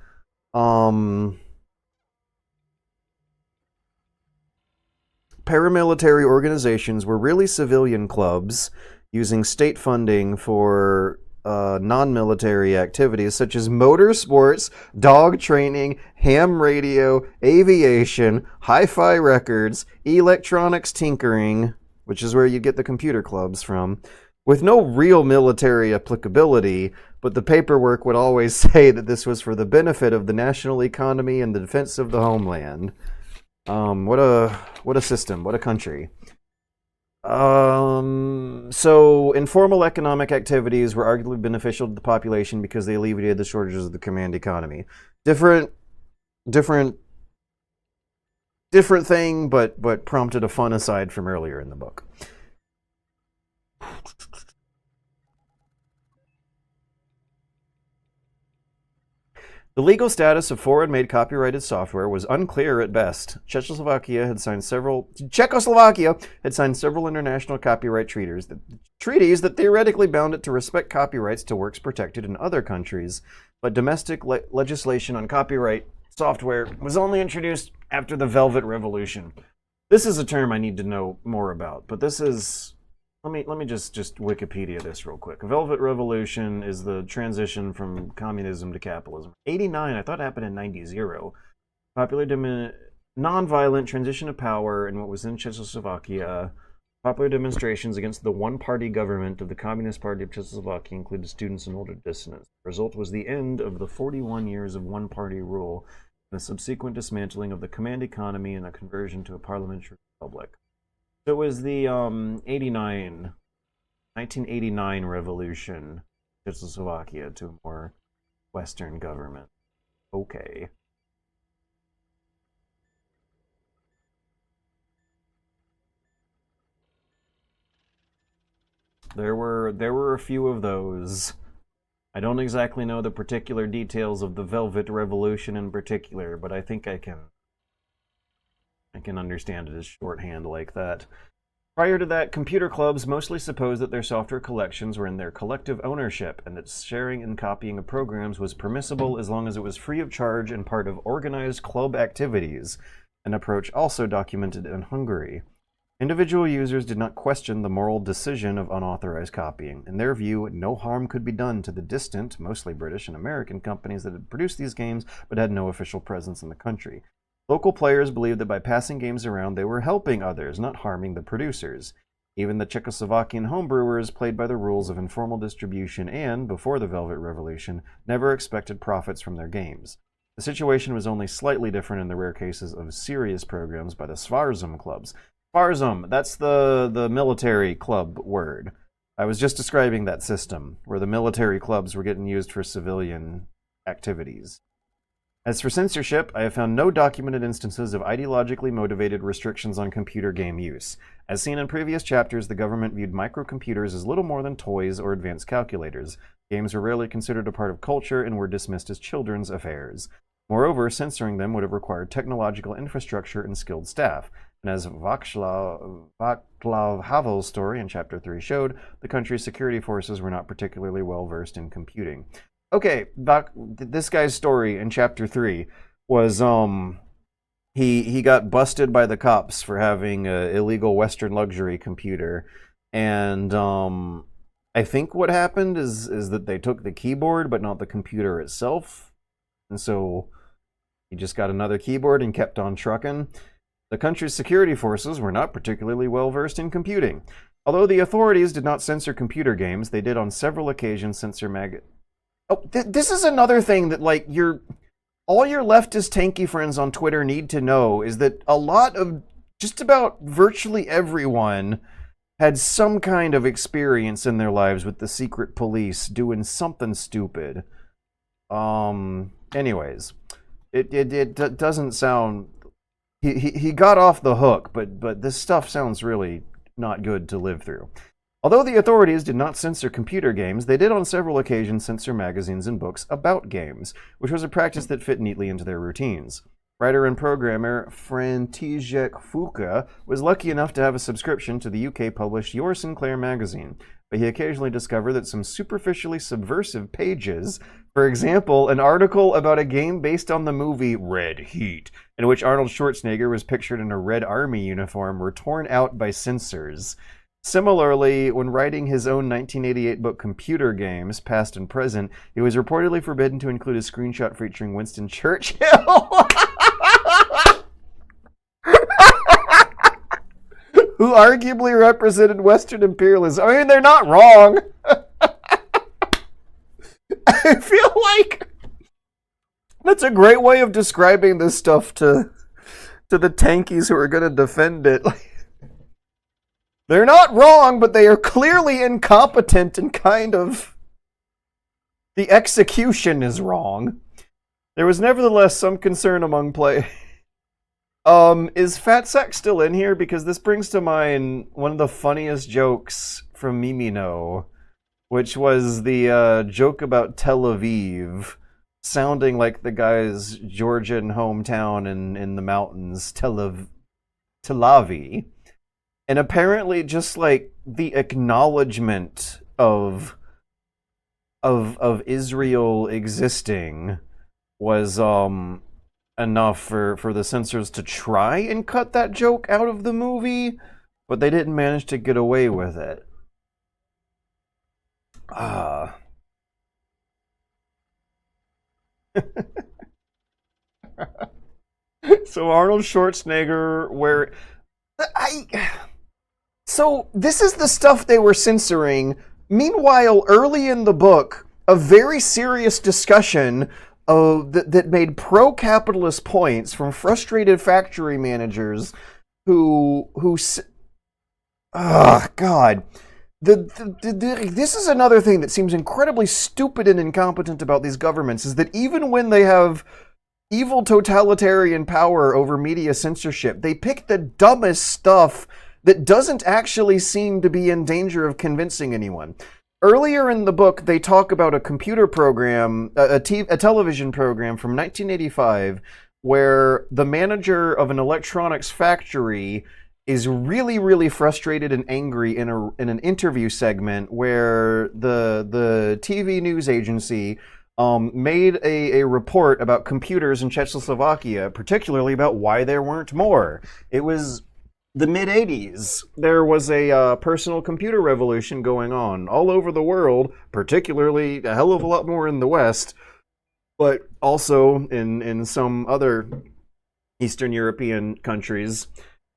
Paramilitary organizations were really civilian clubs using state funding for non-military activities such as motorsports, dog training, ham radio, aviation, hi-fi records, electronics tinkering, which is where you get the computer clubs from, with no real military applicability, but the paperwork would always say that this was for the benefit of the national economy and the defense of the homeland. What a system, what a country. So informal economic activities were arguably beneficial to the population because they alleviated the shortages of the command economy. Different thing, but prompted a fun aside from earlier in the book. The legal status of foreign-made copyrighted software was unclear at best. Czechoslovakia had signed several international copyright treaties that theoretically bound it to respect copyrights to works protected in other countries, but domestic legislation on copyright software was only introduced after the Velvet Revolution. This is a term I need to know more about, but this is... Let me just Wikipedia this real quick. Velvet Revolution is the transition from communism to capitalism. 89, I thought it happened in 90. Popular non-violent transition of power in what was in Czechoslovakia. Popular demonstrations against the one-party government of the Communist Party of Czechoslovakia included students and older dissidents. The result was the end of the 41 years of one-party rule, and the subsequent dismantling of the command economy and a conversion to a parliamentary republic. So it was the 1989 revolution, Czechoslovakia, to a more Western government. Okay. There were a few of those. I don't exactly know the particular details of the Velvet Revolution in particular, but I think I can understand it as shorthand like that. Prior to that, computer clubs mostly supposed that their software collections were in their collective ownership, and that sharing and copying of programs was permissible as long as it was free of charge and part of organized club activities, an approach also documented in Hungary. Individual users did not question the moral decision of unauthorized copying. In their view, no harm could be done to the distant, mostly British and American companies that had produced these games but had no official presence in the country. Local players believed that by passing games around, they were helping others, not harming the producers. Even the Czechoslovakian homebrewers played by the rules of informal distribution and, before the Velvet Revolution, never expected profits from their games. The situation was only slightly different in the rare cases of serious programs by the Svarzum clubs. Svarzum, that's the military club word. I was just describing that system, where the military clubs were getting used for civilian activities. As for censorship, I have found no documented instances of ideologically motivated restrictions on computer game use. As seen in previous chapters, the government viewed microcomputers as little more than toys or advanced calculators. Games were rarely considered a part of culture and were dismissed as children's affairs. Moreover, censoring them would have required technological infrastructure and skilled staff. And as Václav Havel's story in Chapter 3 showed, the country's security forces were not particularly well versed in computing. Okay, this guy's story in Chapter 3 was, he got busted by the cops for having an illegal Western luxury computer. And, I think what happened is that they took the keyboard, but not the computer itself. And so he just got another keyboard and kept on trucking. The country's security forces were not particularly well versed in computing. Although the authorities did not censor computer games, they did on several occasions censor this is another thing that, like, all your leftist tanky friends on Twitter need to know is that a lot of, just about virtually everyone had some kind of experience in their lives with the secret police doing something stupid. Anyways, it doesn't sound, he got off the hook, but this stuff sounds really not good to live through. Although the authorities did not censor computer games, they did on several occasions censor magazines and books about games, which was a practice that fit neatly into their routines. Writer and programmer František Fuka was lucky enough to have a subscription to the UK-published Your Sinclair magazine, but he occasionally discovered that some superficially subversive pages, for example, an article about a game based on the movie Red Heat, in which Arnold Schwarzenegger was pictured in a Red Army uniform, were torn out by censors. Similarly, when writing his own 1988 book Computer Games, Past and Present, he was reportedly forbidden to include a screenshot featuring Winston Churchill, who arguably represented Western imperialism. I mean, they're not wrong. I feel like that's a great way of describing this stuff to the tankies who are going to defend it. They're not wrong, but they are clearly incompetent and kind of... the execution is wrong. There was nevertheless some concern among play... is Fat Sack still in here? Because this brings to mind one of the funniest jokes from Mimino, which was the joke about Tel Aviv sounding like the guy's Georgian hometown in the mountains, Tel Aviv. And apparently just like the acknowledgement of Israel existing was enough for the censors to try and cut that joke out of the movie, but they didn't manage to get away with it. So Arnold Schwarzenegger, So this is the stuff they were censoring. Meanwhile, early in the book, a very serious discussion that made pro-capitalist points from frustrated factory managers who God. This is another thing that seems incredibly stupid and incompetent about these governments, is that even when they have evil totalitarian power over media censorship, they pick the dumbest stuff that doesn't actually seem to be in danger of convincing anyone. Earlier in the book, they talk about a computer program, a television program from 1985, where the manager of an electronics factory is really, really frustrated and angry in an interview segment where the TV news agency made a report about computers in Czechoslovakia, particularly about why there weren't more. It was the mid-'80s. There was a personal computer revolution going on all over the world, particularly a hell of a lot more in the West, but also in some other Eastern European countries.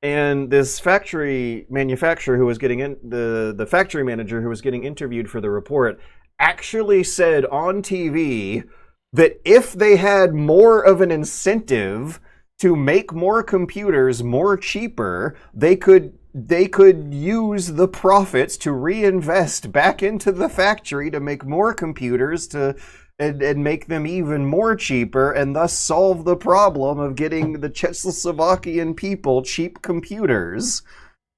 And this factory manufacturer who was getting the factory manager who was getting interviewed for the report actually said on TV that if they had more of an incentive to make more computers more cheaper, they could use the profits to reinvest back into the factory to make more computers to and make them even more cheaper, and thus solve the problem of getting the Czechoslovakian people cheap computers.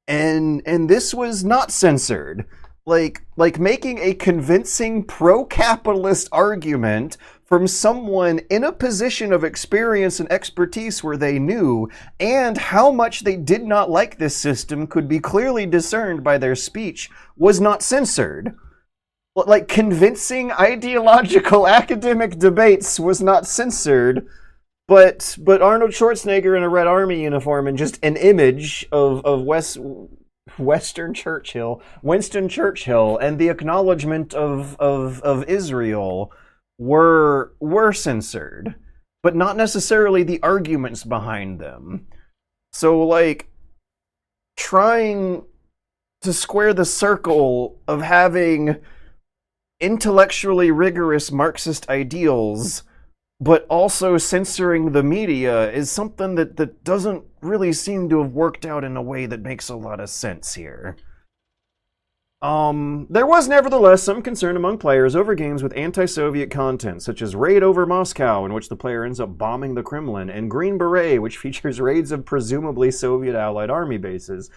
And this was not censored. Like making a convincing pro-capitalist argument from someone in a position of experience and expertise where they knew, and how much they did not like this system could be clearly discerned by their speech, was not censored. Like, convincing ideological academic debates was not censored, but Arnold Schwarzenegger in a Red Army uniform and just an image of Winston Churchill, and the acknowledgement of Israel were censored, but not necessarily the arguments behind them. So, like, trying to square the circle of having intellectually rigorous Marxist ideals, but also censoring the media, is something that doesn't really seem to have worked out in a way that makes a lot of sense here. There was nevertheless some concern among players over games with anti-Soviet content, such as Raid Over Moscow, in which the player ends up bombing the Kremlin, and Green Beret, which features raids of presumably Soviet Allied army bases.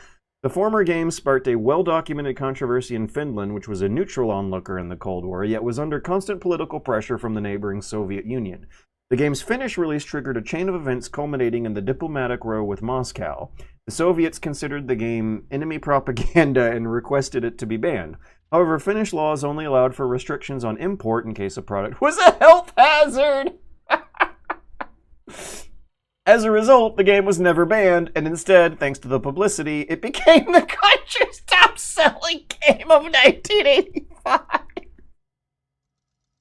The former game sparked a well-documented controversy in Finland, which was a neutral onlooker in the Cold War, yet was under constant political pressure from the neighboring Soviet Union. The game's Finnish release triggered a chain of events culminating in the diplomatic row with Moscow. The Soviets considered the game enemy propaganda and requested it to be banned. However, Finnish laws only allowed for restrictions on import in case a product was a health hazard! As a result, the game was never banned, and instead, thanks to the publicity, it became the country's top-selling game of 1985.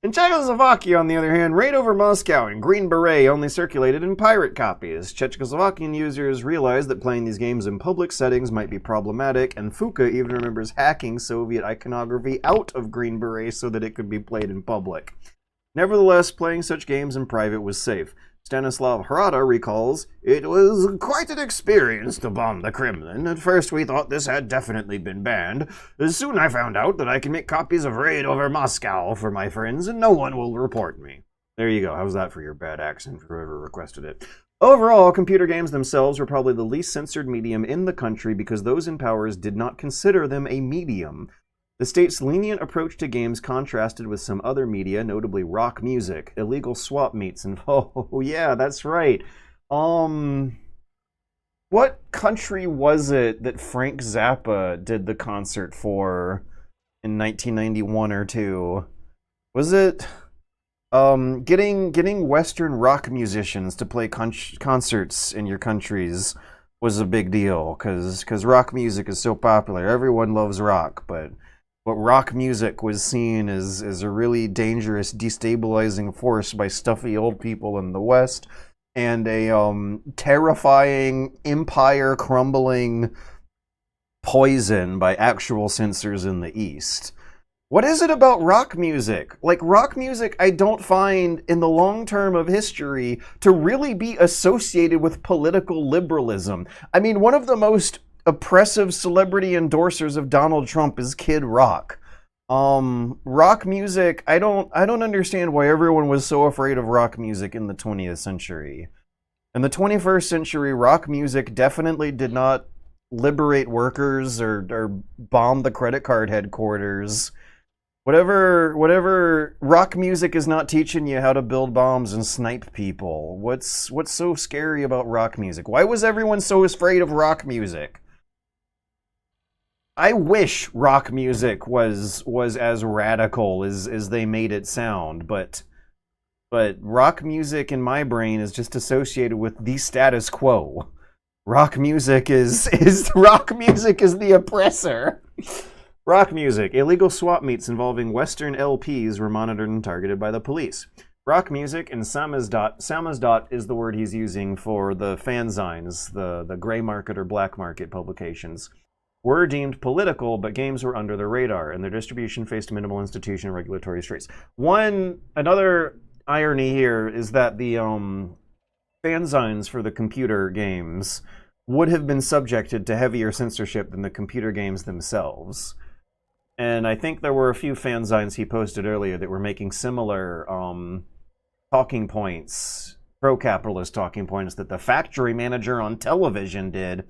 In Czechoslovakia, on the other hand, Raid Over Moscow and Green Beret only circulated in pirate copies. Czechoslovakian users realized that playing these games in public settings might be problematic, and Fuka even remembers hacking Soviet iconography out of Green Beret so that it could be played in public. Nevertheless, playing such games in private was safe. Stanislav Hrada recalls, "It was quite an experience to bomb the Kremlin. At first we thought this had definitely been banned. Soon I found out that I can make copies of Raid Over Moscow for my friends and no one will report me." There you go. How's that for your bad accent, for whoever requested it? Overall, computer games themselves were probably the least censored medium in the country because those in powers did not consider them a medium. The state's lenient approach to games contrasted with some other media, notably rock music, illegal swap meets, and oh yeah, that's right. What country was it that Frank Zappa did the concert for in 1991 or 2? Was it getting Western rock musicians to play concerts in your countries was a big deal because rock music is so popular. Everyone loves rock, but rock music was seen as a really dangerous, destabilizing force by stuffy old people in the West, and a terrifying, empire-crumbling poison by actual censors in the East. What is it about rock music? Like, rock music I don't find, in the long term of history, to really be associated with political liberalism. I mean, one of the most oppressive celebrity endorsers of Donald Trump is Kid Rock. Rock music, I don't understand why everyone was so afraid of rock music in the 20th century. In the 21st century, rock music definitely did not liberate workers or bomb the credit card headquarters. Whatever rock music is not teaching you how to build bombs and snipe people. What's so scary about rock music? Why was everyone so afraid of rock music? I wish rock music was as radical as they made it sound, but rock music in my brain is just associated with the status quo. Rock music is the oppressor. Rock music. Illegal swap meets involving Western LPs were monitored and targeted by the police. Rock music and samizdat is the word he's using for the fanzines, the gray market or black market publications, were deemed political, but games were under the radar, and their distribution faced minimal institution and regulatory restraints. Another irony here is that the fanzines for the computer games would have been subjected to heavier censorship than the computer games themselves. And I think there were a few fanzines he posted earlier that were making similar talking points, pro-capitalist talking points that the factory manager on television did,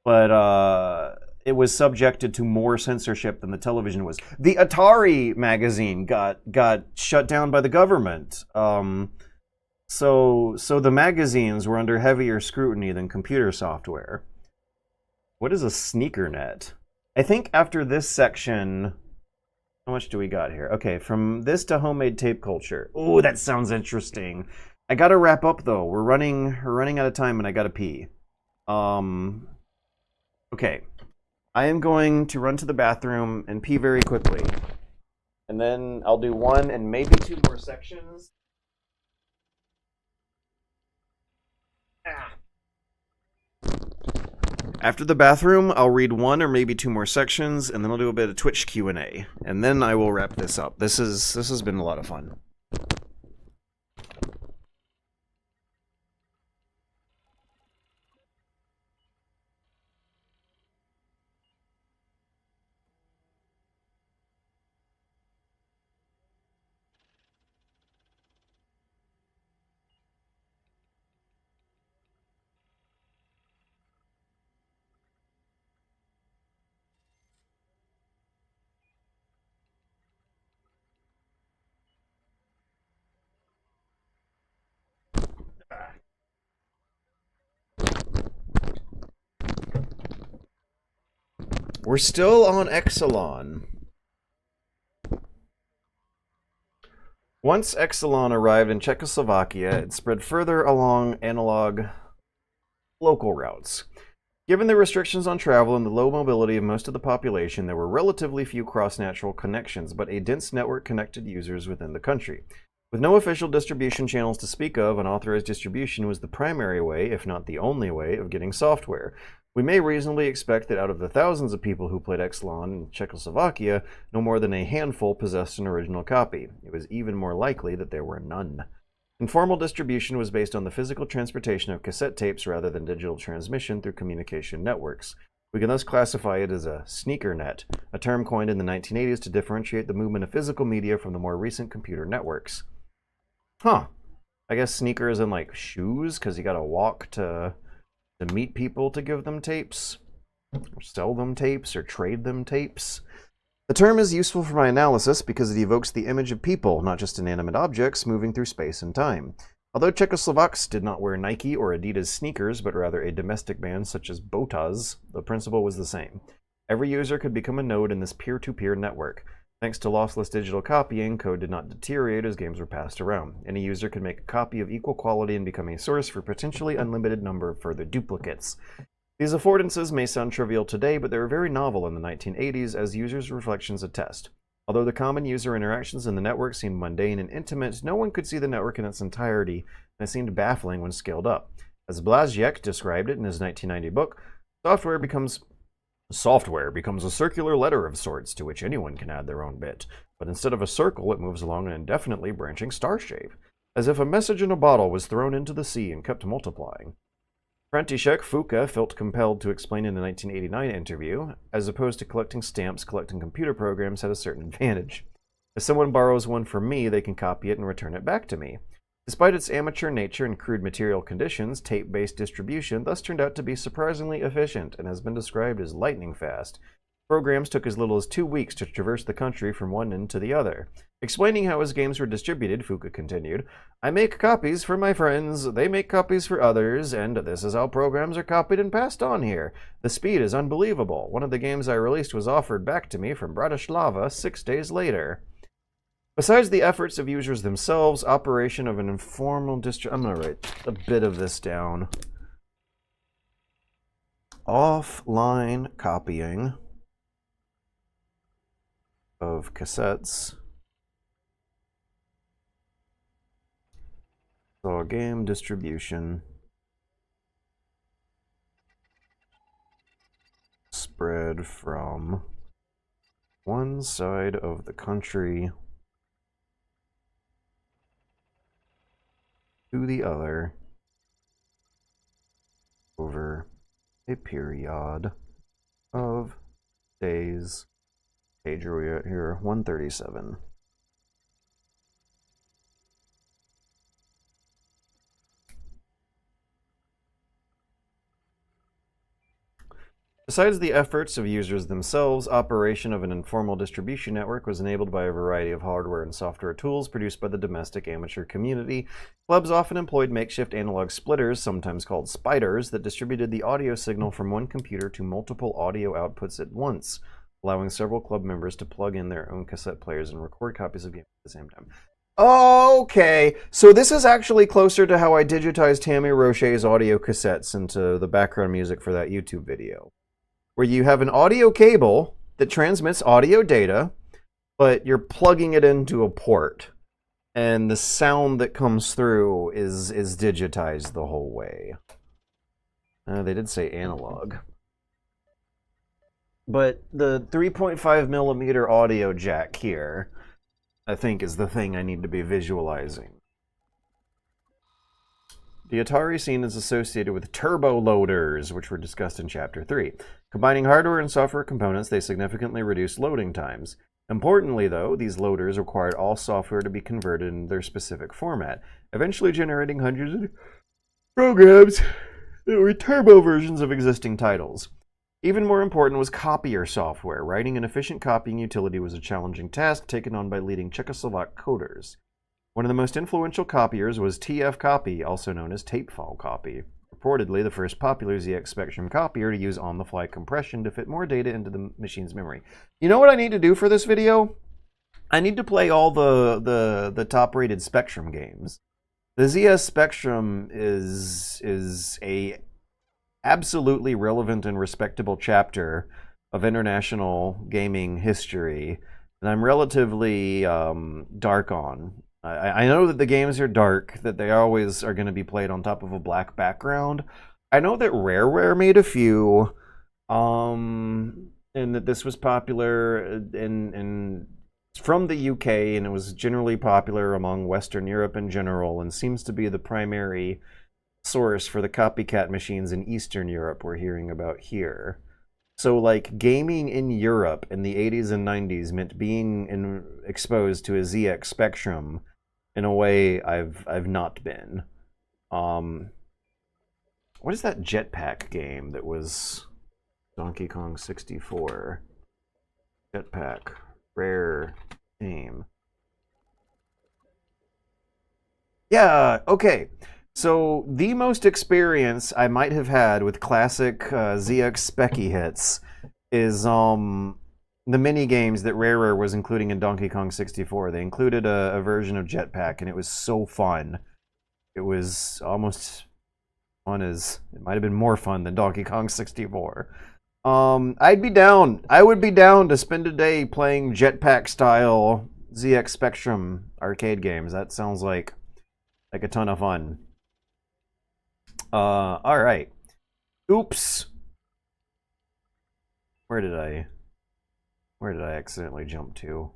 but it was subjected to more censorship than the television was. The Atari magazine got shut down by the government. So the magazines were under heavier scrutiny than computer software. What is a sneaker net? I think after this section, how much do we got here? Okay, from this to homemade tape culture. Oh, that sounds interesting. I gotta wrap up though. We're running out of time, and I gotta pee. Okay, I am going to run to the bathroom and pee very quickly, and then I'll do one and maybe two more sections. After the bathroom, I'll read one or maybe two more sections, and then I'll do a bit of Twitch Q&A, and then I will wrap this up. This has been a lot of fun. We're still on Exelon. Once Exelon arrived in Czechoslovakia, it spread further along analog local routes. Given the restrictions on travel and the low mobility of most of the population, there were relatively few cross-natural connections, but a dense network connected users within the country. With no official distribution channels to speak of, unauthorized distribution was the primary way, if not the only way, of getting software. We may reasonably expect that out of the thousands of people who played Exelon in Czechoslovakia, no more than a handful possessed an original copy. It was even more likely that there were none. Informal distribution was based on the physical transportation of cassette tapes rather than digital transmission through communication networks. We can thus classify it as a sneaker net, a term coined in the 1980s to differentiate the movement of physical media from the more recent computer networks. Huh. I guess sneaker is in like shoes, because you gotta walk to meet people to give them tapes, or sell them tapes, or trade them tapes. The term is useful for my analysis because it evokes the image of people, not just inanimate objects, moving through space and time. Although Czechoslovaks did not wear Nike or Adidas sneakers, but rather a domestic band such as Botas, the principle was the same. Every user could become a node in this peer-to-peer network. Thanks to lossless digital copying, code did not deteriorate as games were passed around. Any user could make a copy of equal quality and become a source for potentially unlimited number of further duplicates. These affordances may sound trivial today, but they were very novel in the 1980s, as users' reflections attest. Although the common user interactions in the network seemed mundane and intimate, no one could see the network in its entirety, and it seemed baffling when scaled up. As Blazjek described it in his 1990 book, software becomes a circular letter of sorts to which anyone can add their own bit, but instead of a circle, it moves along an indefinitely branching star shape, as if a message in a bottle was thrown into the sea and kept multiplying. František Fuka felt compelled to explain in a 1989 interview, as opposed to collecting stamps, collecting computer programs had a certain advantage. If someone borrows one from me, they can copy it and return it back to me. Despite its amateur nature and crude material conditions, tape-based distribution thus turned out to be surprisingly efficient and has been described as lightning fast. Programs took as little as 2 weeks to traverse the country from one end to the other. Explaining how his games were distributed, Fuka continued, "I make copies for my friends, they make copies for others, and this is how programs are copied and passed on here. The speed is unbelievable. One of the games I released was offered back to me from Bratislava 6 days later." Besides the efforts of users themselves, operation of an informal I'm going to write a bit of this down. Offline copying of cassettes saw game distribution spread from one side of the country to the other over a period of days, page are we at here? 137. Besides the efforts of users themselves, operation of an informal distribution network was enabled by a variety of hardware and software tools produced by the domestic amateur community. Clubs often employed makeshift analog splitters, sometimes called spiders, that distributed the audio signal from one computer to multiple audio outputs at once, allowing several club members to plug in their own cassette players and record copies of games at the same time. Okay, so this is actually closer to how I digitized Tammy Roche's audio cassettes into the background music for that YouTube video, where you have an audio cable that transmits audio data, but you're plugging it into a port, and the sound that comes through is digitized the whole way. They did say analog. But the 3.5 millimeter audio jack here, I think, is the thing I need to be visualizing. The Atari scene is associated with turbo loaders, which were discussed in Chapter 3. Combining hardware and software components, they significantly reduced loading times. Importantly, though, these loaders required all software to be converted into their specific format, eventually generating hundreds of programs that were turbo versions of existing titles. Even more important was copier software. Writing an efficient copying utility was a challenging task taken on by leading Czechoslovak coders. One of the most influential copiers was TF Copy, also known as tape file copy. Reportedly, the first popular ZX Spectrum copier to use on-the-fly compression to fit more data into the machine's memory. You know what I need to do for this video? I need to play all the top-rated Spectrum games. The ZS Spectrum is a absolutely relevant and respectable chapter of international gaming history that I'm relatively dark on. I know that the games are dark, that they always are going to be played on top of a black background. I know that Rareware made a few, and that this was popular in from the UK, and it was generally popular among Western Europe in general, and seems to be the primary source for the copycat machines in Eastern Europe we're hearing about here. So, like, gaming in Europe in the 80s and 90s meant being exposed to a ZX Spectrum in a way I've not been. What is that jetpack game that was Donkey Kong 64? Jetpack. Rare game. Yeah, okay. So, the most experience I might have had with classic ZX Specky hits is the mini games that Rareware was including in Donkey Kong 64. They included a version of Jetpack, and it was so fun. It was almost fun as... It might have been more fun than Donkey Kong 64. I'd be down. I would be down to spend a day playing Jetpack-style ZX Spectrum arcade games. That sounds like a ton of fun. Alright. Oops. Where did I accidentally jump to?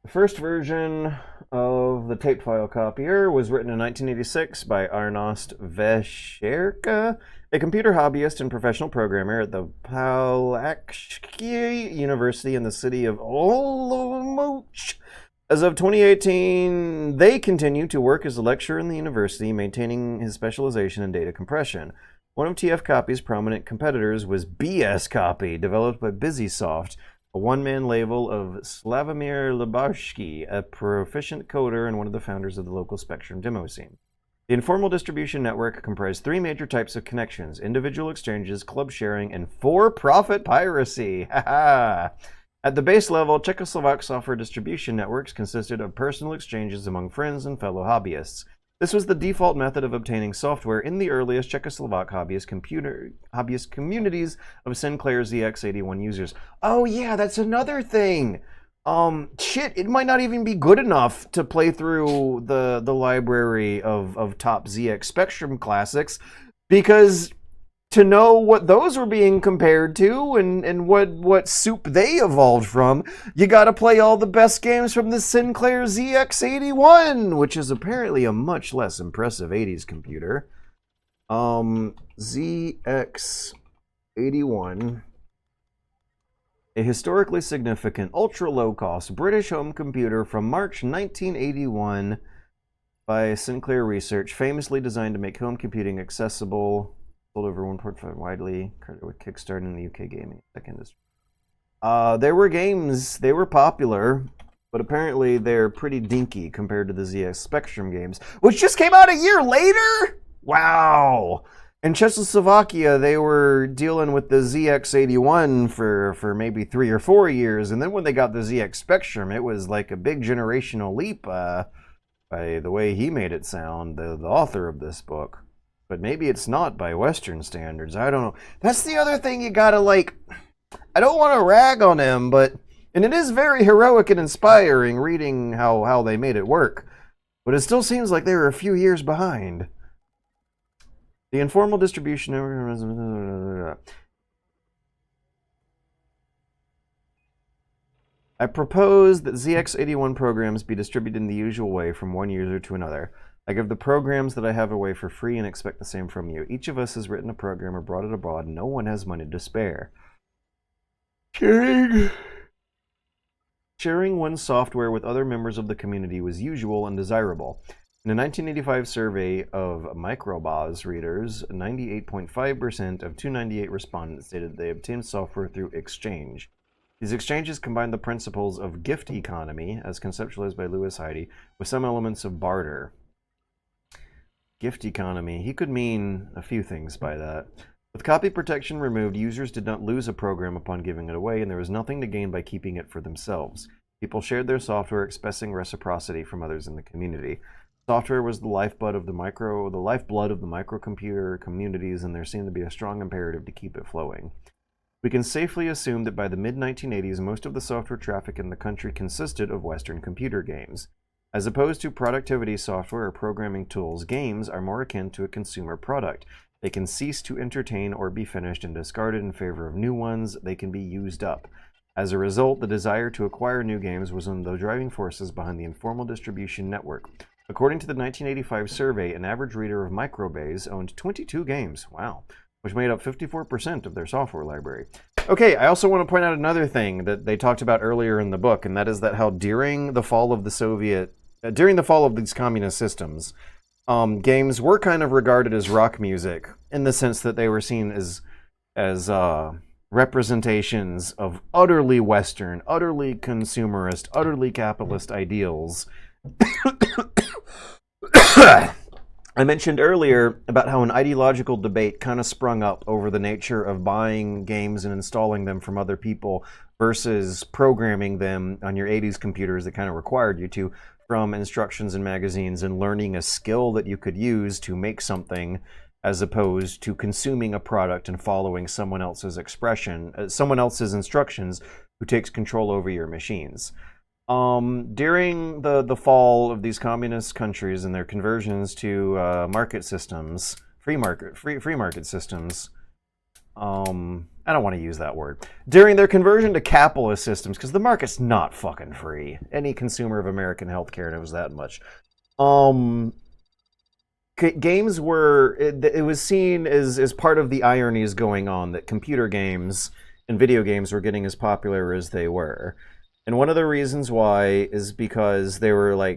The first version of the tape file copier was written in 1986 by Arnost Vescherka, a computer hobbyist and professional programmer at the Palacký University in the city of Olomouc. As of 2018, they continue to work as a lecturer in the university, maintaining his specialization in data compression. One of TF Copy's prominent competitors was BS Copy, developed by Busysoft, a one-man label of Slavomir Lubarsky, a proficient coder and one of the founders of the local Spectrum demo scene. The informal distribution network comprised three major types of connections: individual exchanges, club sharing, and for-profit piracy. At the base level, Czechoslovak software distribution networks consisted of personal exchanges among friends and fellow hobbyists. This was the default method of obtaining software in the earliest Czechoslovak hobbyist communities of Sinclair ZX81 users. Oh yeah, that's another thing. Shit, it might not even be good enough to play through the library of top ZX Spectrum classics, because to know what those were being compared to and what soup they evolved from, you gotta play all the best games from the Sinclair ZX81, which is apparently a much less impressive 80s computer. ZX81, a historically significant, ultra-low-cost British home computer from March 1981 by Sinclair Research, famously designed to make home computing accessible, sold over 1.5 widely, credited with Kickstarter in the UK gaming tech industry. There were games, they were popular, but apparently they're pretty dinky compared to the ZX Spectrum games, which just came out a year later? Wow! In Czechoslovakia, they were dealing with the ZX81 for maybe 3 or 4 years, and then when they got the ZX Spectrum, it was like a big generational leap by the way he made it sound, the author of this book. But maybe it's not by Western standards. I don't know. That's the other thing you gotta, like... I don't want to rag on him, but... And it is very heroic and inspiring reading how they made it work. But it still seems like they were a few years behind. The informal distribution... I propose that ZX81 programs be distributed in the usual way from one user to another. I give the programs that I have away for free and expect the same from you. Each of us has written a program or brought it abroad, and no one has money to spare. Sharing one's software with other members of the community was usual and desirable. In a 1985 survey of Microboz readers, 98.5% of 298 respondents stated they obtained software through exchange. These exchanges combine the principles of gift economy, as conceptualized by Louis Heide, with some elements of barter. Gift economy. He could mean a few things by that. With copy protection removed, users did not lose a program upon giving it away, and there was nothing to gain by keeping it for themselves. People shared their software, expressing reciprocity from others in the community. Software was the lifeblood of the microcomputer communities, and there seemed to be a strong imperative to keep it flowing. We can safely assume that by the mid-1980s, most of the software traffic in the country consisted of Western computer games. As opposed to productivity software or programming tools, games are more akin to a consumer product. They can cease to entertain or be finished and discarded in favor of new ones. They can be used up. As a result, the desire to acquire new games was one of the driving forces behind the informal distribution network. According to the 1985 survey, an average reader of Microbays owned 22 games. Wow. Which made up 54% of their software library. Okay, I also want to point out another thing that they talked about earlier in the book, and that is that how during the fall of these communist systems, games were kind of regarded as rock music in the sense that they were seen as representations of utterly Western, utterly consumerist, utterly capitalist ideals. I mentioned earlier about how an ideological debate kind of sprung up over the nature of buying games and installing them from other people versus programming them on your 80s computers that kind of required you to, from instructions in magazines and learning a skill that you could use to make something as opposed to consuming a product and following someone else's instructions who takes control over your machines. During the fall of these communist countries and their conversions to market systems, free market systems, I don't want to use that word. During their conversion to capitalist systems, because the market's not fucking free. Any consumer of American healthcare knows that much. Games were, it was seen as part of the ironies going on that computer games and video games were getting as popular as they were. And one of the reasons why is because they were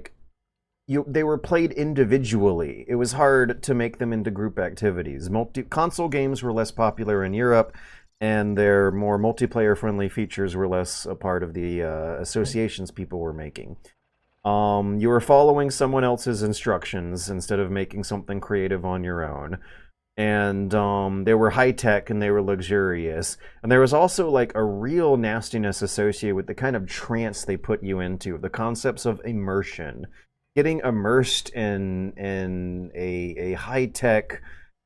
they were played individually. It was hard to make them into group activities. Console games were less popular in Europe, and their more multiplayer-friendly features were less a part of the associations people were making. You were following someone else's instructions instead of making something creative on your own. And they were high-tech and they were luxurious. And there was also like a real nastiness associated with the kind of trance they put you into, the concepts of immersion. Getting immersed in a high-tech,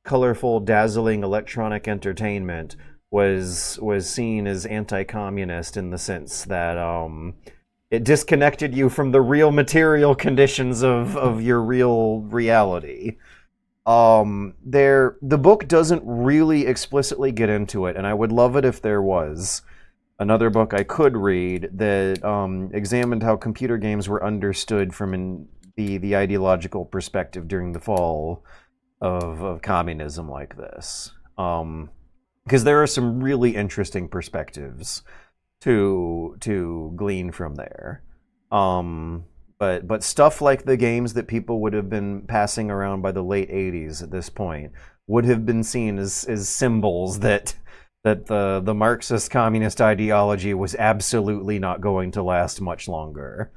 colorful, dazzling electronic entertainment was seen as anti-communist in the sense that it disconnected you from the real material conditions of your real reality. The book doesn't really explicitly get into it, and I would love it if there was another book I could read that examined how computer games were understood from the ideological perspective during the fall of communism like this. Because there are some really interesting perspectives to glean from there. But stuff like the games that people would have been passing around by the late 80s at this point would have been seen as symbols that the Marxist communist ideology was absolutely not going to last much longer.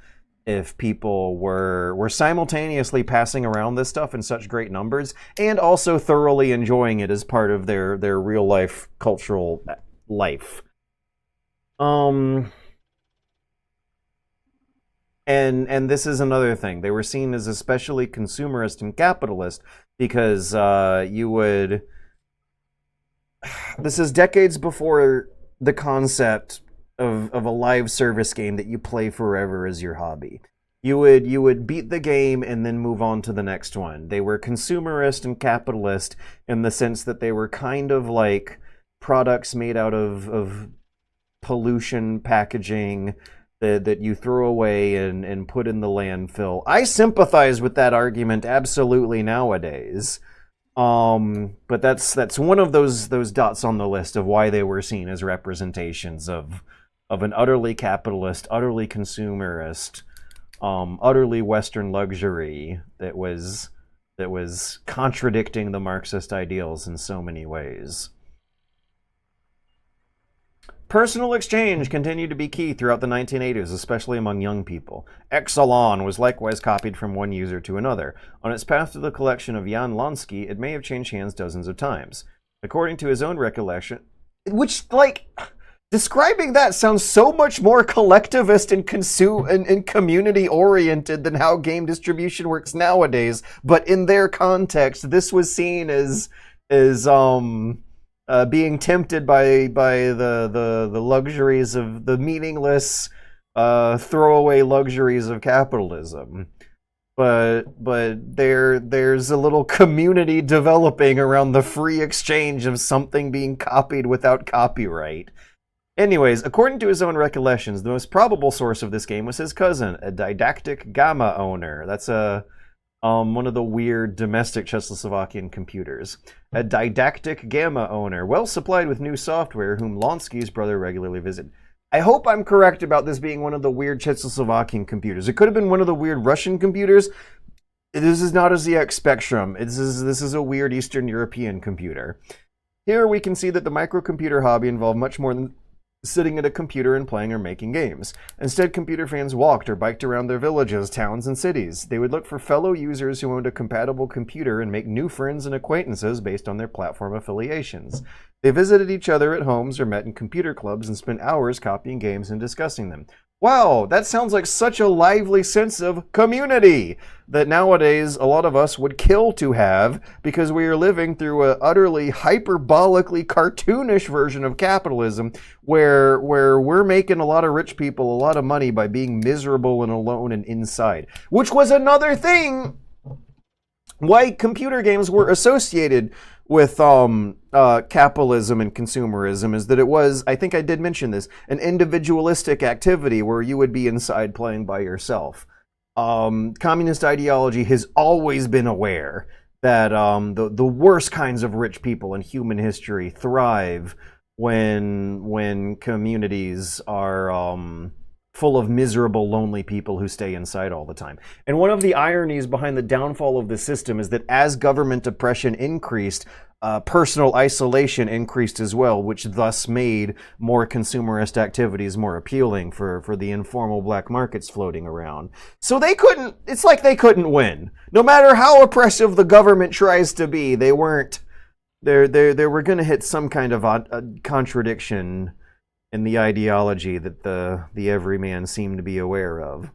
If people were simultaneously passing around this stuff in such great numbers and also thoroughly enjoying it as part of their real life cultural life. And this is another thing. They were seen as especially consumerist and capitalist because this is decades before the concept of a live service game that you play forever as your hobby. You would beat the game and then move on to the next one. They were consumerist and capitalist in the sense that they were kind of like products made out of pollution packaging that you throw away and put in the landfill. I sympathize with that argument absolutely nowadays. But that's one of those dots on the list of why they were seen as representations of an utterly capitalist, utterly consumerist, utterly Western luxury that was contradicting the Marxist ideals in so many ways. Personal exchange continued to be key throughout the 1980s, especially among young people. Exelon was likewise copied from one user to another. On its path to the collection of Jan Lansky, it may have changed hands dozens of times. According to his own recollection, which, like, describing that sounds so much more collectivist and community-oriented than how game distribution works nowadays, but in their context, this was seen as being tempted by the luxuries of the meaningless throwaway luxuries of capitalism. But there's a little community developing around the free exchange of something being copied without copyright. Anyways, according to his own recollections, the most probable source of this game was his cousin, a didactic Gamma owner. That's one of the weird domestic Czechoslovakian computers. A didactic Gamma owner, well supplied with new software, whom Lansky's brother regularly visited. I hope I'm correct about this being one of the weird Czechoslovakian computers. It could have been one of the weird Russian computers. This is not a ZX Spectrum. This is a weird Eastern European computer. Here we can see that the microcomputer hobby involved much more than sitting at a computer and playing or making games. Instead, computer fans walked or biked around their villages, towns, and cities. They would look for fellow users who owned a compatible computer and make new friends and acquaintances based on their platform affiliations. They visited each other at homes or met in computer clubs and spent hours copying games and discussing them. Wow, that sounds like such a lively sense of community that nowadays a lot of us would kill to have because we are living through an utterly hyperbolically cartoonish version of capitalism where we're making a lot of rich people a lot of money by being miserable and alone and inside. Which was another thing why computer games were associated with capitalism and consumerism, is that it was, I think I did mention this, an individualistic activity where you would be inside playing by yourself. Communist ideology has always been aware that the worst kinds of rich people in human history thrive when communities are full of miserable, lonely people who stay inside all the time. And one of the ironies behind the downfall of the system is that as government oppression increased, personal isolation increased as well, which thus made more consumerist activities more appealing for the informal black markets floating around. So it's like they couldn't win. No matter how oppressive the government tries to be, they were going to hit some kind of a contradiction in the ideology that the everyman seemed to be aware of.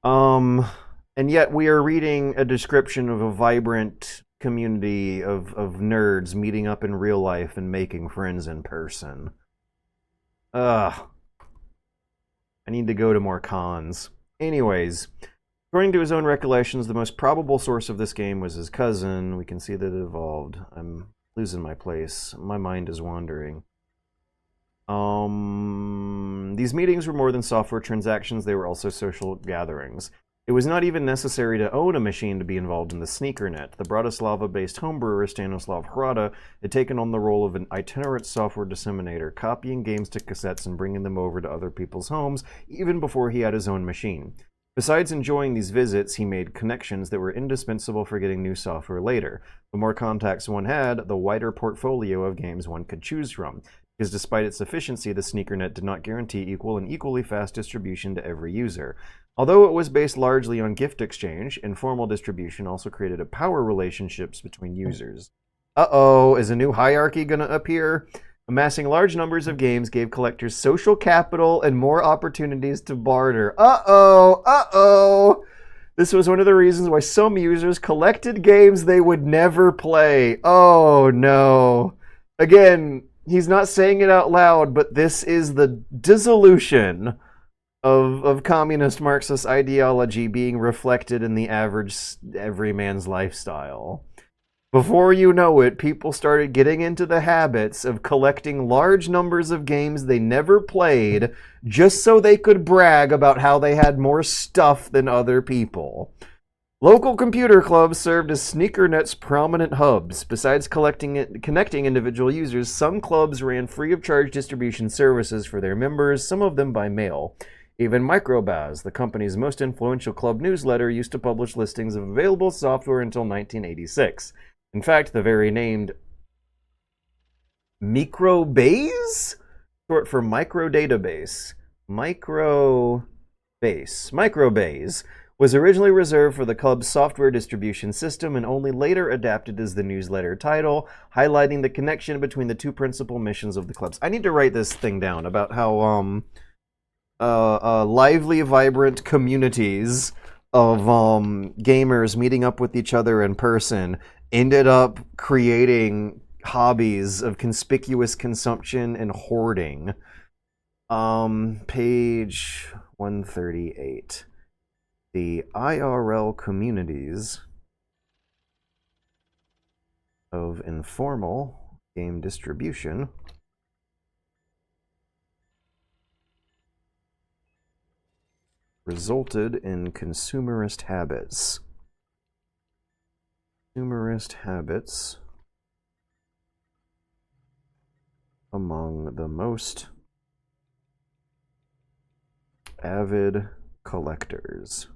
And yet we are reading a description of a vibrant community of nerds meeting up in real life and making friends in person. I need to go to more cons. Anyways, According to his own recollections, the most probable source of this game was his cousin. We can see that it evolved. I'm losing my place. My mind is wandering. These meetings were more than software transactions, they were also social gatherings. It was not even necessary to own a machine to be involved in the sneakernet. The Bratislava-based homebrewer Stanislav Hrada had taken on the role of an itinerant software disseminator, copying games to cassettes and bringing them over to other people's homes, even before he had his own machine. Besides enjoying these visits, he made connections that were indispensable for getting new software later. The more contacts one had, the wider portfolio of games one could choose from. Because despite its efficiency, the sneakernet did not guarantee equal and equally fast distribution to every user. Although it was based largely on gift exchange, informal distribution also created a power relationships between users. Uh-oh, is a new hierarchy gonna appear? Amassing large numbers of games gave collectors social capital and more opportunities to barter. Uh-oh, uh-oh! This was one of the reasons why some users collected games they would never play. Oh, no. Again, he's not saying it out loud, but this is the dissolution of communist Marxist ideology being reflected in the average everyman's lifestyle. Before you know it, people started getting into the habits of collecting large numbers of games they never played just so they could brag about how they had more stuff than other people. Local computer clubs served as sneakernet's prominent hubs. Besides connecting individual users, some clubs ran free-of-charge distribution services for their members, some of them by mail. Even Microbaz, the company's most influential club newsletter, used to publish listings of available software until 1986. In fact, the very named Microbase, short for microdatabase, Microbase, was originally reserved for the club's software distribution system and only later adapted as the newsletter title, highlighting the connection between the two principal missions of the clubs. I need to write this thing down about how lively, vibrant communities of gamers meeting up with each other in person ended up creating hobbies of conspicuous consumption and hoarding. Page 138. The IRL communities of informal game distribution resulted in consumerist habits. Consumerist habits among the most avid collectors.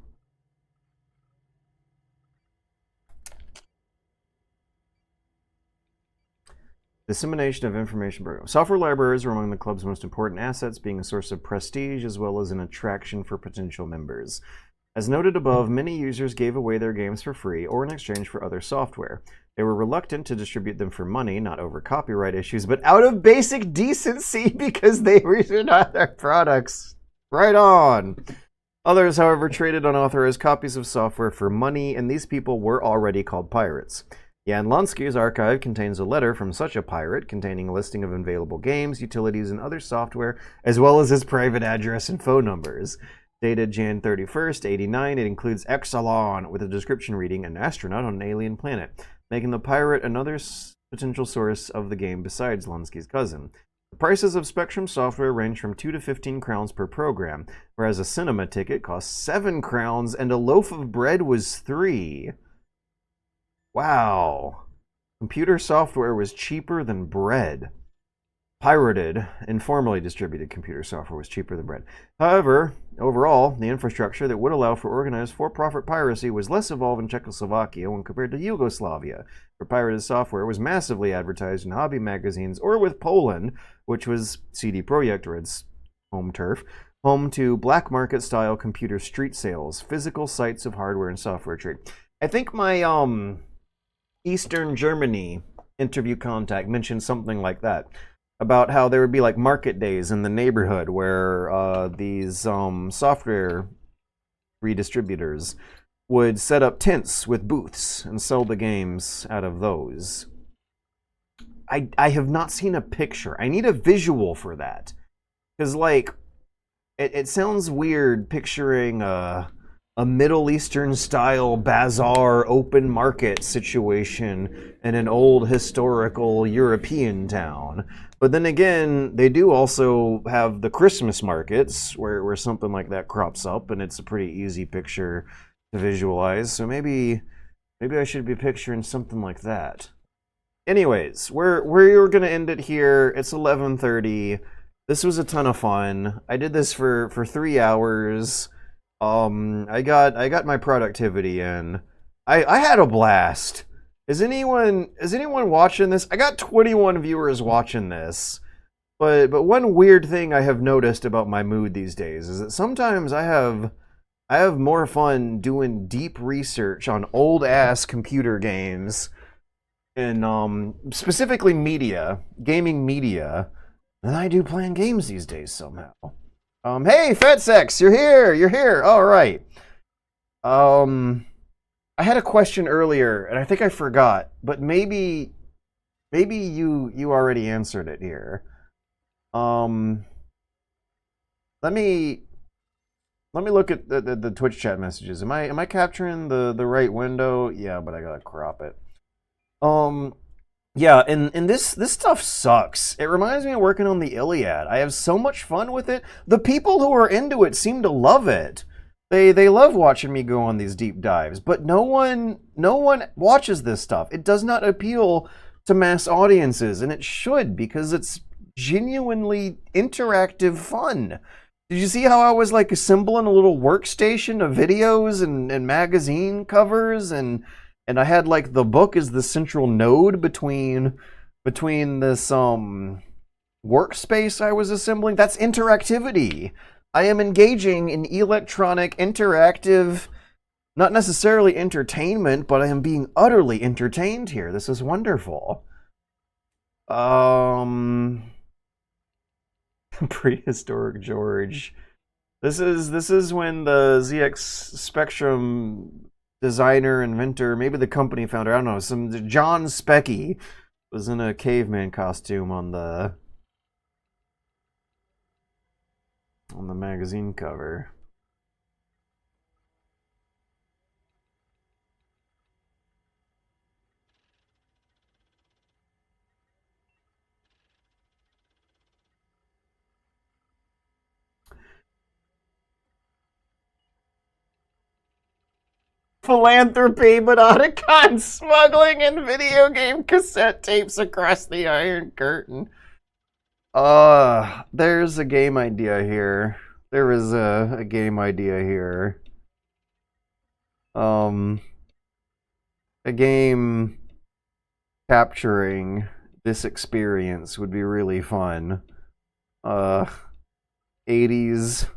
Dissemination of information programs. Software libraries were among the club's most important assets, being a source of prestige as well as an attraction for potential members. As noted above, many users gave away their games for free or in exchange for other software. They were reluctant to distribute them for money, not over copyright issues, but out of basic decency because they were not their products. Right on! Others, however, traded unauthorized copies of software for money, and these people were already called pirates. Jan Lansky's archive contains a letter from such a pirate containing a listing of available games, utilities, and other software, as well as his private address and phone numbers. Dated Jan 31st, 89, it includes Exelon, with a description reading, an astronaut on an alien planet, making the pirate another potential source of the game besides Lansky's cousin. The prices of Spectrum software range from 2 to 15 crowns per program, whereas a cinema ticket costs 7 crowns and a loaf of bread was 3. Wow. Computer software was cheaper than bread. Pirated, informally distributed computer software was cheaper than bread. However, overall, the infrastructure that would allow for organized for-profit piracy was less evolved in Czechoslovakia when compared to Yugoslavia, where pirated software was massively advertised in hobby magazines, or with Poland, which was CD Projekt Red's home turf, home to black market-style computer street sales, physical sites of hardware and software trade. I think my Eastern Germany interview contact mentioned something like that, about how there would be like market days in the neighborhood where these software redistributors would set up tents with booths and sell the games out of those. I have not seen a picture. I need a visual for that. Because, like, it sounds weird picturing a a Middle Eastern style bazaar open market situation in an old historical European town. But then again, they do also have the Christmas markets where something like that crops up, and it's a pretty easy picture to visualize. So maybe I should be picturing something like that. Anyways, we're gonna end it here. It's 11:30. This was a ton of fun. I did this for 3 hours. I got my productivity in. I had a blast. Is anyone watching this? I got 21 viewers watching this. But one weird thing I have noticed about my mood these days is that sometimes I have more fun doing deep research on old ass computer games and specifically gaming media, than I do playing games these days somehow. Hey, FetSex, you're here. All right. I had a question earlier, and I think I forgot, but maybe you already answered it here. Let me look at the Twitch chat messages. Am I capturing the right window? Yeah, but I gotta crop it. Yeah, and this stuff sucks. It reminds me of working on the Iliad. I have so much fun with it. The people who are into it seem to love it. They love watching me go on these deep dives, but no one watches this stuff. It does not appeal to mass audiences, and it should, because it's genuinely interactive fun. Did you see how I was like assembling a little workstation of videos and magazine covers, and I had like the book as the central node between this workspace I was assembling? That's interactivity. I am engaging in electronic, interactive, not necessarily entertainment, but I am being utterly entertained here. This is wonderful. Prehistoric George. This is when the ZX Spectrum designer, inventor, maybe the company founder, I don't know, some John Specky was in a caveman costume on the magazine cover. Philanthropy, but Otacon smuggling in video game cassette tapes across the Iron Curtain. There's a game idea here. There is a game idea here. A game capturing this experience would be really fun. 80s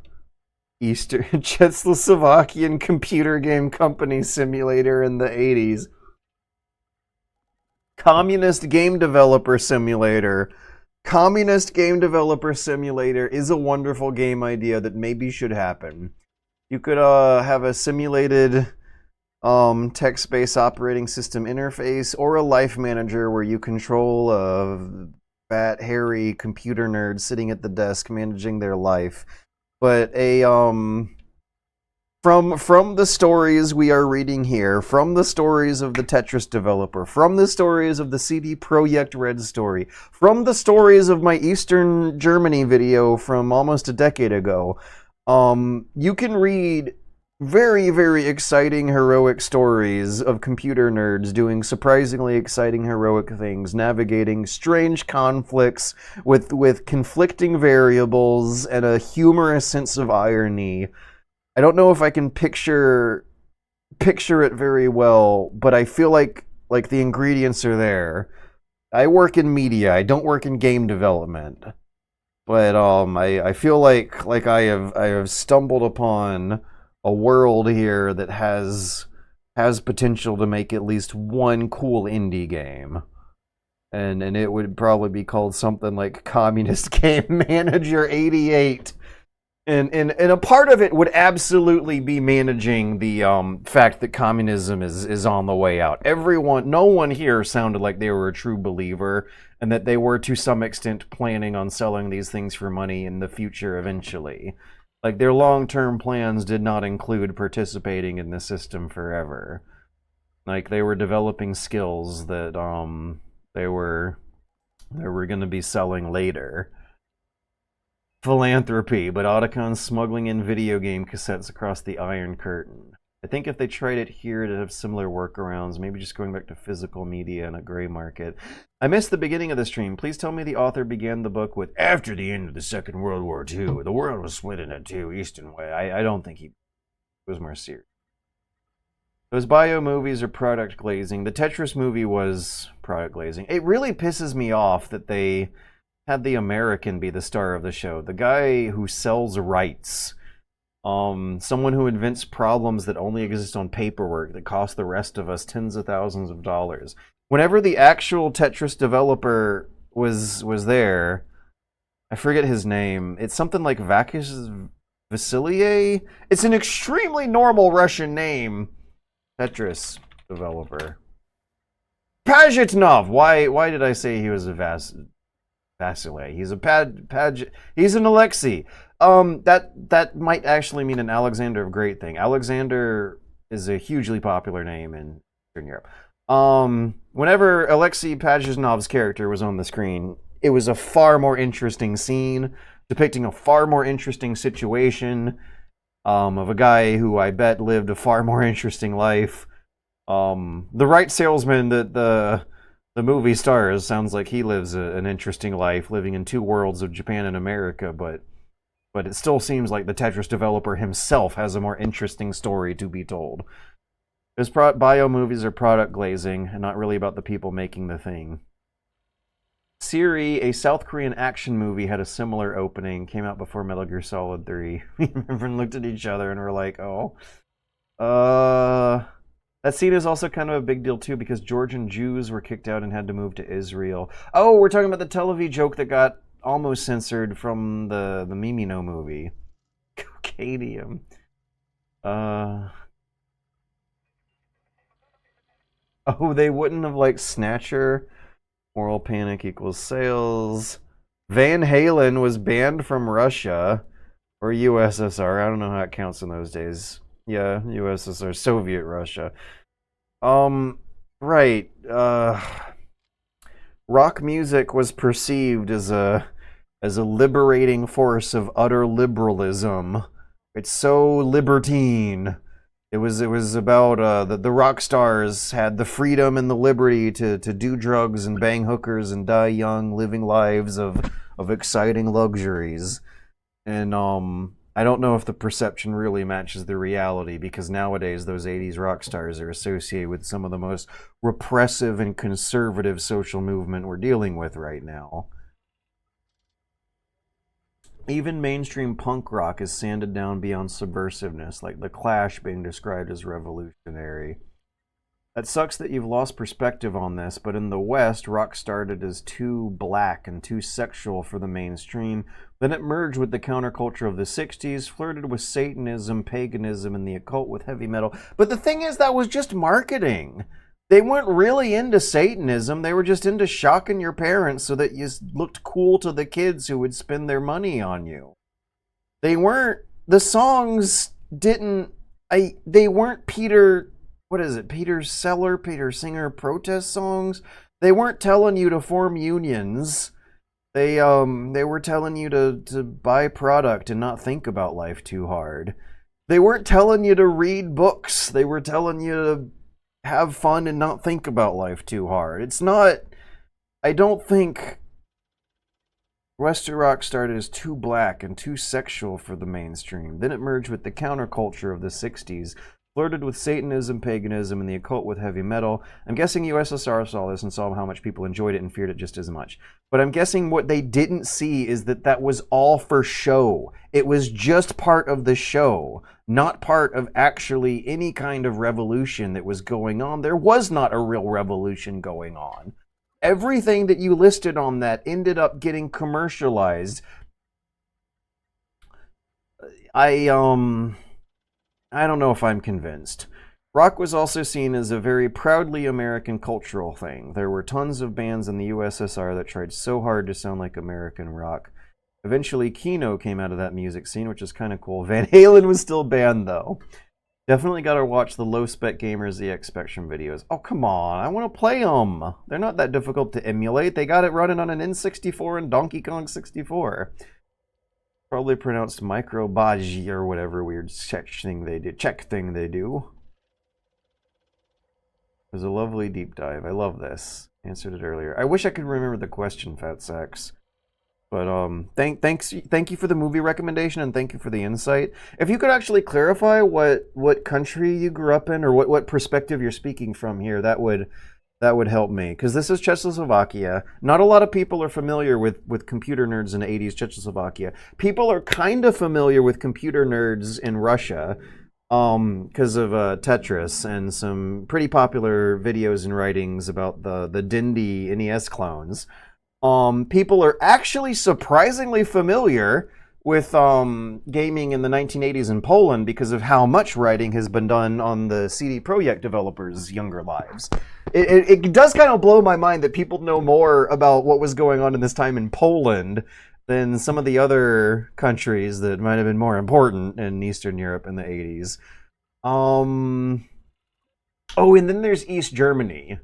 Eastern Czechoslovakian computer game company simulator in the 80s. Communist game developer simulator. Communist game developer simulator is a wonderful game idea that maybe should happen. You could have a simulated text-based operating system interface, or a life manager where you control a fat, hairy computer nerd sitting at the desk managing their life. But a from the stories we are reading here, from the stories of the Tetris developer, from the stories of the CD Projekt Red story, from the stories of my Eastern Germany video from almost a decade ago, you can read very, very exciting, heroic stories of computer nerds doing surprisingly exciting, heroic things, navigating strange conflicts with conflicting variables and a humorous sense of irony. I don't know if I can picture it very well, but I feel like the ingredients are there. I work in media. I don't work in game development, but I feel like I have stumbled upon a world here that has potential to make at least one cool indie game. And it would probably be called something like Communist Game Manager 88. And a part of it would absolutely be managing the fact that communism is on the way out. No one here sounded like they were a true believer, and that they were to some extent planning on selling these things for money in the future eventually. Like, their long-term plans did not include participating in the system forever. Like, they were developing skills that they were going to be selling later. Philanthropy, but Otacon smuggling in video game cassettes across the Iron Curtain. I think if they tried it here, it'd have similar workarounds, maybe just going back to physical media and a gray market. I missed the beginning of the stream. Please tell me the author began the book with, after the end of the Second World War II, the world was split into two, east and west. I don't think he was more serious. Those bio movies are product glazing. The Tetris movie was product glazing. It really pisses me off that they had the American be the star of the show. The guy who sells rights. Someone who invents problems that only exist on paperwork that cost the rest of us tens of thousands of dollars. Whenever the actual Tetris developer was there, I forget his name. It's something like Vasiliy? It's an extremely normal Russian name. Tetris developer. Pajitnov! Why did I say he was a Vasily? He's a he's an Alexei. That might actually mean an Alexander of Great thing. Alexander is a hugely popular name in Eastern Europe. Whenever Alexei Pajitnov's character was on the screen, it was a far more interesting scene, depicting a far more interesting situation, of a guy who I bet lived a far more interesting life. The right salesman that the movie stars sounds like he lives an interesting life, living in two worlds of Japan and America, but it still seems like the Tetris developer himself has a more interesting story to be told. His bio movies are product glazing, and not really about the people making the thing. Siri, a South Korean action movie, had a similar opening, came out before Metal Gear Solid 3. We looked at each other and were like, oh. That scene is also kind of a big deal, too, because Georgian Jews were kicked out and had to move to Israel. Oh, we're talking about the Televi joke that got almost censored from the Mimino movie. Cocadium. Oh, they wouldn't have liked Snatcher. Moral panic equals sales. Van Halen was banned from Russia. Or USSR. I don't know how it counts in those days. Yeah, USSR. Soviet Russia. Right. Rock music was perceived as a liberating force of utter liberalism. It's so libertine. It was about the rock stars had the freedom and the liberty to do drugs and bang hookers and die young, living lives of exciting luxuries. And I don't know if the perception really matches the reality, because nowadays those 80s rock stars are associated with some of the most repressive and conservative social movement we're dealing with right now. Even mainstream punk rock is sanded down beyond subversiveness, like The Clash being described as revolutionary. That sucks that you've lost perspective on this, but in the West, rock started as too black and too sexual for the mainstream. Then it merged with the counterculture of the 60s, flirted with Satanism, paganism, and the occult with heavy metal. But the thing is, that was just marketing. They weren't really into Satanism. They were just into shocking your parents so that you looked cool to the kids who would spend their money on you. They weren't, the songs didn't, they weren't Peter Singer protest songs. They weren't telling you to form unions. They were telling you to buy product and not think about life too hard. They weren't telling you to read books. They were telling you to have fun and not think about life too hard. It's not, I don't think Western rock started as too black and too sexual for the mainstream. Then it merged with the counterculture of the 60s, flirted with Satanism, paganism, and the occult with heavy metal. I'm guessing USSR saw this and saw how much people enjoyed it and feared it just as much. But I'm guessing what they didn't see is that that was all for show. It was just part of the show, not part of actually any kind of revolution that was going on. There was not a real revolution going on. Everything that you listed on that ended up getting commercialized. I don't know if I'm convinced. Rock was also seen as a very proudly American cultural thing. There were tons of bands in the USSR that tried so hard to sound like American rock. Eventually, Kino came out of that music scene, which is kind of cool. Van Halen was still banned, though. Definitely got to watch the Low Spec Gamers ZX Spectrum videos. Oh, come on. I want to play them. They're not that difficult to emulate. They got it running on an N64 and Donkey Kong 64. Probably pronounced microbaji or whatever weird Czech thing they do. It was a lovely deep dive. I love this. Answered it earlier. I wish I could remember the question, Fat Sax. But thank you for the movie recommendation, and thank you for the insight. If you could actually clarify what country you grew up in, or what perspective you're speaking from here, that would help me, because this is Czechoslovakia. Not a lot of people are familiar with computer nerds in the 80s Czechoslovakia. People are kind of familiar with computer nerds in Russia, because of Tetris and some pretty popular videos and writings about the Dindy NES clones. People are actually surprisingly familiar with gaming in the 1980s in Poland because of how much writing has been done on the CD Projekt developers' younger lives. It does kind of blow my mind that people know more about what was going on in this time in Poland than some of the other countries that might have been more important in Eastern Europe in the 80s. Oh, and then there's East Germany.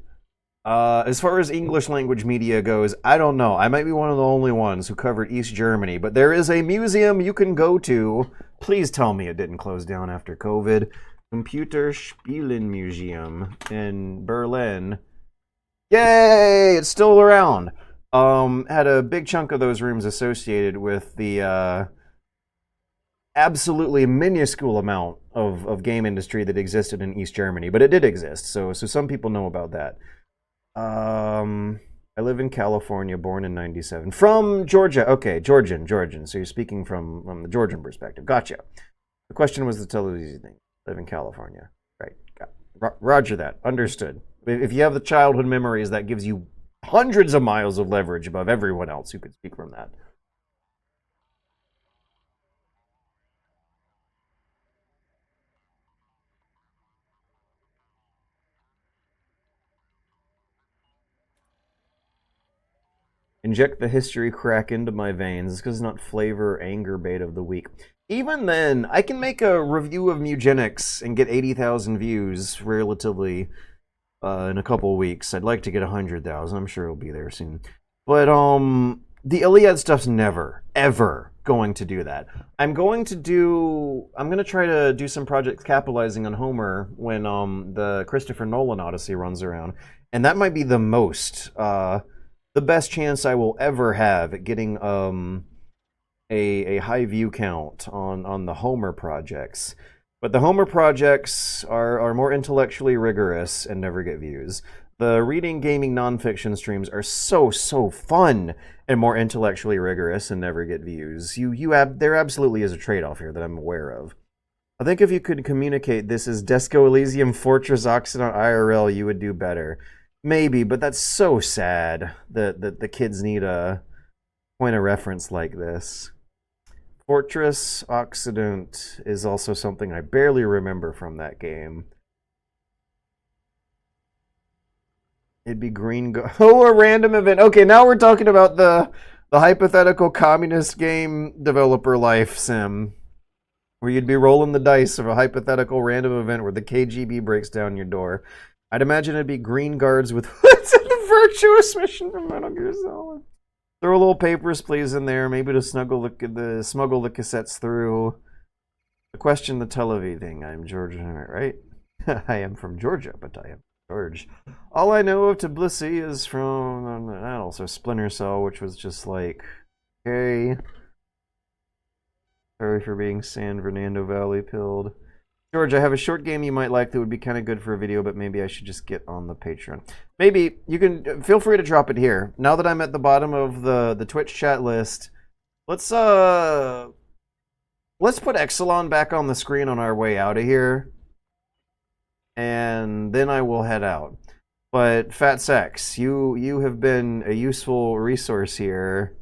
As far as English language media goes, I don't know. I might be one of the only ones who covered East Germany, but there is a museum you can go to. Please tell me it didn't close down after COVID. Computerspielen Museum in Berlin. Yay! It's still around. Had a big chunk of those rooms associated with the absolutely minuscule amount of game industry that existed in East Germany, but it did exist, so some people know about that. I live in California, born in 97. From Georgia. Okay, Georgian. So you're speaking from the Georgian perspective. Gotcha. The question was the television thing. Live in California. Right. Roger that. Understood. If you have the childhood memories, that gives you hundreds of miles of leverage above everyone else who could speak from that. Inject the history crack into my veins because it's not flavor or anger bait of the week. Even then, I can make a review of Mugenics and get 80,000 views relatively in a couple weeks. I'd like to get 100,000. I'm sure it'll be there soon. But the Iliad stuff's never, ever going to do that. I'm going to try to do some projects capitalizing on Homer when the Christopher Nolan Odyssey runs around. And that might be the best chance I will ever have at getting a high view count on the Homer projects. But the Homer projects are more intellectually rigorous and never get views. The reading, gaming, nonfiction streams are so fun and more intellectually rigorous and never get views. There absolutely is a trade-off here that I'm aware of. I think if you could communicate this as Disco Elysium Fortress Occident IRL, you would do better. Maybe, but that's so sad that the kids need a point of reference like this. Fortress Occident is also something I barely remember from that game. It'd be green oh, a random event. Okay, now we're talking about the hypothetical communist game developer life sim, where you'd be rolling the dice of a hypothetical random event where the KGB breaks down your door. I'd imagine it'd be green guards with hoods and the virtuous mission from Metal Gear Solid. Throw a little Papers, Please in there, maybe to smuggle the cassettes through. The question, the television thing. I'm Georgian, right? I am from Georgia, but I am George. All I know of Tbilisi is from also Splinter Cell, which was just like, okay. Sorry for being San Fernando Valley pilled. George, I have a short game you might like that would be kind of good for a video, but maybe I should just get on the Patreon. Maybe you can feel free to drop it here. Now that I'm at the bottom of the Twitch chat list, let's put Exelon back on the screen on our way out of here, and then I will head out. But Fat Sex, you have been a useful resource here.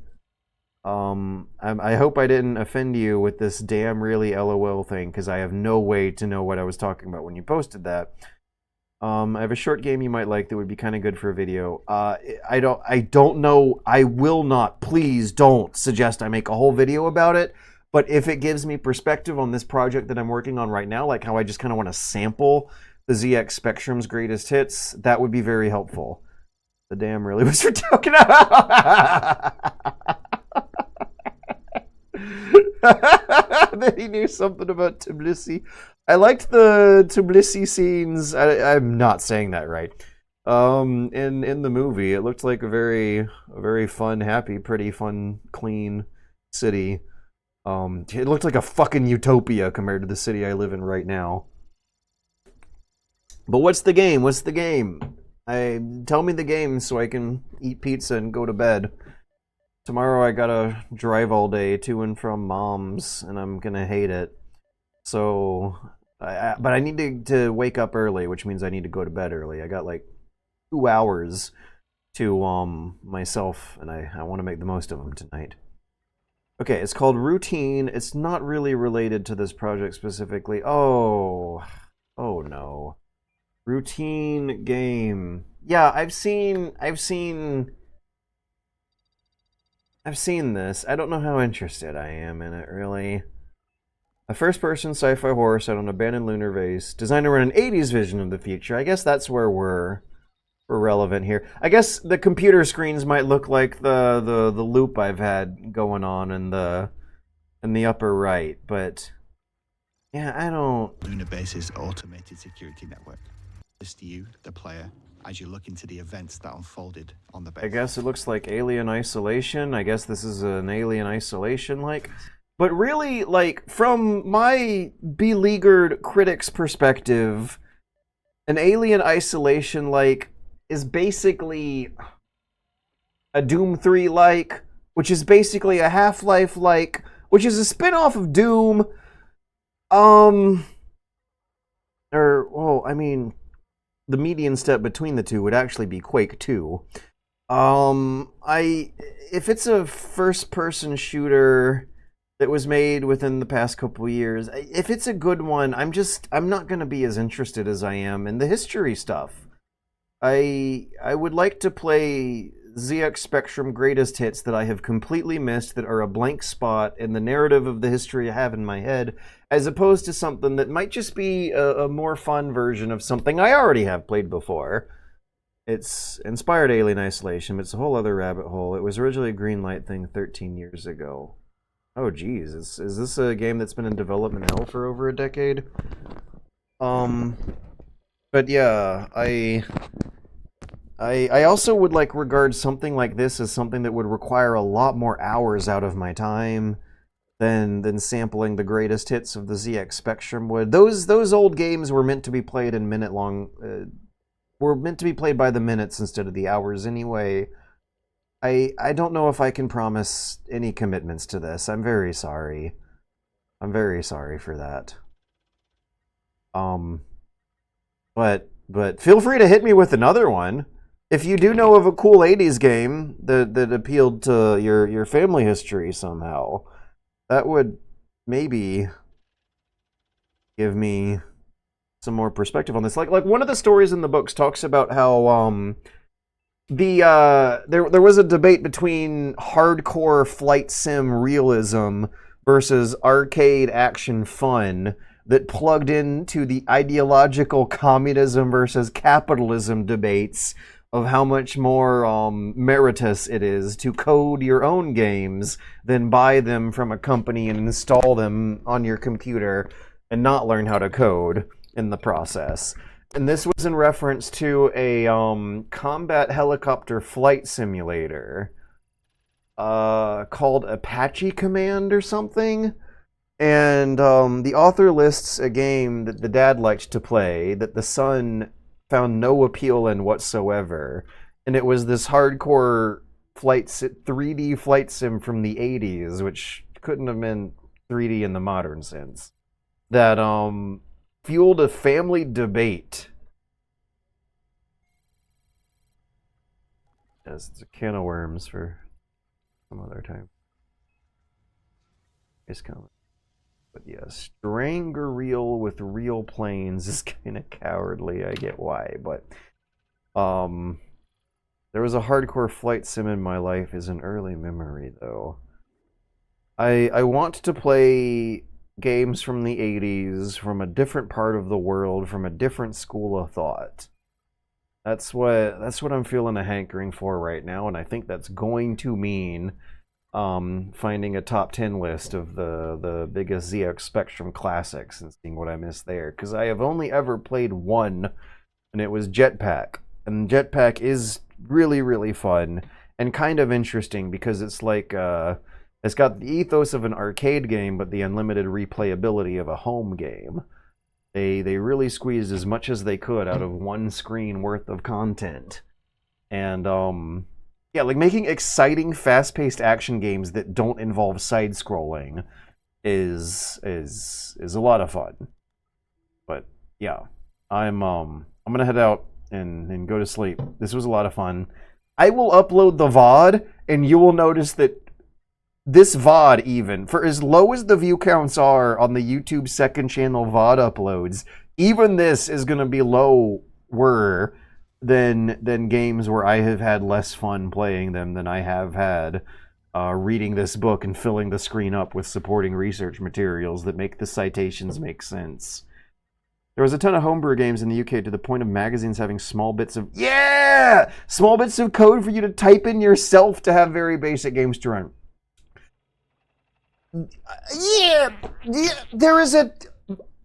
I hope I didn't offend you with this damn really LOL thing, because I have no way to know what I was talking about when you posted that. I have a short game you might like that would be kind of good for a video. I don't know. I will not. Please don't suggest I make a whole video about it. But if it gives me perspective on this project that I'm working on right now, like how I just kind of want to sample the ZX Spectrum's greatest hits, that would be very helpful. The damn really was for token. That he knew something about Tbilisi. I liked the Tbilisi scenes. I'm not saying that right. In the movie, it looked like a very fun, happy, pretty fun, clean city. It looked like a fucking utopia compared to the city I live in right now. But what's the game? What's the game? Tell me the game so I can eat pizza and go to bed. Tomorrow I gotta drive all day to and from mom's, and I'm gonna hate it. So, but I need to wake up early, which means I need to go to bed early. I got like 2 hours to myself, and I want to make the most of them tonight. Okay, it's called Routine. It's not really related to this project specifically. Oh no. Routine game. Yeah, I've seen this. I don't know how interested I am in it, really. A first-person sci-fi horror set on an abandoned lunar base, designed to run an 80s vision of the future. I guess that's where we're relevant here. I guess the computer screens might look like the loop I've had going on in the upper right, but yeah, I don't. Lunar base's automated security network. Just you, the player, as you look into the events that unfolded on the base. I guess it looks like Alien Isolation. I guess this is an Alien Isolation like. But really, like, from my beleaguered critic's perspective, an Alien Isolation like is basically a Doom 3 like, which is basically a Half-Life like, which is a spin-off of Doom. The median step between the two would actually be Quake 2. If it's a first-person shooter that was made within the past couple years, if it's a good one, I'm not going to be as interested as I am in the history stuff. I would like to play ZX Spectrum greatest hits that I have completely missed, that are a blank spot in the narrative of the history I have in my head, as opposed to something that might just be a more fun version of something I already have played before. It's inspired Alien Isolation, but it's a whole other rabbit hole. It was originally a Greenlight thing 13 years ago. Oh geez, is this a game that's been in development hell for over a decade? But yeah, I also would regard something like this as something that would require a lot more hours out of my time than sampling the greatest hits of the ZX Spectrum would. Those old games were meant to be played in were meant to be played by the minutes instead of the hours anyway. I don't know if I can promise any commitments to this. I'm very sorry. I'm very sorry for that. But feel free to hit me with another one. If you do know of a cool 80s game that appealed to your family history somehow, that would maybe give me some more perspective on this. Like one of the stories in the books talks about how there was a debate between hardcore flight sim realism versus arcade action fun that plugged into the ideological communism versus capitalism debates of how much more meritorious it is to code your own games than buy them from a company and install them on your computer and not learn how to code in the process. And this was in reference to a combat helicopter flight simulator called Apache Command or something. And the author lists a game that the dad liked to play that the son found no appeal in whatsoever. And it was this hardcore 3D flight sim from the 80s, which couldn't have been 3D in the modern sense, that fueled a family debate. Yes, it's a can of worms for some other time. It's coming. But yeah, string a reel with real planes is kind of cowardly. I get why, but there was a hardcore flight sim in my life is an early memory though. I want to play games from the 80s, from a different part of the world, from a different school of thought. That's what I'm feeling a hankering for right now, and I think that's going to mean finding a top 10 list of the biggest ZX Spectrum classics and seeing what I missed there. Because I have only ever played one, and it was Jetpack. And Jetpack is really, really fun and kind of interesting because it's like it's got the ethos of an arcade game, but the unlimited replayability of a home game. They really squeezed as much as they could out of one screen worth of content. And yeah, like making exciting, fast-paced action games that don't involve side-scrolling is a lot of fun. But yeah, I'm gonna head out and go to sleep. This was a lot of fun. I will upload the VOD, and you will notice that this VOD, even for as low as the view counts are on the YouTube second channel VOD uploads, even this is gonna be lower than games where I have had less fun playing them than I have had reading this book and filling the screen up with supporting research materials that make the citations make sense. There was a ton of homebrew games in the UK to the point of magazines having small bits of small bits of code for you to type in yourself to have very basic games to run. There is an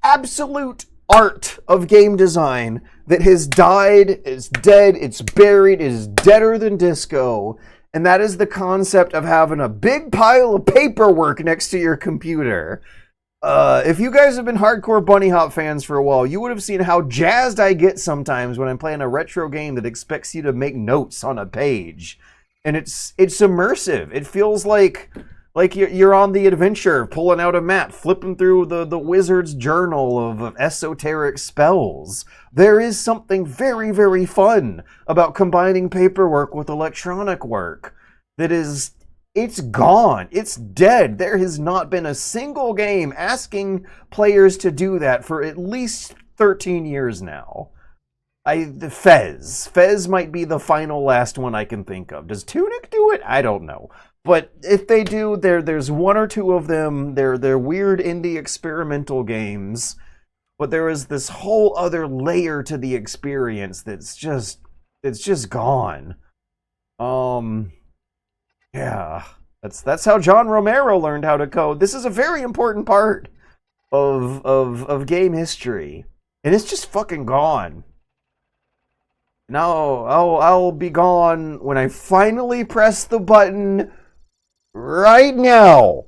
absolute art of game design that has died, is dead, it's buried, is deader than disco, and that is the concept of having a big pile of paperwork next to your computer. If you guys have been hardcore Bunny Hop fans for a while, you would have seen how jazzed I get sometimes when I'm playing a retro game that expects you to make notes on a page. And it's immersive. It feels like you're on the adventure, pulling out a map, flipping through the wizard's journal of esoteric spells. There is something very, very fun about combining paperwork with electronic work that is... It's gone. It's dead. There has not been a single game asking players to do that for at least 13 years now. Fez might be the final last one I can think of. Does Tunic do it? I don't know. But if they do, there's one or two of them. They're weird indie experimental games. But there is this whole other layer to the experience that's just gone. Yeah, that's how John Romero learned how to code. This is a very important part of game history, and it's just fucking gone. Now I'll be gone when I finally press the button right now.